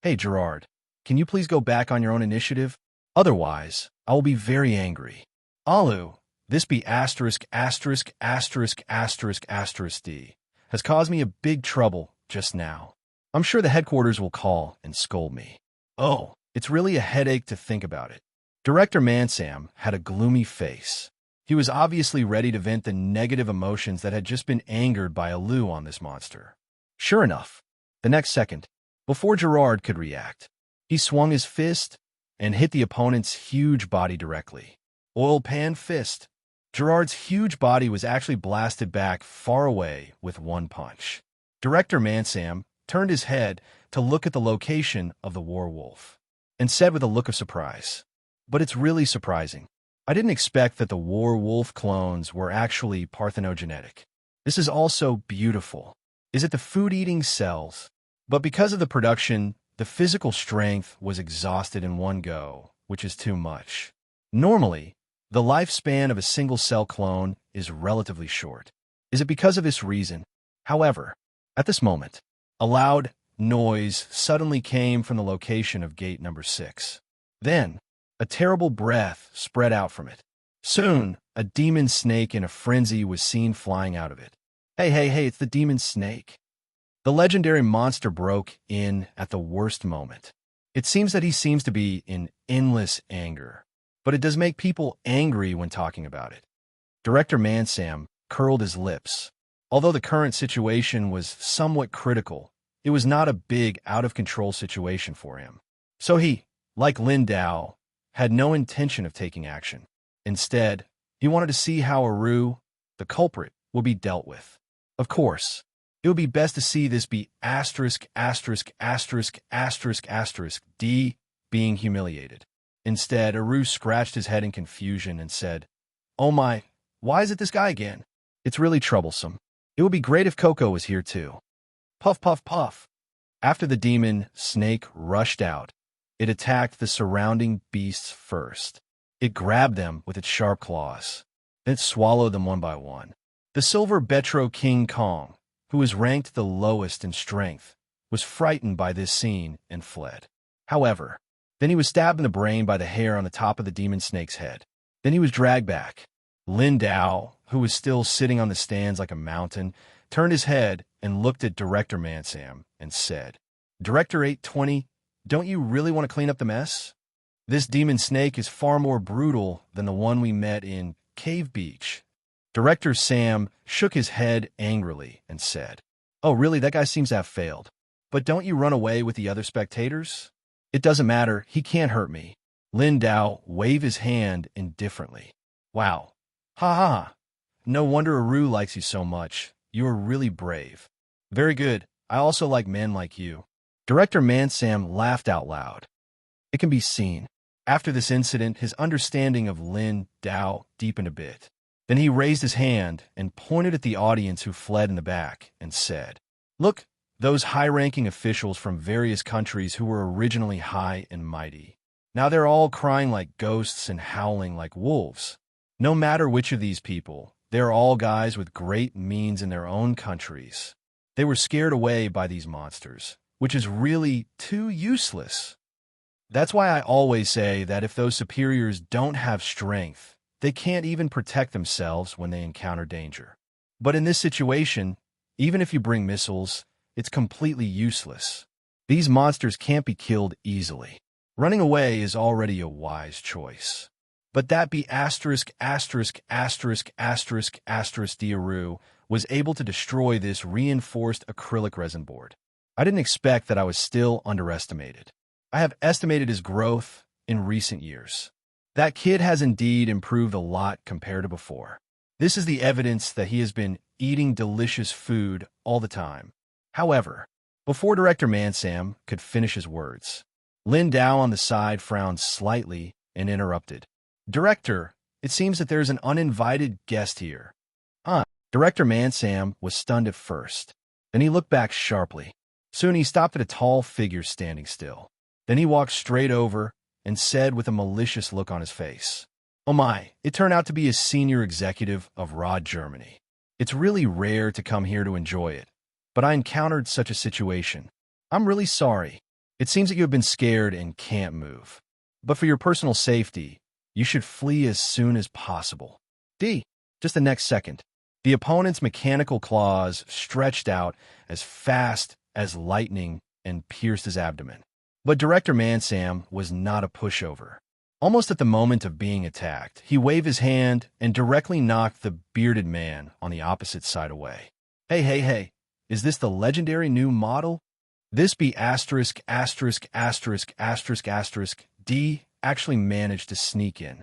"Hey, Gerard, can you please go back on your own initiative? Otherwise, I will be very angry." "Alu, this be asterisk asterisk asterisk asterisk asterisk D has caused me a big trouble just now. I'm sure the headquarters will call and scold me. Oh, it's really a headache to think about it." Director Mansam had a gloomy face. He was obviously ready to vent the negative emotions that had just been angered by Alu on this monster. Sure enough, the next second, before Gerard could react, he swung his fist and hit the opponent's huge body directly. Oil pan fist. Gerard's huge body was actually blasted back far away with one punch. Director Mansam turned his head to look at the location of the werewolf and said with a look of surprise, "But it's really surprising. I didn't expect that the werewolf clones were actually parthenogenetic. This is also beautiful. Is it the food-eating cells?" But because of the production, the physical strength was exhausted in one go, which is too much. Normally, the lifespan of a single-cell clone is relatively short. Is it because of this reason? However, at this moment, a loud noise suddenly came from the location of gate number 6. Then, a terrible breath spread out from it. Soon, a demon snake in a frenzy was seen flying out of it. Hey, it's the demon snake." The legendary monster broke in at the worst moment. It seems that he seems to be in endless anger, but it does make people angry when talking about it. Director Mansam curled his lips. Although the current situation was somewhat critical, it was not a big, out-of-control situation for him. So he, like Lin Xiao, had no intention of taking action. Instead, he wanted to see how Aru, the culprit, would be dealt with. Of course, it would be best to see this be asterisk asterisk asterisk asterisk asterisk D being humiliated. Instead, Aru scratched his head in confusion and said, "Oh my, why is it this guy again? It's really troublesome." It would be great if Coco was here too. Puff, puff, puff. After the demon snake rushed out, it attacked the surrounding beasts first. It grabbed them with its sharp claws, then it swallowed them one by one. The silver Betro King Kong, who was ranked the lowest in strength, was frightened by this scene and fled. However, then he was stabbed in the brain by the hair on the top of the demon snake's head. Then he was dragged back. Lin Xiao, who was still sitting on the stands like a mountain, turned his head and looked at Director Mansam and said, "Director 820, don't you really want to clean up the mess? This demon snake is far more brutal than the one we met in Cave Beach." Director Sam shook his head angrily and said, "Oh, really? That guy seems to have failed. But don't you run away with the other spectators? It doesn't matter. He can't hurt me." Lin Xiao waved his hand indifferently. "Wow. Ha ha. No wonder Aru likes you so much. You are really brave." "Very good. I also like men like you." Director Mansam laughed out loud. It can be seen. After this incident, his understanding of Lin Xiao deepened a bit. Then he raised his hand and pointed at the audience who fled in the back and said, "Look, those high-ranking officials from various countries who were originally high and mighty. Now they're all crying like ghosts and howling like wolves. No matter which of these people, they're all guys with great means in their own countries. They were scared away by these monsters, which is really too useless. That's why I always say that if those superiors don't have strength, they can't even protect themselves when they encounter danger. But in this situation, even if you bring missiles, it's completely useless. These monsters can't be killed easily. Running away is already a wise choice. But that be Diaru was able to destroy this reinforced acrylic resin board. I didn't expect that I was still underestimated. I have estimated his growth in recent years. That kid has indeed improved a lot compared to before. This is the evidence that he has been eating delicious food all the time. However, before Director Mansam could finish his words, Lin Xiao on the side frowned slightly and interrupted. "Director, it seems that there's an uninvited guest here." Director Mansam was stunned at first. Then he looked back sharply. Soon he stopped at a tall figure standing still. Then he walked straight over and said with a malicious look on his face, "Oh my, it turned out to be a senior executive of Rod Germany. It's really rare to come here to enjoy it, but I encountered such a situation. I'm really sorry. It seems that you have been scared and can't move. But for your personal safety, you should flee as soon as possible." Just the next second, the opponent's mechanical claws stretched out as fast as lightning and pierced his abdomen. But Director Mansam was not a pushover. Almost at the moment of being attacked, he waved his hand and directly knocked the bearded man on the opposite side away. Hey, is this the legendary new model? This be D actually managed to sneak in.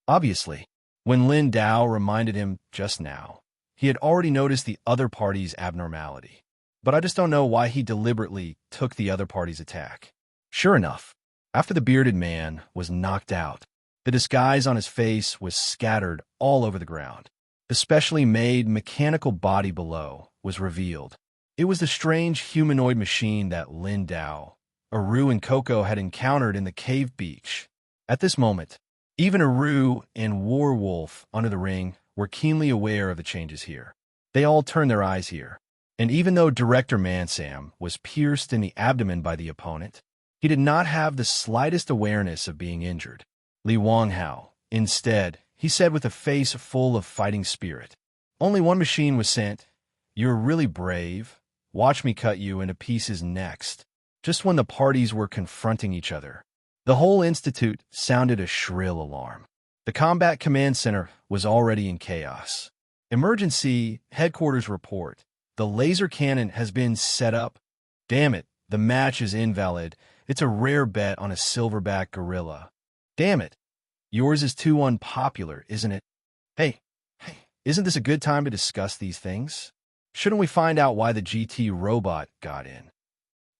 Obviously, when Lin Xiao reminded him just now, he had already noticed the other party's abnormality. But I just don't know why he deliberately took the other party's attack. Sure enough, after the bearded man was knocked out, the disguise on his face was scattered all over the ground. The specially made mechanical body below was revealed. It was the strange humanoid machine that Lin Xiao, Aru, and Coco had encountered in the cave beach. At this moment, even Aru and Warwolf under the ring were keenly aware of the changes here. They all turned their eyes here. And even though Director Mansam was pierced in the abdomen by the opponent, he did not have the slightest awareness of being injured. Li Wanghao, instead, he said with a face full of fighting spirit, "Only one machine was sent. You're really brave. Watch me cut you into pieces next." Just when the parties were confronting each other, the whole institute sounded a shrill alarm. The combat command center was already in chaos. "Emergency headquarters report. The laser cannon has been set up. Damn it, the match is invalid. It's a rare bet on a silverback gorilla. Damn it, yours is too unpopular, isn't it? Hey, isn't this a good time to discuss these things? Shouldn't we find out why the GT robot got in?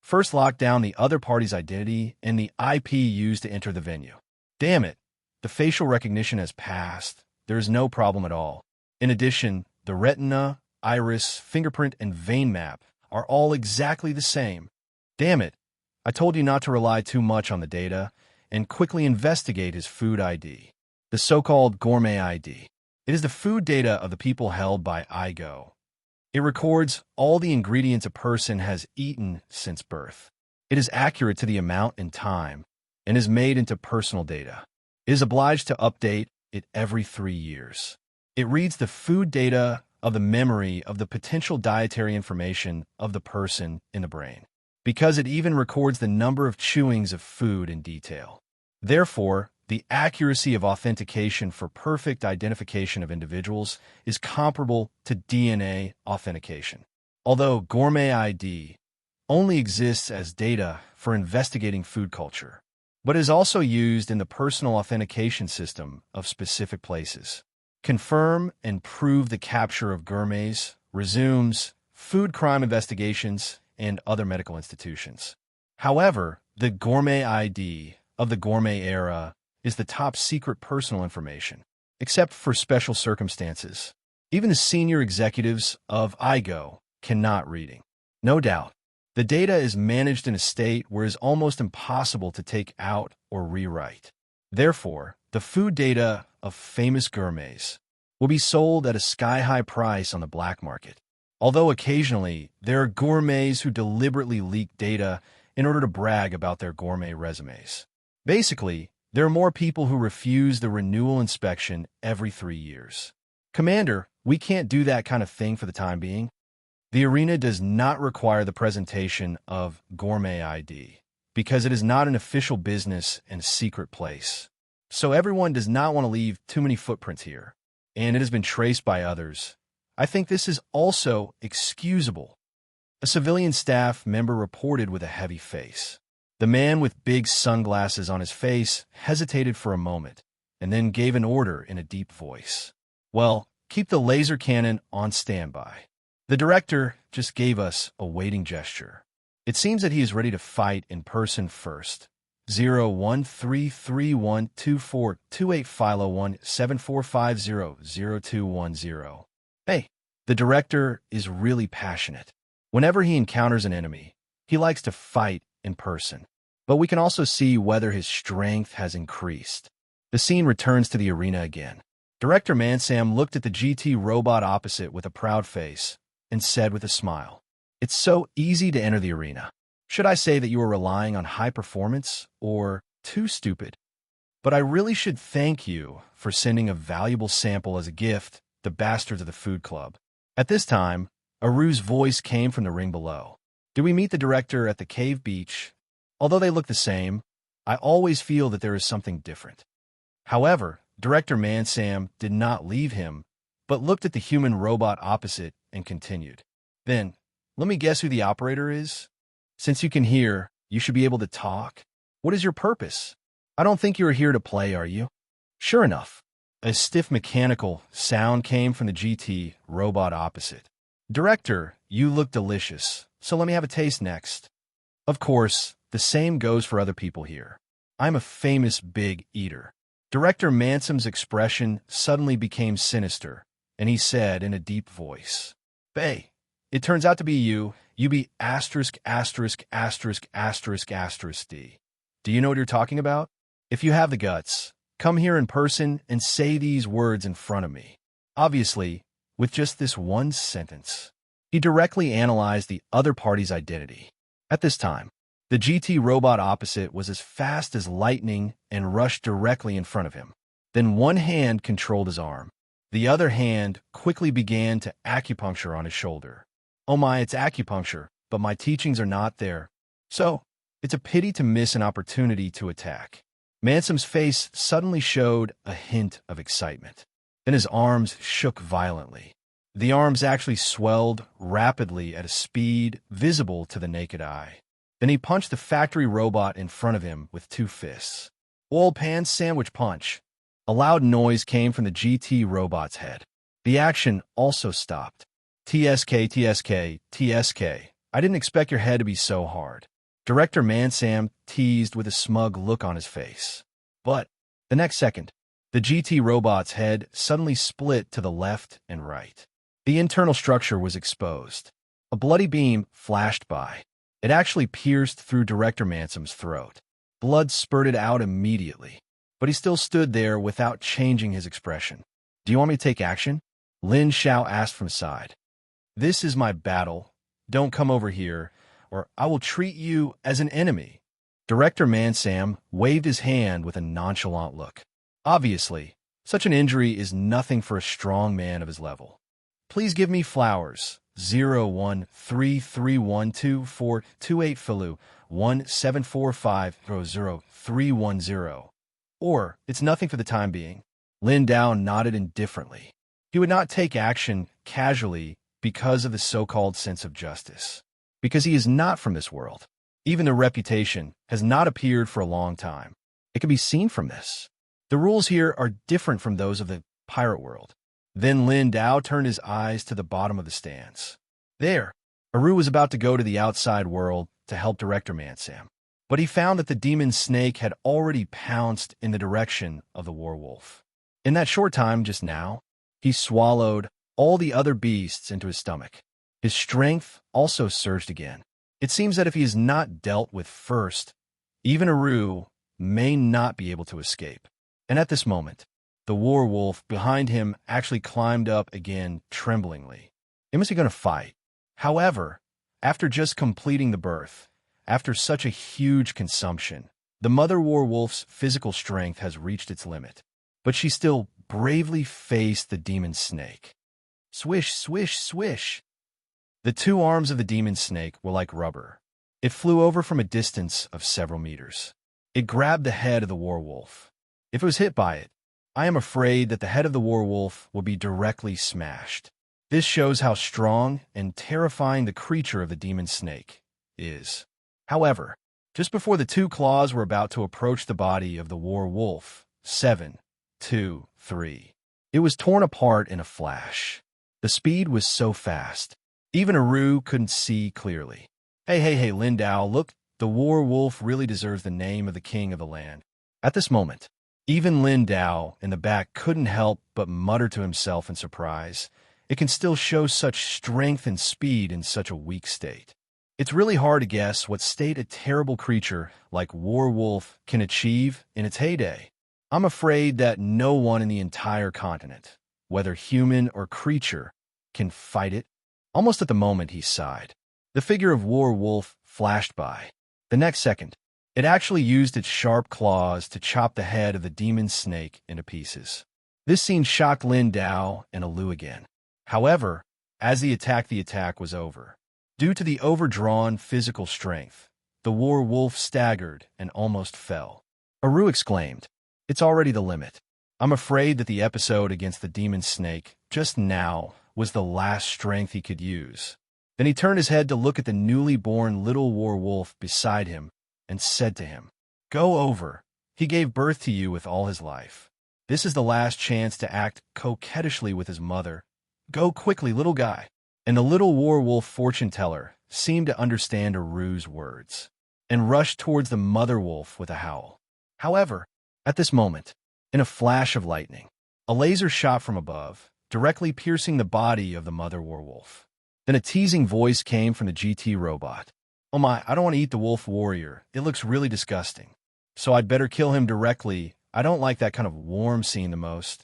First lock down the other party's identity and the IP used to enter the venue. Damn it, the facial recognition has passed. There is no problem at all. In addition, the retina iris, fingerprint, and vein map are all exactly the same. Damn it, I told you not to rely too much on the data and quickly investigate his food ID, the so-called gourmet ID. It is the food data of the people held by IGO. It records all the ingredients a person has eaten since birth. It is accurate to the amount and time and is made into personal data. It is obliged to update it every 3 years. It reads the food data of the memory of the potential dietary information of the person in the brain, because it even records the number of chewings of food in detail. Therefore, the accuracy of authentication for perfect identification of individuals is comparable to DNA authentication. Although Gourmet ID only exists as data for investigating food culture, but is also used in the personal authentication system of specific places. Confirm and prove the capture of gourmets, resumes food crime investigations, and other medical institutions. However, the Gourmet ID of the gourmet era is the top secret personal information, except for special circumstances. Even the senior executives of IGO cannot reading. No doubt, the data is managed in a state where it is almost impossible to take out or rewrite. Therefore, the food data of famous gourmets will be sold at a sky-high price on the black market. Although occasionally, there are gourmets who deliberately leak data in order to brag about their gourmet resumes. Basically, there are more people who refuse the renewal inspection every 3 years. Commander, we can't do that kind of thing for the time being. The arena does not require the presentation of Gourmet ID, because it is not an official business and a secret place. So everyone does not want to leave too many footprints here, and it has been traced by others. I think this is also excusable. A civilian staff member reported with a heavy face. The man with big sunglasses on his face hesitated for a moment, and then gave an order in a deep voice. Well, keep the laser cannon on standby. The director just gave us a waiting gesture. It seems that he is ready to fight in person first. 013312428 Philo 174500210. Hey, the director is really passionate. Whenever he encounters an enemy, he likes to fight in person. But we can also see whether his strength has increased. The scene returns to the arena again. Director Mansam looked at the GT robot opposite with a proud face and said with a smile, "It's so easy to enter the arena. Should I say that you are relying on high performance or too stupid? But I really should thank you for sending a valuable sample as a gift, the bastards of the food club." At this time, Aru's voice came from the ring below. "Do we meet the director at the cave beach? Although they look the same, I always feel that there is something different." However, Director Mansam did not leave him, but looked at the human robot opposite and continued. "Then, let me guess who the operator is? Since you can hear, you should be able to talk. What is your purpose? I don't think you are here to play, are you?" Sure enough, a stiff mechanical sound came from the GT robot opposite. "Director, you look delicious, so let me have a taste next." Of course, the same goes for other people here. I'm a famous big eater. Director Mansam's expression suddenly became sinister, and he said in a deep voice, "Bay, it turns out to be you. You be asterisk, asterisk, asterisk, asterisk, asterisk D. Do you know what you're talking about? If you have the guts, come here in person and say these words in front of me." Obviously, with just this one sentence, he directly analyzed the other party's identity. At this time, the GT robot opposite was as fast as lightning and rushed directly in front of him. Then one hand controlled his arm. The other hand quickly began to acupuncture on his shoulder. "Oh my, it's acupuncture, but my teachings are not there. So, it's a pity to miss an opportunity to attack." Mansam's face suddenly showed a hint of excitement. Then his arms shook violently. The arms actually swelled rapidly at a speed visible to the naked eye. Then he punched the factory robot in front of him with 2 fists. Oil pan sandwich punch. A loud noise came from the GT robot's head. The action also stopped. TSK, TSK, TSK. I didn't expect your head to be so hard. Director Mansam teased with a smug look on his face. But the next second, the GT robot's head suddenly split to the left and right. The internal structure was exposed. A bloody beam flashed by. It actually pierced through Director Mansom's throat. Blood spurted out immediately, but he still stood there without changing his expression. "Do you want me to take action?" Lin Xiao asked from side. "This is my battle. Don't come over here, or I will treat you as an enemy." Director Mansom waved his hand with a nonchalant look. Obviously, such an injury is nothing for a strong man of his level. "Please give me flowers. 0133124228 Filu 174500310. Or, it's nothing for the time being." Lin Dao nodded indifferently. He would not take action casually because of his so-called sense of justice. Because he is not from this world. Even the reputation has not appeared for a long time. It can be seen from this. The rules here are different from those of the pirate world. Then Lin Dao turned his eyes to the bottom of the stands. There, Aru was about to go to the outside world to help Director Mansam. But he found that the demon snake had already pounced in the direction of the werewolf. In that short time just now, he swallowed all the other beasts into his stomach. His strength also surged again. It seems that if he is not dealt with first, even Aru may not be able to escape. And at this moment, the werewolf behind him actually climbed up again tremblingly. He must be going to fight. However, after just completing the birth, after such a huge consumption, the mother werewolf's physical strength has reached its limit. But she still bravely faced the demon snake. Swish, swish, swish. The two arms of the demon snake were like rubber. It flew over from a distance of several meters. It grabbed the head of the werewolf. If it was hit by it, I am afraid that the head of the werewolf will be directly smashed. This shows how strong and terrifying the creature of the demon snake is. However, just before the two claws were about to approach the body of the werewolf, 7, 2, 3, it was torn apart in a flash. The speed was so fast, even Aru couldn't see clearly. Hey, Lin Dao, look, the werewolf really deserves the name of the king of the land. At this moment, even Lin Dao in the back couldn't help but mutter to himself in surprise. It can still show such strength and speed in such a weak state. It's really hard to guess what state a terrible creature like werewolf can achieve in its heyday. I'm afraid that no one in the entire continent, whether human or creature, can fight it. Almost at the moment he sighed, the figure of werewolf flashed by. The next second, it actually used its sharp claws to chop the head of the demon snake into pieces. This scene shocked Lin Dao and Alu again. However, as the attack was over. Due to the overdrawn physical strength, the werewolf staggered and almost fell. Aru exclaimed, "It's already the limit. I'm afraid that the episode against the demon snake just now was the last strength he could use." Then he turned his head to look at the newly born little werewolf beside him and said to him, "Go over. He gave birth to you with all his life. This is the last chance to act coquettishly with his mother. Go quickly, little guy." And the little werewolf fortune-teller seemed to understand Aru's words and rushed towards the mother wolf with a howl. However, at this moment, in a flash of lightning, a laser shot from above, directly piercing the body of the mother werewolf. Then a teasing voice came from the GT robot. "Oh my, I don't want to eat the wolf warrior. It looks really disgusting. So I'd better kill him directly. I don't like that kind of warm scene the most."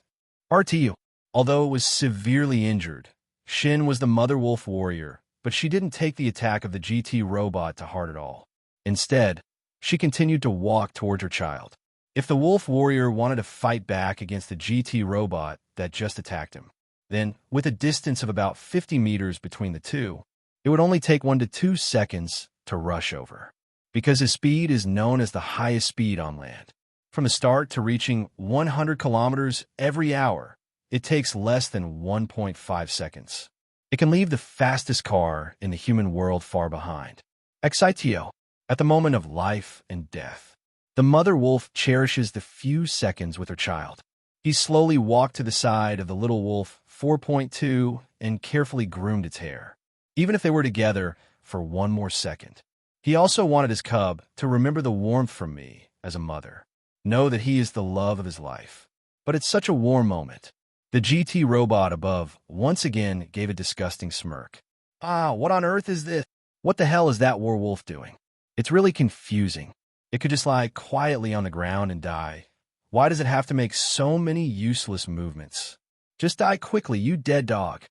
RTU. Although it was severely injured, Shin was the mother wolf warrior, but she didn't take the attack of the GT robot to heart at all. Instead, she continued to walk towards her child. If the wolf warrior wanted to fight back against the GT robot that just attacked him, then, with a distance of about 50 meters between the two, it would only take 1 to 2 seconds to rush over. Because his speed is known as the highest speed on land. From the start to reaching 100 kilometers every hour, it takes less than 1.5 seconds. It can leave the fastest car in the human world far behind. Excitio, at the moment of life and death, the mother wolf cherishes the few seconds with her child. He slowly walked to the side of the little wolf 4.2 and carefully groomed its hair, even if they were together for 1 more second. He also wanted his cub to remember the warmth from me as a mother, know that he is the love of his life. But it's such a warm moment. The GT robot above once again gave a disgusting smirk. Ah, what on earth is this? What the hell is that werewolf doing? It's really confusing. It could just lie quietly on the ground and die. Why does it have to make so many useless movements? Just die quickly, you dead dog.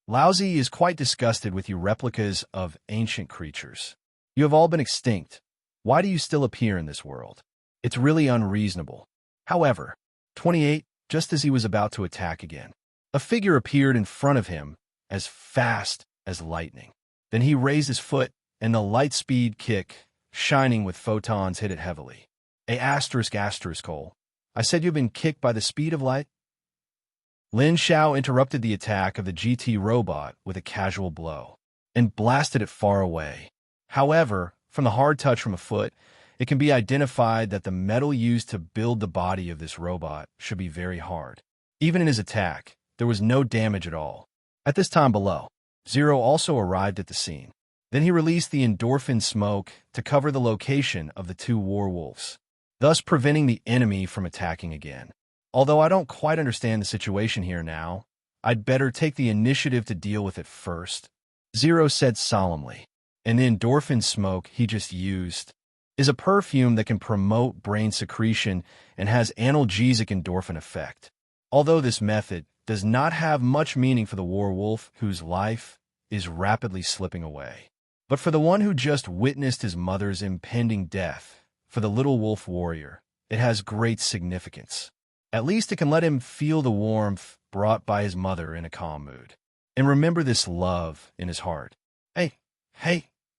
Lousy is quite disgusted with you replicas of ancient creatures. You have all been extinct. Why do you still appear in this world? It's really unreasonable. However, 28, just as he was about to attack again, a figure appeared in front of him as fast as lightning. Then he raised his foot, and the light-speed kick, shining with photons, hit it heavily. Cole. I said you've been kicked by the speed of light? Lin Xiao interrupted the attack of the GT robot with a casual blow and blasted it far away. However, from the hard touch from a foot, it can be identified that the metal used to build the body of this robot should be very hard. Even in his attack, there was no damage at all. At this time below, Zero also arrived at the scene. Then he released the endorphin smoke to cover the location of the two werewolves, thus preventing the enemy from attacking again. Although I don't quite understand the situation here now, I'd better take the initiative to deal with it first, Zero said solemnly. And the endorphin smoke he just used is a perfume that can promote brain secretion and has analgesic endorphin effect. Although this method does not have much meaning for the werewolf whose life is rapidly slipping away, but for the one who just witnessed his mother's impending death, for the little wolf warrior, it has great significance. At least it can let him feel the warmth brought by his mother in a calm mood, and remember this love in his heart.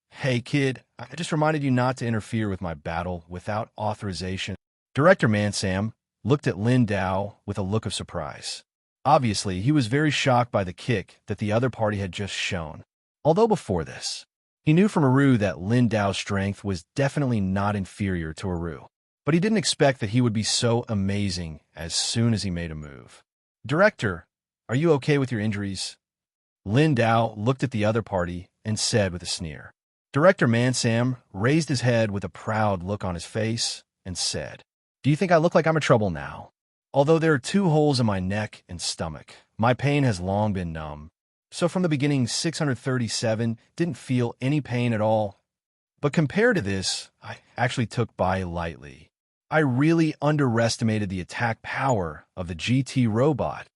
Hey, kid, I just reminded you not to interfere with my battle without authorization. Director Mansam looked at Lin Xiao with a look of surprise. Obviously, he was very shocked by the kick that the other party had just shown. Although before this, he knew from Aru that Lin Xiao's strength was definitely not inferior to Aru. But he didn't expect that he would be so amazing as soon as he made a move. Director, are you okay with your injuries? Lin Xiao looked at the other party and said with a sneer. Director Mansam raised his head with a proud look on his face and said, Do you think I look like I'm in trouble now? Although there are 2 holes in my neck and stomach, my pain has long been numb. So from the beginning, 637 didn't feel any pain at all. But compared to this, I actually took by lightly. I really underestimated the attack power of the GT robot.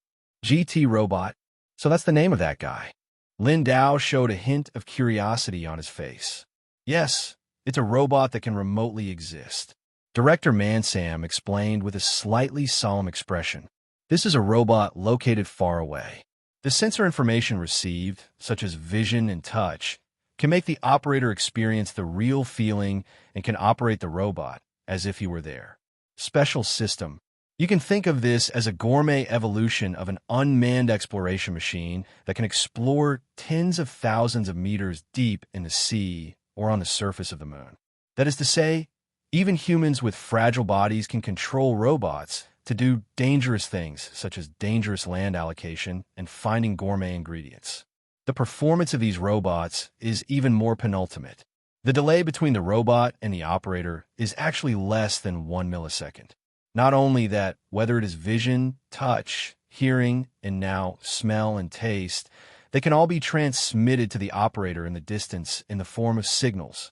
GT robot? So that's the name of that guy. Lin Xiao showed a hint of curiosity on his face. Yes, it's a robot that can remotely exist. Director Mansam explained with a slightly solemn expression. This is a robot located far away. The sensor information received, such as vision and touch, can make the operator experience the real feeling and can operate the robot as if he were there. Special system. You can think of this as a gourmet evolution of an unmanned exploration machine that can explore tens of thousands of meters deep in the sea or on the surface of the moon. That is to say, even humans with fragile bodies can control robots to do dangerous things such as dangerous land allocation and finding gourmet ingredients. The performance of these robots is even more penultimate. The delay between the robot and the operator is actually less than 1 millisecond. Not only that, whether it is vision, touch, hearing, and now smell and taste, they can all be transmitted to the operator in the distance in the form of signals.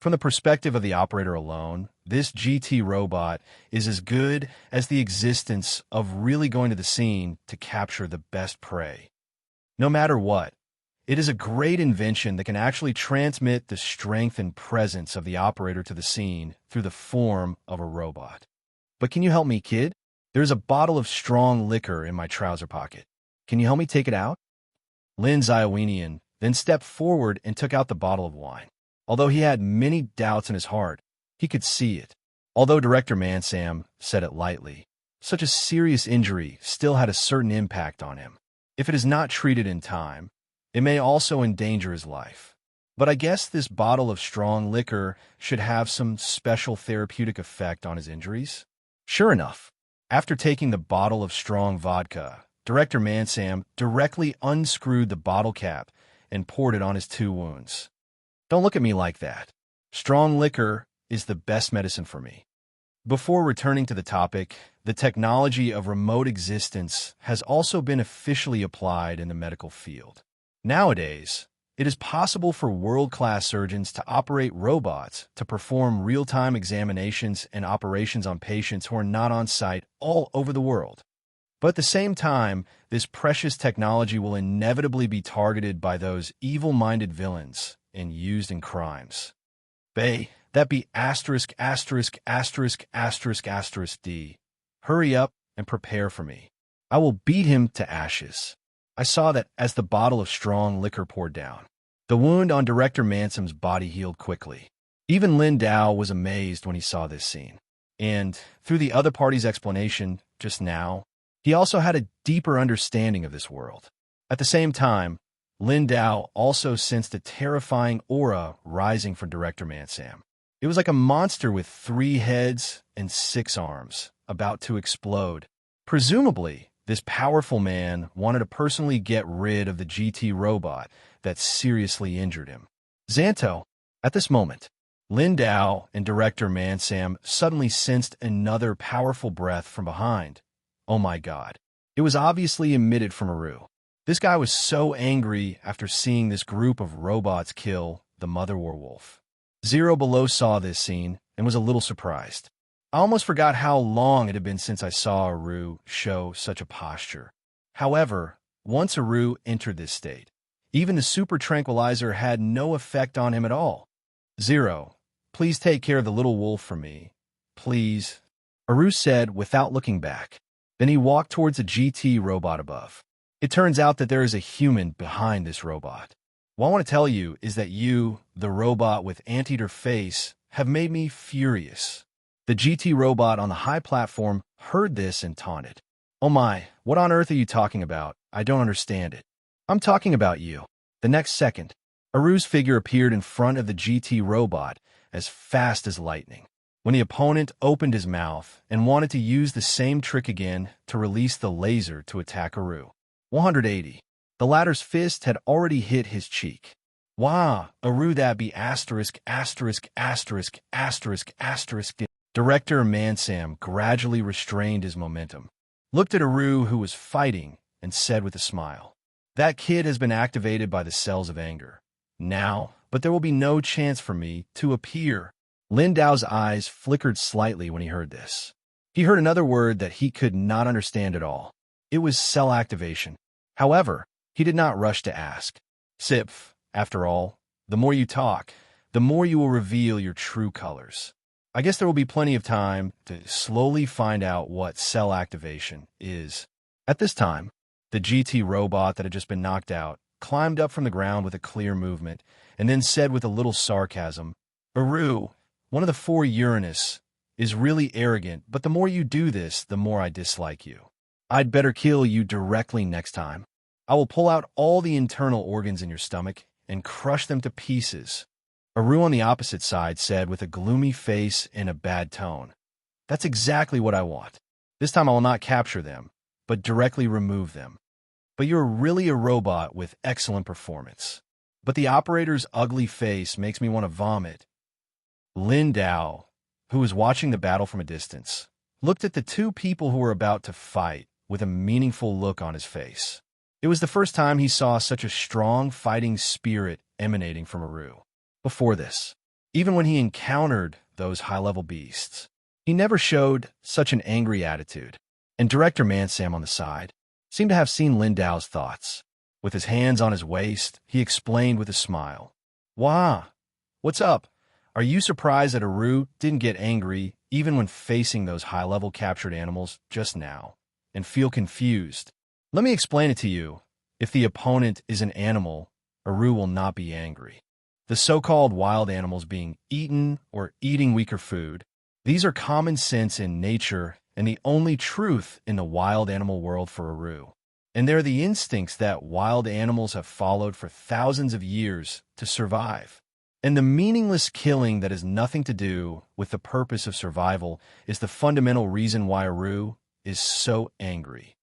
From the perspective of the operator alone, this GT robot is as good as the existence of really going to the scene to capture the best prey. No matter what, it is a great invention that can actually transmit the strength and presence of the operator to the scene through the form of a robot. But can you help me, kid? There's a bottle of strong liquor in my trouser pocket. Can you help me take it out? Lin Xiaowinian then stepped forward and took out the bottle of wine. Although he had many doubts in his heart, he could see it. Although Director Mansam said it lightly, such a serious injury still had a certain impact on him. If it is not treated in time, it may also endanger his life. But I guess this bottle of strong liquor should have some special therapeutic effect on his injuries. Sure enough, after taking the bottle of strong vodka, Director Mansam directly unscrewed the bottle cap and poured it on his 2 wounds. Don't look at me like that. Strong liquor is the best medicine for me. Before returning to the topic, the technology of remote existence has also been officially applied in the medical field. Nowadays, it is possible for world-class surgeons to operate robots to perform real-time examinations and operations on patients who are not on site all over the world. But at the same time, this precious technology will inevitably be targeted by those evil-minded villains and used in crimes. That be asterisk, asterisk, asterisk, asterisk, asterisk D. Hurry up and prepare for me. I will beat him to ashes. I saw that as the bottle of strong liquor poured down. The wound on Director Mansom's body healed quickly. Even Lin Xiao was amazed when he saw this scene. And, through the other party's explanation just now, he also had a deeper understanding of this world. At the same time, Lin Xiao also sensed a terrifying aura rising from Director Mansom. It was like a monster with 3 heads and 6 arms, about to explode. Presumably, this powerful man wanted to personally get rid of the GT robot that seriously injured him. Xanto, at this moment, Lin Xiao and Director Mansam suddenly sensed another powerful breath from behind. Oh my god. It was obviously emitted from Aru. This guy was so angry after seeing this group of robots kill the mother werewolf. Zero Below saw this scene and was a little surprised. I almost forgot how long it had been since I saw Aru show such a posture. However, once Aru entered this state, even the super tranquilizer had no effect on him at all. Zero, please take care of the little wolf for me. Please, Aru said without looking back. Then he walked towards the GT robot above. It turns out that there is a human behind this robot. What I want to tell you is that you, the robot with anteater face, have made me furious. The GT robot on the high platform heard this and taunted. Oh my, what on earth are you talking about? I don't understand it. I'm talking about you. The next second, Aru's figure appeared in front of the GT robot as fast as lightning. When the opponent opened his mouth and wanted to use the same trick again to release the laser to attack Aru. 180. The latter's fist had already hit his cheek. Wah, Aru that be asterisk, asterisk, asterisk, asterisk, asterisk. Director Mansam gradually restrained his momentum, looked at Aru who was fighting, and said with a smile, "That kid has been activated by the cells of anger. Now, but there will be no chance for me to appear." Lin Dao's eyes flickered slightly when he heard this. He heard another word that he could not understand at all. It was cell activation. However, he did not rush to ask. Siph, after all, the more you talk, the more you will reveal your true colors. I guess there will be plenty of time to slowly find out what cell activation is. At this time, the GT robot that had just been knocked out climbed up from the ground with a clear movement, and then said with a little sarcasm, "Aru, one of the 4 Uranus, is really arrogant, but the more you do this, the more I dislike you. I'd better kill you directly next time. I will pull out all the internal organs in your stomach and crush them to pieces." Aru on the opposite side said with a gloomy face and a bad tone, "That's exactly what I want. This time I will not capture them, but directly remove them. But you're really a robot with excellent performance. But the operator's ugly face makes me want to vomit." Lin Xiao, who was watching the battle from a distance, looked at the 2 people who were about to fight with a meaningful look on his face. It was the first time he saw such a strong fighting spirit emanating from Aru. Before this, even when he encountered those high-level beasts, he never showed such an angry attitude. And Director Mansam on the side seemed to have seen Lin Dao's thoughts. With his hands on his waist, he explained with a smile, "Wah, what's up? Are you surprised that Aru didn't get angry even when facing those high-level captured animals just now, and feel confused? Let me explain it to you. If the opponent is an animal, Aru will not be angry. The so-called wild animals being eaten or eating weaker food, these are common sense in nature and the only truth in the wild animal world for Aru. And they're the instincts that wild animals have followed for thousands of years to survive. And the meaningless killing that has nothing to do with the purpose of survival is the fundamental reason why Aru is so angry."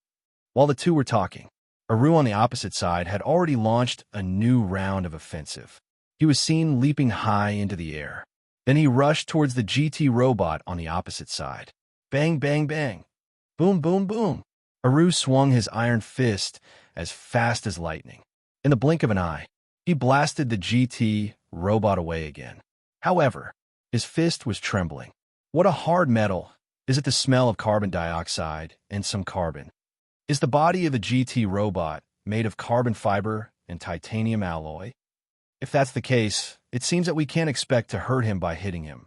While the 2 were talking, Aru on the opposite side had already launched a new round of offensive. He was seen leaping high into the air. Then he rushed towards the GT robot on the opposite side. Bang, bang, bang. Boom, boom, boom. Aru swung his iron fist as fast as lightning. In the blink of an eye, he blasted the GT robot away again. However, his fist was trembling. What a hard metal! Is it the smell of carbon dioxide and some carbon? Is the body of a GT robot made of carbon fiber and titanium alloy? If that's the case, it seems that we can't expect to hurt him by hitting him.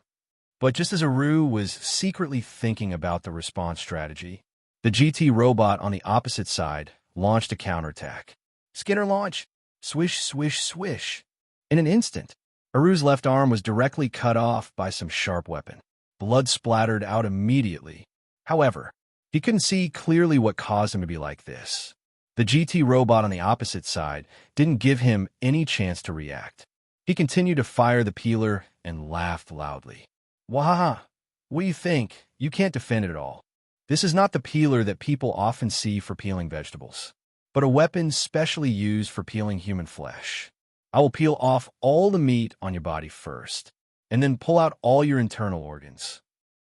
But just as Aru was secretly thinking about the response strategy, the GT robot on the opposite side launched a counterattack. Skinner launch! Swish, swish, swish! In an instant, Aru's left arm was directly cut off by some sharp weapon. Blood splattered out immediately. However, he couldn't see clearly what caused him to be like this. The GT robot on the opposite side didn't give him any chance to react. He continued to fire the peeler and laughed loudly. Wahaha! What do you think? You can't defend it at all. This is not the peeler that people often see for peeling vegetables, but a weapon specially used for peeling human flesh. I will peel off all the meat on your body first, and then pull out all your internal organs.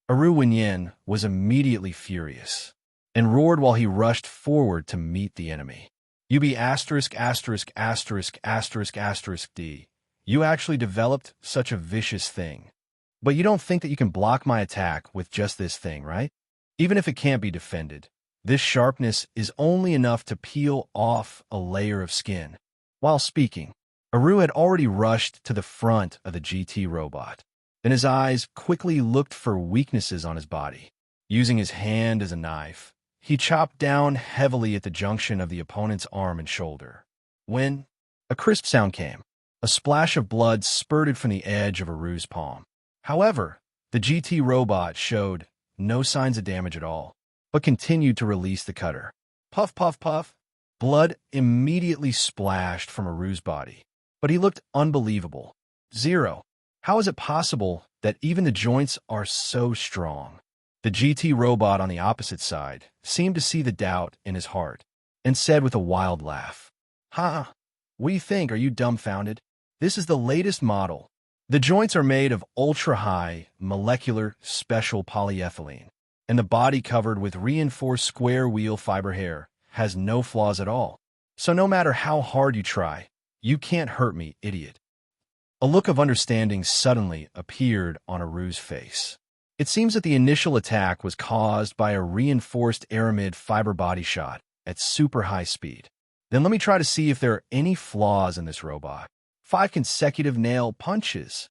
Aru Wenyin was immediately furious, and roared while he rushed forward to meet the enemy. You be asterisk asterisk asterisk asterisk asterisk D. You actually developed such a vicious thing. But you don't think that you can block my attack with just this thing, right? Even if it can't be defended, this sharpness is only enough to peel off a layer of skin. While speaking, Aru had already rushed to the front of the GT robot. Then his eyes quickly looked for weaknesses on his body. Using his hand as a knife, he chopped down heavily at the junction of the opponent's arm and shoulder. When a crisp sound came, a splash of blood spurted from the edge of Aru's palm. However, the GT robot showed no signs of damage at all, but continued to release the cutter. Puff, puff, puff. Blood immediately splashed from Aru's body, but he looked unbelievable. Zero. How is it possible that even the joints are so strong? The GT robot on the opposite side seemed to see the doubt in his heart and said with a wild laugh, "Ha! What do you think? Are you dumbfounded? This is the latest model. The joints are made of ultra-high molecular special polyethylene, and the body covered with reinforced square wheel fiber hair has no flaws at all. So no matter how hard you try, you can't hurt me, idiot." A look of understanding suddenly appeared on Aru's face. It seems that the initial attack was caused by a reinforced aramid fiber body shot at super high speed. Then let me try to see if there are any flaws in this robot. 5 consecutive nail punches.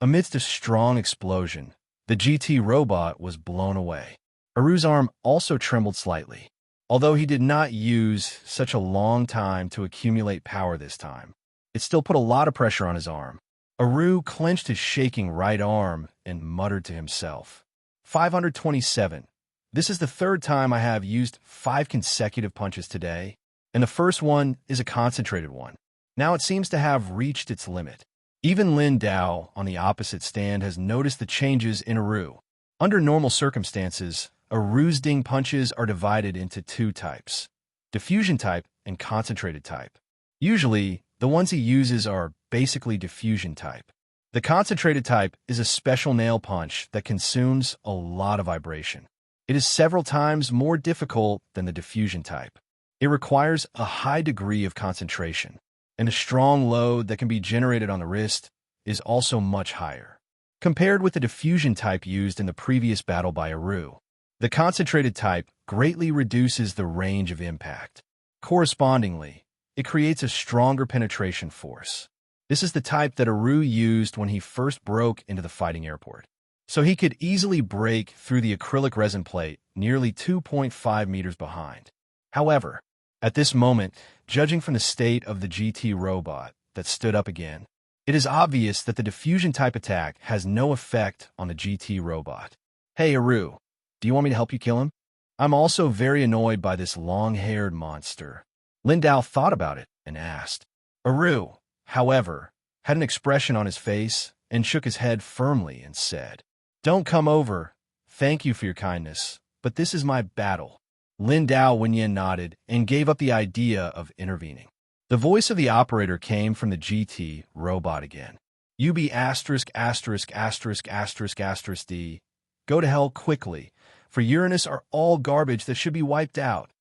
Amidst a strong explosion, the GT robot was blown away. Aru's arm also trembled slightly, although he did not use such a long time to accumulate power this time. It still put a lot of pressure on his arm. Aru clenched his shaking right arm and muttered to himself. 527. This is the third time I have used 5 consecutive punches today, and the first one is a concentrated one. Now it seems to have reached its limit. Even Lin Xiao on the opposite stand has noticed the changes in Aru. Under normal circumstances, Aru's ding punches are divided into 2 types, diffusion type and concentrated type. Usually, the ones he uses are basically diffusion type. The concentrated type is a special nail punch that consumes a lot of vibration. It is several times more difficult than the diffusion type. It requires a high degree of concentration, and the strong load that can be generated on the wrist is also much higher. Compared with the diffusion type used in the previous battle by Aru, the concentrated type greatly reduces the range of impact. Correspondingly, it creates a stronger penetration force. This is the type that Aru used when he first broke into the fighting airport. So he could easily break through the acrylic resin plate nearly 2.5 meters behind. However, at this moment, judging from the state of the GT robot that stood up again, it is obvious that the diffusion-type attack has no effect on the GT robot. Hey, Aru, do you want me to help you kill him? I'm also very annoyed by this long-haired monster. Lin Xiao thought about it and asked. Aru, however, had an expression on his face and shook his head firmly and said, "Don't come over. Thank you for your kindness, but this is my battle." Lin Xiao Wenyin nodded and gave up the idea of intervening. The voice of the operator came from the GT robot again. UB asterisk asterisk asterisk asterisk asterisk D. Go to hell quickly, for Uranus are all garbage that should be wiped out.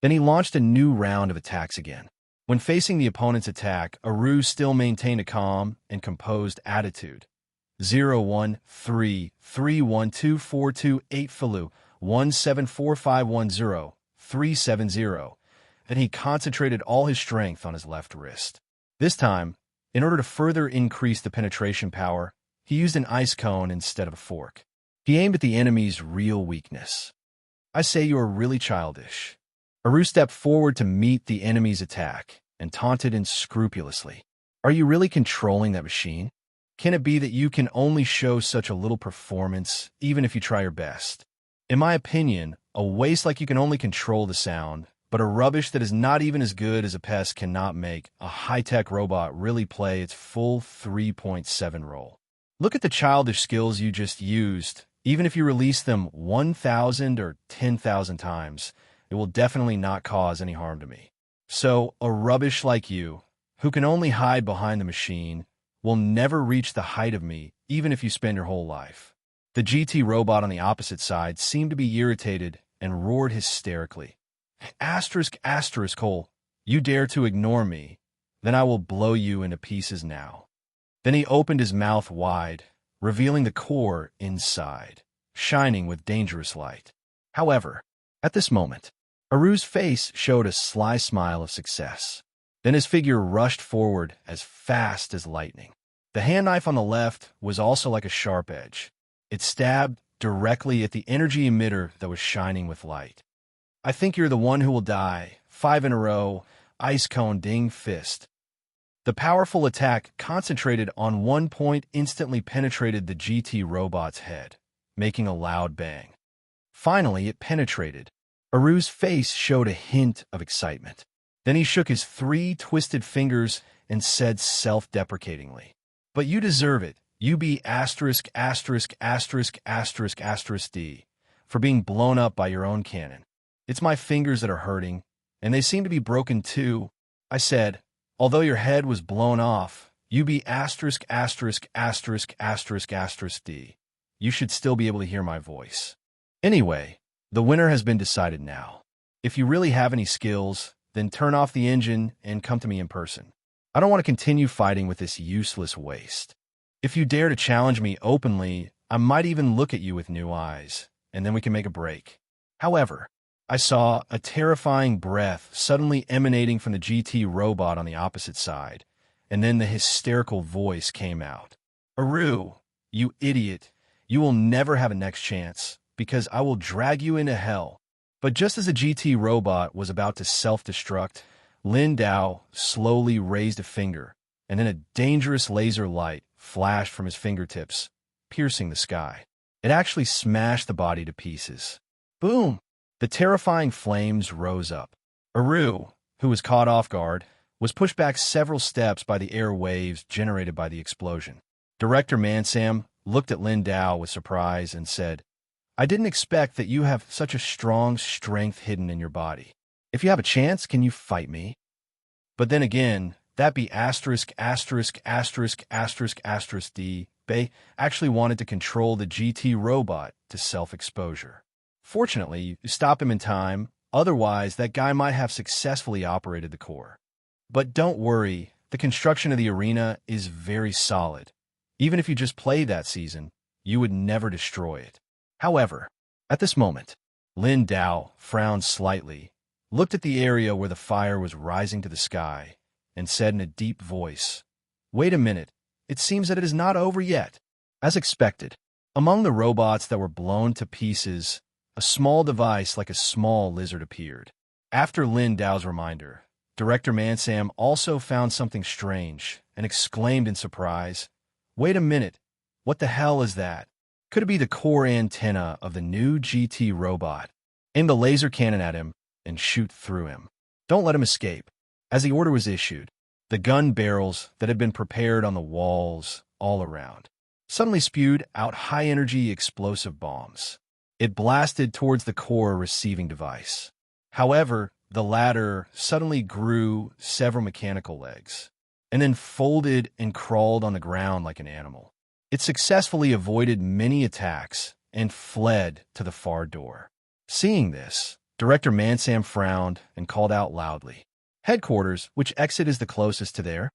Then he launched a new round of attacks again. When facing the opponent's attack, Aru still maintained a calm and composed attitude. 013312428 Falu 174510370. Then he concentrated all his strength on his left wrist. This time, in order to further increase the penetration power, he used an ice cone instead of a fork. He aimed at the enemy's real weakness. I say you are really childish. Aru stepped forward to meet the enemy's attack and taunted unscrupulously. Are you really controlling that machine? Can it be that you can only show such a little performance, even if you try your best? In my opinion, a waste like you can only control the sound, but a rubbish that is not even as good as a pest cannot make a high-tech robot really play its full 3.7 role. Look at the childish skills you just used. Even if you release them 1,000 or 10,000 times, it will definitely not cause any harm to me. So, a rubbish like you, who can only hide behind the machine, will never reach the height of me, even if you spend your whole life. The GT robot on the opposite side seemed to be irritated and roared hysterically. Asterisk, asterisk, hole. You dare to ignore me, then I will blow you into pieces now. Then he opened his mouth wide, revealing the core inside, shining with dangerous light. However, at this moment, Aru's face showed a sly smile of success. Then his figure rushed forward as fast as lightning. The hand knife on the left was also like a sharp edge. It stabbed directly at the energy emitter that was shining with light. I think you're the one who will die. 5 in a row, ice cone ding fist. The powerful attack concentrated on one point instantly penetrated the GT robot's head, making a loud bang. Finally, it penetrated. Aru's face showed a hint of excitement. Then he shook his 3 twisted fingers and said self-deprecatingly, "But you deserve it, UB asterisk asterisk asterisk asterisk asterisk D, for being blown up by your own cannon. It's my fingers that are hurting, and they seem to be broken too." I said, "Although your head was blown off, UB asterisk asterisk asterisk asterisk asterisk D, you should still be able to hear my voice. Anyway, the winner has been decided now. If you really have any skills, then turn off the engine and come to me in person. I don't want to continue fighting with this useless waste. If you dare to challenge me openly, I might even look at you with new eyes, and then we can make a break." However, I saw a terrifying breath suddenly emanating from the GT robot on the opposite side, and then the hysterical voice came out. "Aru, you idiot, you will never have a next chance, because I will drag you into hell." But just as the GT robot was about to self-destruct, Lin Xiao slowly raised a finger, and then a dangerous laser light flashed from his fingertips, piercing the sky. It actually smashed the body to pieces. Boom! The terrifying flames rose up. Aru, who was caught off guard, was pushed back several steps by the air waves generated by the explosion. Director Mansam looked at Lin Xiao with surprise and said, "I didn't expect that you have such a strong strength hidden in your body. If you have a chance, can you fight me?" But then again, that be asterisk asterisk asterisk asterisk asterisk D, Bay actually wanted to control the GT robot to self-exposure. Fortunately, you stop him in time, otherwise that guy might have successfully operated the core. But don't worry, the construction of the arena is very solid. Even if you just played that season, you would never destroy it. However, at this moment, Lin Xiao frowned slightly, looked at the area where the fire was rising to the sky, and said in a deep voice, "Wait a minute, it seems that it is not over yet." As expected, among the robots that were blown to pieces, a small device like a small lizard appeared. After Lin Xiao's reminder, Director Mansam also found something strange and exclaimed in surprise, "Wait a minute, what the hell is that? Could it be the core antenna of the new GT robot? Aim the laser cannon at him and shoot through him. Don't let him escape." As the order was issued, the gun barrels that had been prepared on the walls all around suddenly spewed out high-energy explosive bombs. It blasted towards the core receiving device. However, the latter suddenly grew several mechanical legs. and then folded and crawled on the ground like an animal. It successfully avoided many attacks and fled to the far door. Seeing this, Director Mansam frowned and called out loudly, "Headquarters, which exit is the closest to there?"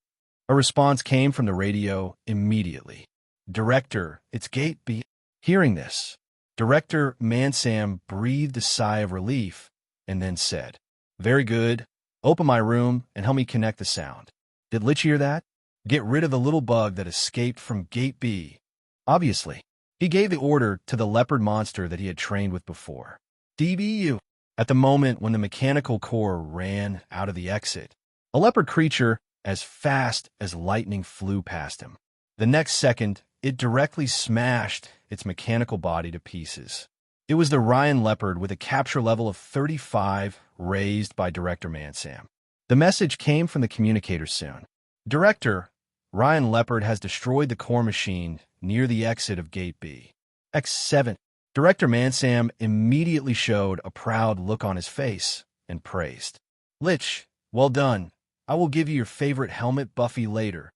A response came from the radio immediately. "Director, it's Gate B." Hearing this, Director Mansam breathed a sigh of relief and then said, "Very good. Open my room and help me connect the sound." Did Lich hear that? Get rid of the little bug that escaped from Gate B. Obviously, he gave the order to the leopard monster that he had trained with before. DBU. At the moment when the mechanical core ran out of the exit, a leopard creature as fast as lightning flew past him. The next second, it directly smashed its mechanical body to pieces. It was the Ryan Leopard with a capture level of 35 raised by Director Mansam. The message came from the communicator soon. "Director, Ryan Leopard has destroyed the core machine near the exit of Gate B. X7. Director Mansam immediately showed a proud look on his face and praised. "Lich, well done. I will give you your favorite helmet Buffy later.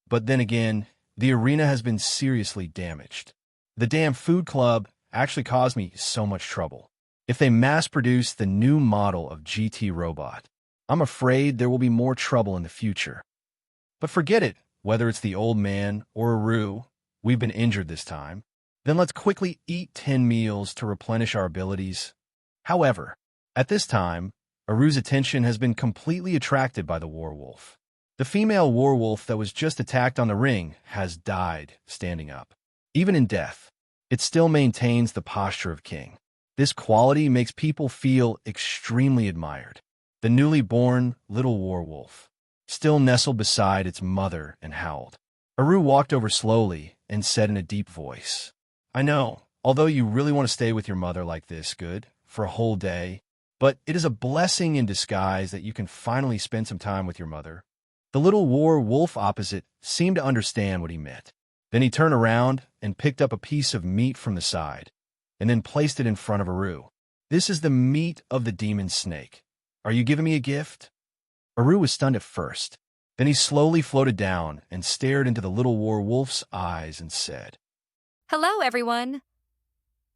But then again, the arena has been seriously damaged. The damn food club actually caused me so much trouble. If they mass-produce the new model of GT robot, I'm afraid there will be more trouble in the future. But forget it, whether it's the old man or Aru, we've been injured this time. Then let's quickly eat 10 meals to replenish our abilities." However, at this time, Aru's attention has been completely attracted by the werewolf. The female werewolf that was just attacked on the ring has died standing up. Even in death, it still maintains the posture of king. This quality makes people feel extremely admired. The newly born little werewolf still nestled beside its mother and howled. Aru walked over slowly and said in a deep voice, "I know, although you really want to stay with your mother like this, good, for a whole day, but it is a blessing in disguise that you can finally spend some time with your mother." The little werewolf opposite seemed to understand what he meant. Then he turned around and picked up a piece of meat from the side, and then placed it in front of Aru. "This is the meat of the demon snake. Are you giving me a gift?" Aru was stunned at first. Then he slowly floated down and stared into the little werewolf's eyes and said, "Hello, everyone.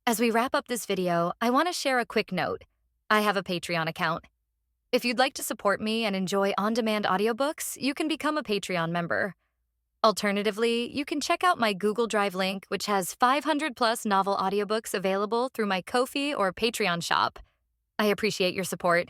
As we wrap up this video, I want to share a quick note. I have a Patreon account. If you'd like to support me and enjoy on-demand audiobooks, you can become a Patreon member. Alternatively, you can check out my Google Drive link, which has 500+ novel audiobooks available through my Ko-fi or Patreon shop. I appreciate your support.